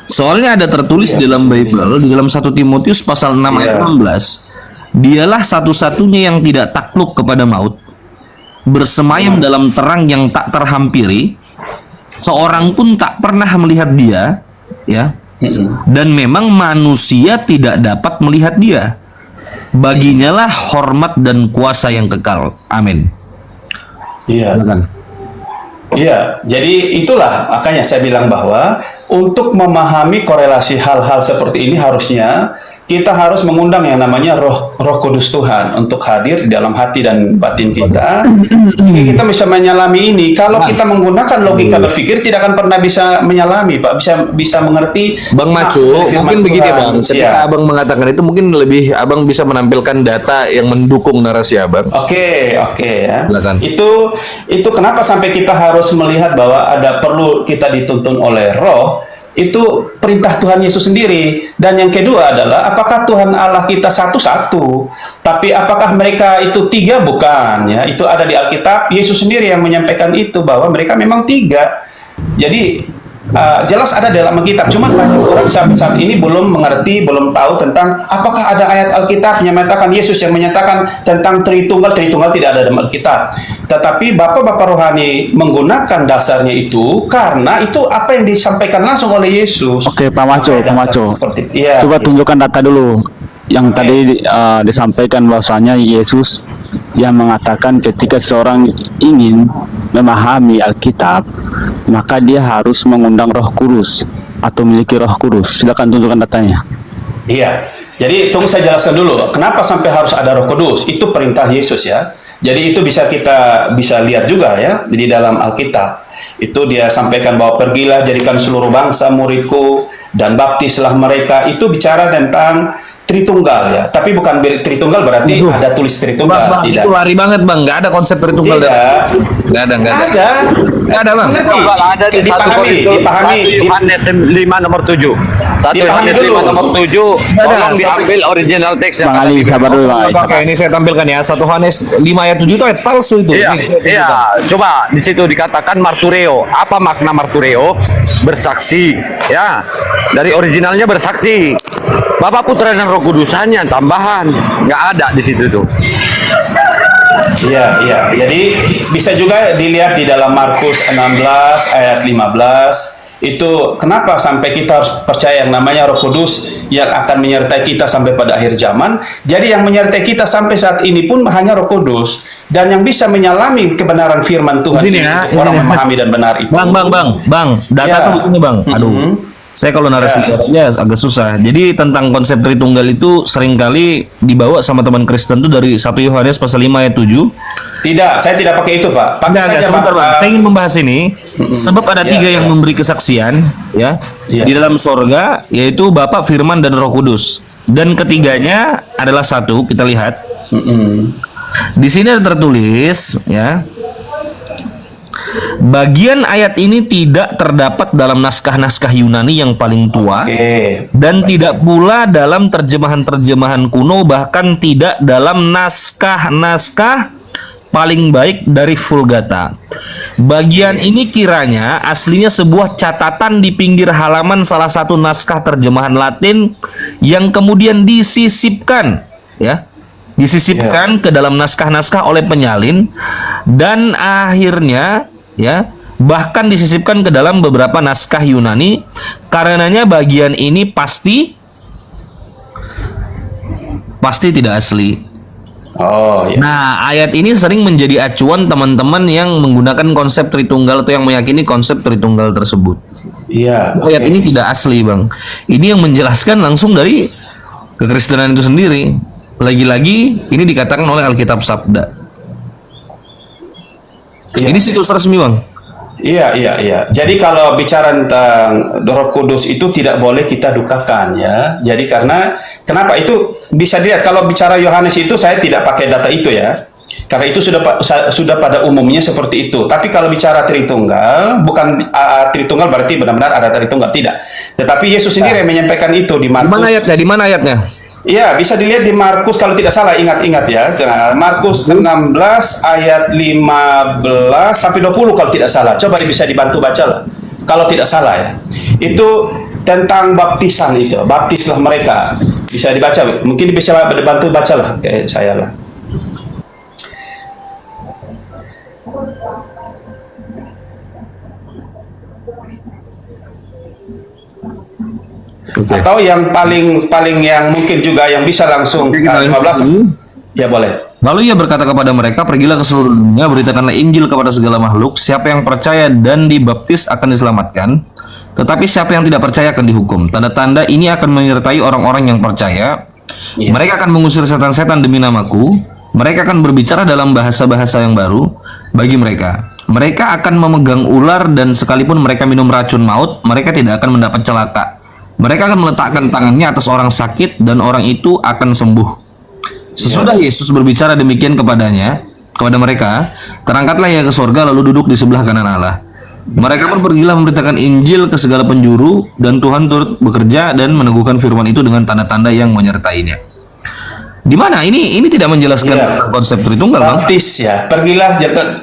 Soalnya ada tertulis dalam Bible, di dalam 1 Timotius pasal 6 ayat 16, dialah satu-satunya yang tidak takluk kepada maut, bersemayam dalam terang yang tak terhampiri, seorang pun tak pernah melihat dia, ya, dan memang manusia tidak dapat melihat dia. Baginya lah hormat dan kuasa yang kekal. Amin. Iya. Iya, jadi itulah makanya saya bilang bahwa untuk memahami korelasi hal-hal seperti ini harusnya kita harus mengundang yang namanya Roh Kudus Tuhan untuk hadir di dalam hati dan batin kita, sehingga kita bisa menyelami ini. Kalau kita menggunakan logika berpikir, tidak akan pernah bisa menyelami, Pak. Bisa mengerti. Bang Macu, mungkin begini, Bang. Ketika Abang mengatakan itu, mungkin lebih Abang bisa menampilkan data yang mendukung narasi Abang. Oke, ya. Itu kenapa sampai kita harus melihat bahwa perlu kita dituntun oleh Roh. Itu perintah Tuhan Yesus sendiri. Dan yang kedua adalah, apakah Tuhan Allah kita satu-satu, tapi apakah mereka itu tiga? Bukan, ya. Itu ada di Alkitab. Yesus sendiri yang menyampaikan itu, bahwa mereka memang tiga. Jadi jelas ada dalam Alkitab. Cuma banyak orang sampai saat ini belum mengerti, belum tahu tentang apakah ada ayat Alkitab yang menyatakan Yesus yang menyatakan tentang Tritunggal tidak ada dalam Alkitab. Tetapi bapak-bapak rohani menggunakan dasarnya itu karena itu apa yang disampaikan langsung oleh Yesus. Oke, Pak Maco. Coba tunjukkan data dulu. Yang tadi disampaikan bahwasanya Yesus yang mengatakan ketika seorang ingin memahami Alkitab, maka dia harus mengundang Roh Kudus atau memiliki Roh Kudus. Silakan tunjukkan datanya. Iya. Jadi tunggu saya jelaskan dulu. Kenapa sampai harus ada Roh Kudus? Itu perintah Yesus ya. Jadi itu kita bisa lihat juga ya di dalam Alkitab. Itu dia sampaikan bahwa pergilah jadikan seluruh bangsa muridku dan baptislah mereka. Itu bicara tentang Tritunggal ya. Tapi bukan Tritunggal berarti ada tulis Tritunggal. Bang, tidak. itu lari banget bang, nggak ada konsep Tritunggal. Tidak. Nggak ada. Nggak ada bang. Ada di Dipahami. Yohanes 5 nomor 7. 1 Yohanes 5 nomor 7. Tolong diambil original teksnya. Bang Ali, sabar dulu Bang Ali. Oke, ini saya tampilkan ya. 1 Yohanes 5 ayat 7 itu ayat palsu itu. Iya, coba di situ dikatakan martureo. Apa makna martureo? Bersaksi, ya. Dari originalnya bersaksi. Bapa, Putra dan Roh Kudus hanya tambahan, nggak ada di situ tuh. Iya. Jadi bisa juga dilihat di dalam Markus 16 ayat 15. Itu kenapa sampai kita harus percaya yang namanya Roh Kudus yang akan menyertai kita sampai pada akhir zaman. Jadi yang menyertai kita sampai saat ini pun hanya Roh Kudus, dan yang bisa menyalami kebenaran firman Tuhan Sini itu, ya, orang memahami dan benar itu. Bang, data Ya. tuh begini bang. Aduh. Saya kalau narasi ya agak susah. Jadi tentang konsep Tritunggal itu seringkali dibawa sama teman Kristen tuh dari 1 Yohanes pasal 5 ayat 7. Tidak, saya tidak pakai itu, Pak. Pakai saja, sebentar, Pak. Bang. Saya ingin membahas ini sebab ada tiga yang memberi kesaksian ya di dalam sorga, yaitu Bapa, Firman, dan Roh Kudus. Dan ketiganya adalah satu. Kita lihat. Di sini ada tertulis ya. Bagian ayat ini tidak terdapat dalam naskah-naskah Yunani yang paling tua, dan tidak pula dalam terjemahan-terjemahan kuno, bahkan tidak dalam naskah-naskah paling baik dari Vulgata. Bagian ini kiranya aslinya sebuah catatan di pinggir halaman salah satu naskah terjemahan Latin yang kemudian disisipkan ke dalam naskah-naskah oleh penyalin, dan akhirnya bahkan disisipkan ke dalam beberapa naskah Yunani. Karenanya bagian ini pasti tidak asli. Nah, ayat ini sering menjadi acuan teman-teman yang menggunakan konsep Tritunggal atau yang meyakini konsep Tritunggal tersebut. Ayat ini tidak asli, Bang. Ini yang menjelaskan langsung dari kekristenan itu sendiri. Lagi-lagi ini dikatakan oleh Alkitab Sabda. Ini situs resmi, Bang. Iya. Jadi kalau bicara tentang Roh Kudus itu tidak boleh kita dukakan ya. Jadi kenapa itu bisa dilihat kalau bicara Yohanes itu saya tidak pakai data itu ya. Karena itu sudah pada umumnya seperti itu. Tapi kalau bicara Tritunggal, bukan Tritunggal berarti benar-benar ada Tritunggal, tidak. Tetapi Yesus sendiri yang menyampaikan itu di Markus. Di mana ayatnya? Iya, bisa dilihat di Markus kalau tidak salah, ingat-ingat ya. Markus 16 ayat 15 sampai 20 kalau tidak salah. Coba bisa dibantu baca lah. Kalau tidak salah ya. Itu tentang baptisan itu. Baptislah mereka. Bisa dibaca. Mungkin bisa dibantu baca lah kayak saya lah. Atau yang paling yang mungkin juga yang bisa langsung 15 ya boleh. Lalu ia berkata kepada mereka, pergilah ke seluruh dunia, beritakanlah Injil kepada segala makhluk. Siapa yang percaya dan dibaptis akan diselamatkan, tetapi siapa yang tidak percaya akan dihukum. Tanda-tanda ini akan menyertai orang-orang yang percaya. Mereka akan mengusir setan-setan demi namaku. Mereka akan berbicara dalam bahasa-bahasa yang baru bagi mereka. Mereka akan memegang ular, dan sekalipun mereka minum racun maut, mereka tidak akan mendapat celaka. Mereka akan meletakkan tangannya atas orang sakit, dan orang itu akan sembuh. Sesudah Yesus berbicara demikian kepada mereka, terangkatlah ia ke sorga, lalu duduk di sebelah kanan Allah. Mereka pun pergilah memberitakan Injil ke segala penjuru, dan Tuhan turut bekerja dan meneguhkan firman itu dengan tanda-tanda yang menyertainya. Di mana ini tidak menjelaskan konsep Tritunggal, Bang? Baptis ya. Pergilah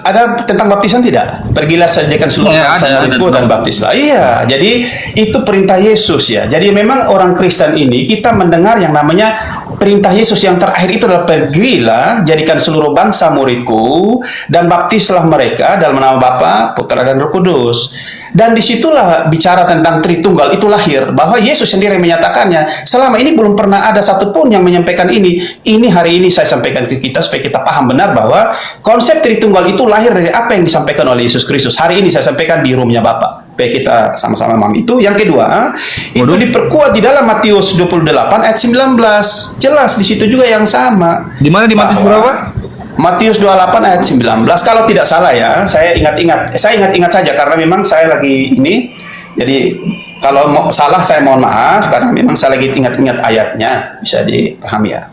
ada tentang baptisan tidak? Pergilah sajikan seluruh bangsa muridku dan baptislah. Iya, jadi itu perintah Yesus ya. Jadi memang orang Kristen ini kita mendengar yang namanya perintah Yesus yang terakhir itu adalah pergilah jadikan seluruh bangsa muridku dan baptislah mereka dalam nama Bapa, Putra dan Roh Kudus. Dan disitulah bicara tentang Tritunggal itu lahir, bahwa Yesus sendiri yang menyatakannya. Selama ini belum pernah ada satupun yang menyampaikan ini. Ini hari ini saya sampaikan ke kita supaya kita paham benar bahwa konsep Tritunggal itu lahir dari apa yang disampaikan oleh Yesus Kristus. Hari ini saya sampaikan di roomnya Bapak, supaya kita sama-sama memaham itu. Yang kedua, itu diperkuat di dalam Matius 28 ayat 19. Jelas di situ juga yang sama. Di mana di Matius berapa? Matius 28 ayat 19. Kalau tidak salah ya, saya ingat-ingat saja karena memang saya lagi ini. Jadi kalau salah saya mohon maaf karena memang saya lagi ingat-ingat ayatnya, bisa dipahami ya.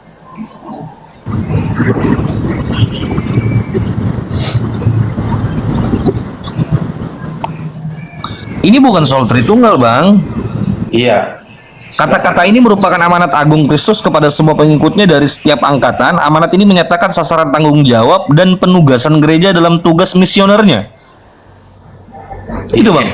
Ini bukan soal Tritunggal, Bang. Iya. Kata-kata ini merupakan amanat agung Kristus kepada semua pengikutnya dari setiap angkatan. Amanat ini menyatakan sasaran tanggung jawab dan penugasan gereja dalam tugas misionernya. Itu, Bang.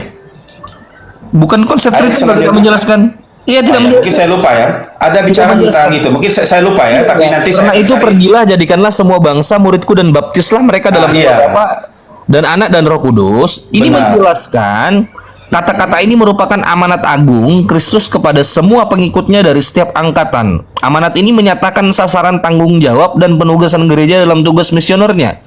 Bukan konsep Tritunggal tidak menjelaskan. Iya, tidak menjelaskan. Mungkin saya lupa ya. Ada bicara tentang itu. Mungkin saya lupa ya, tapi nanti karena saya itu pergilah jadikanlah semua bangsa muridku dan baptislah mereka dalam nama Bapa dan Anak dan Roh Kudus. Ini menjelaskan kata-kata ini merupakan amanat agung Kristus kepada semua pengikutnya dari setiap angkatan. Amanat ini menyatakan sasaran tanggung jawab dan penugasan gereja dalam tugas misionernya.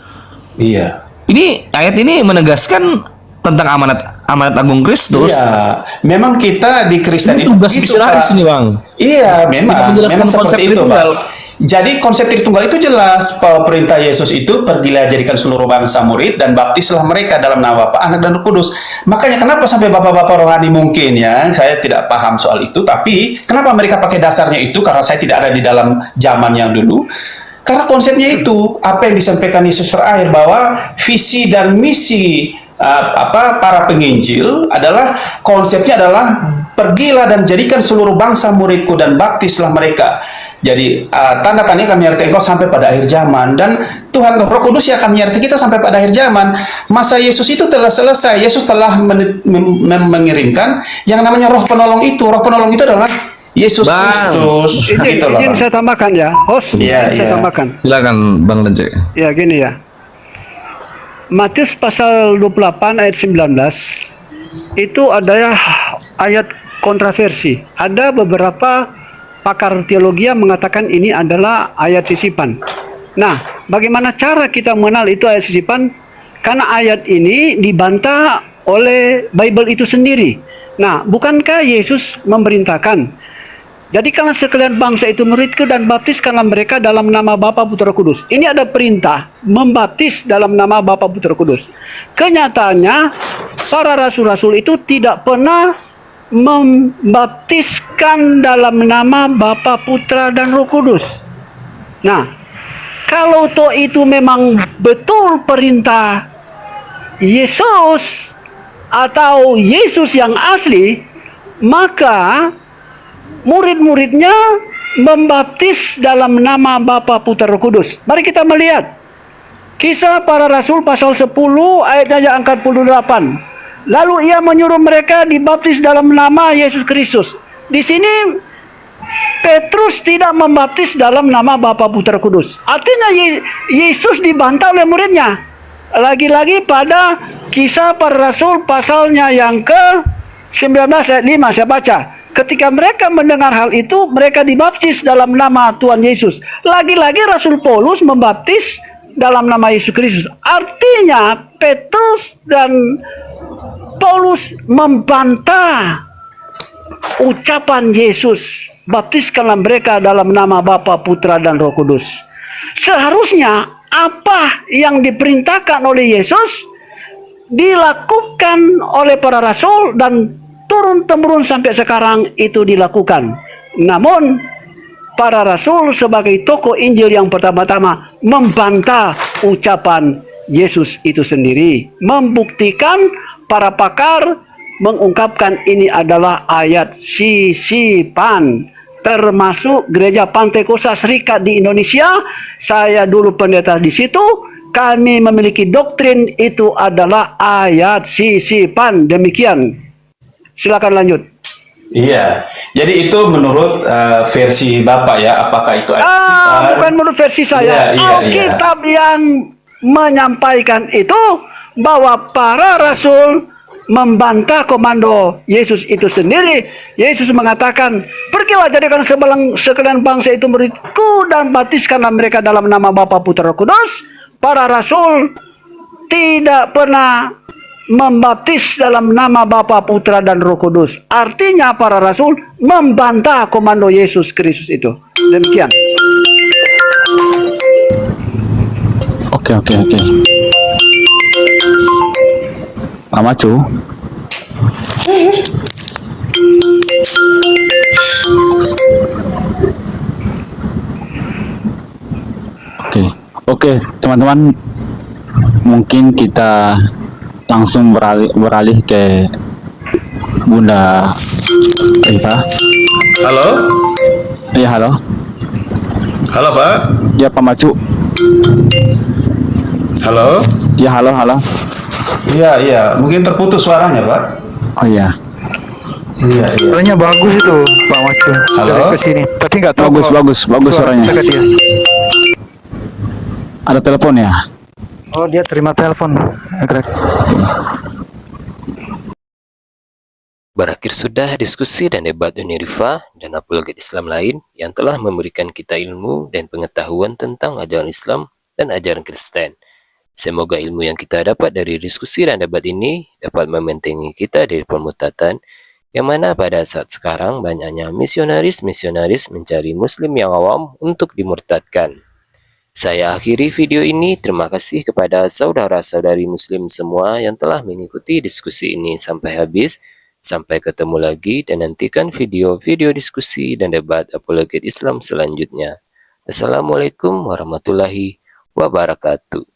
Iya. Ini ayat ini menegaskan tentang amanat agung Kristus. Iya, memang kita di Kristen itu tugas misionaris ini, Bang. Iya, memang menjelaskan konsep seperti itu, Bang. Jadi konsep Tritunggal itu jelas. Perintah Yesus itu pergilah jadikan seluruh bangsa murid dan baptislah mereka dalam nama Bapa, Anak dan Roh Kudus. Makanya kenapa sampai bapak-bapak rohani mungkin ya, saya tidak paham soal itu, tapi kenapa mereka pakai dasarnya itu karena saya tidak ada di dalam zaman yang dulu. Karena konsepnya itu apa yang disampaikan Yesus terakhir bahwa visi dan misi para penginjil adalah konsepnya adalah pergilah dan jadikan seluruh bangsa muridku dan baptislah mereka. Jadi tanda-tandanya akan menyertai engkau sampai pada akhir zaman, dan Tuhan Roh Kudus yang akan menyertai kita sampai pada akhir zaman. Masa Yesus itu telah selesai. Yesus telah mengirimkan yang namanya Roh Penolong itu. Roh Penolong itu adalah Yesus Kristus. Izin saya tambahkan ya, host. Saya tambahkan. Silakan Bang Lence. Ya gini ya. Matius pasal 28 ayat 19 itu ada ayat kontroversi. Ada beberapa pakar teologi yang mengatakan ini adalah ayat sisipan. Nah, bagaimana cara kita mengenal itu ayat sisipan? Karena ayat ini dibantah oleh Bible itu sendiri. Nah, bukankah Yesus memerintahkan, jadikanlah sekalian bangsa itu muridku dan baptiskanlah mereka dalam nama Bapa, Putra, Kudus. Ini ada perintah membaptis dalam nama Bapa, Putra, Kudus. Kenyataannya para rasul-rasul itu tidak pernah membaptiskan dalam nama Bapa, Putra, dan Roh Kudus. Nah, kalau toh itu memang betul perintah Yesus atau Yesus yang asli, maka murid-muridnya membaptis dalam nama Bapa, Putra, Roh Kudus. Mari kita melihat Kisah Para Rasul pasal 10 ayatnya yang ke-48. Lalu ia menyuruh mereka dibaptis dalam nama Yesus Kristus. Di sini Petrus tidak membaptis dalam nama Bapa, Putra, Kudus. Artinya Yesus dibantah oleh muridnya. Lagi-lagi pada Kisah Para Rasul pasalnya yang ke-19 ayat 5 saya baca. Ketika mereka mendengar hal itu, mereka dibaptis dalam nama Tuhan Yesus. Lagi-lagi Rasul Paulus membaptis dalam nama Yesus Kristus. Artinya Petrus dan Paulus membantah ucapan Yesus, baptiskanlah mereka dalam nama Bapa, Putra, dan Roh Kudus. Seharusnya apa yang diperintahkan oleh Yesus dilakukan oleh para rasul dan turun-temurun sampai sekarang itu dilakukan. Namun para rasul sebagai tokoh Injil yang pertama-tama membantah ucapan Yesus itu sendiri, membuktikan para pakar mengungkapkan ini adalah ayat sisipan, termasuk Gereja Pantekosta Serikat di Indonesia. Saya dulu pendeta di situ. Kami memiliki doktrin itu adalah ayat sisipan. Demikian. Silakan lanjut. Iya, jadi itu menurut versi Bapak ya, apakah itu ayat sisipan? Bukan menurut versi saya. Alkitab yang menyampaikan itu bahwa para rasul membantah komando Yesus itu sendiri. Yesus mengatakan, pergilah jadikan sekalian bangsa itu muridku dan baptiskanlah mereka dalam nama Bapa, Putra, Roh Kudus. Para rasul tidak pernah membaptis dalam nama Bapa, Putra, dan Roh Kudus. Artinya para rasul membantah komando Yesus Kristus itu. Demikian. Oke. Pak Macu. Oke, teman-teman, mungkin kita langsung beralih ke Bunda Rifa. Halo? Ya, halo. Halo, Pak. Ya, Pak Macu. Halo? Ya, halo. Iya. Mungkin terputus suaranya, Pak. Oh iya. Iya. Suaranya bagus itu, Pak Macu. Halo? Dari ke sini. Tapi nggak tahu. Bagus suaranya. Dia. Ada telepon ya? Oh, dia terima telepon. Berakhir sudah diskusi dan debat Unirifa dan apologet Islam lain yang telah memberikan kita ilmu dan pengetahuan tentang ajaran Islam dan ajaran Kristen. Semoga ilmu yang kita dapat dari diskusi dan debat ini dapat membentengi kita dari permutatan, yang mana pada saat sekarang banyaknya misionaris mencari muslim yang awam untuk dimurtadkan. Saya akhiri video ini. Terima kasih kepada saudara-saudari muslim semua yang telah mengikuti diskusi ini sampai habis. Sampai ketemu lagi dan nantikan video-video diskusi dan debat apologet Islam selanjutnya. Assalamualaikum warahmatullahi wabarakatuh.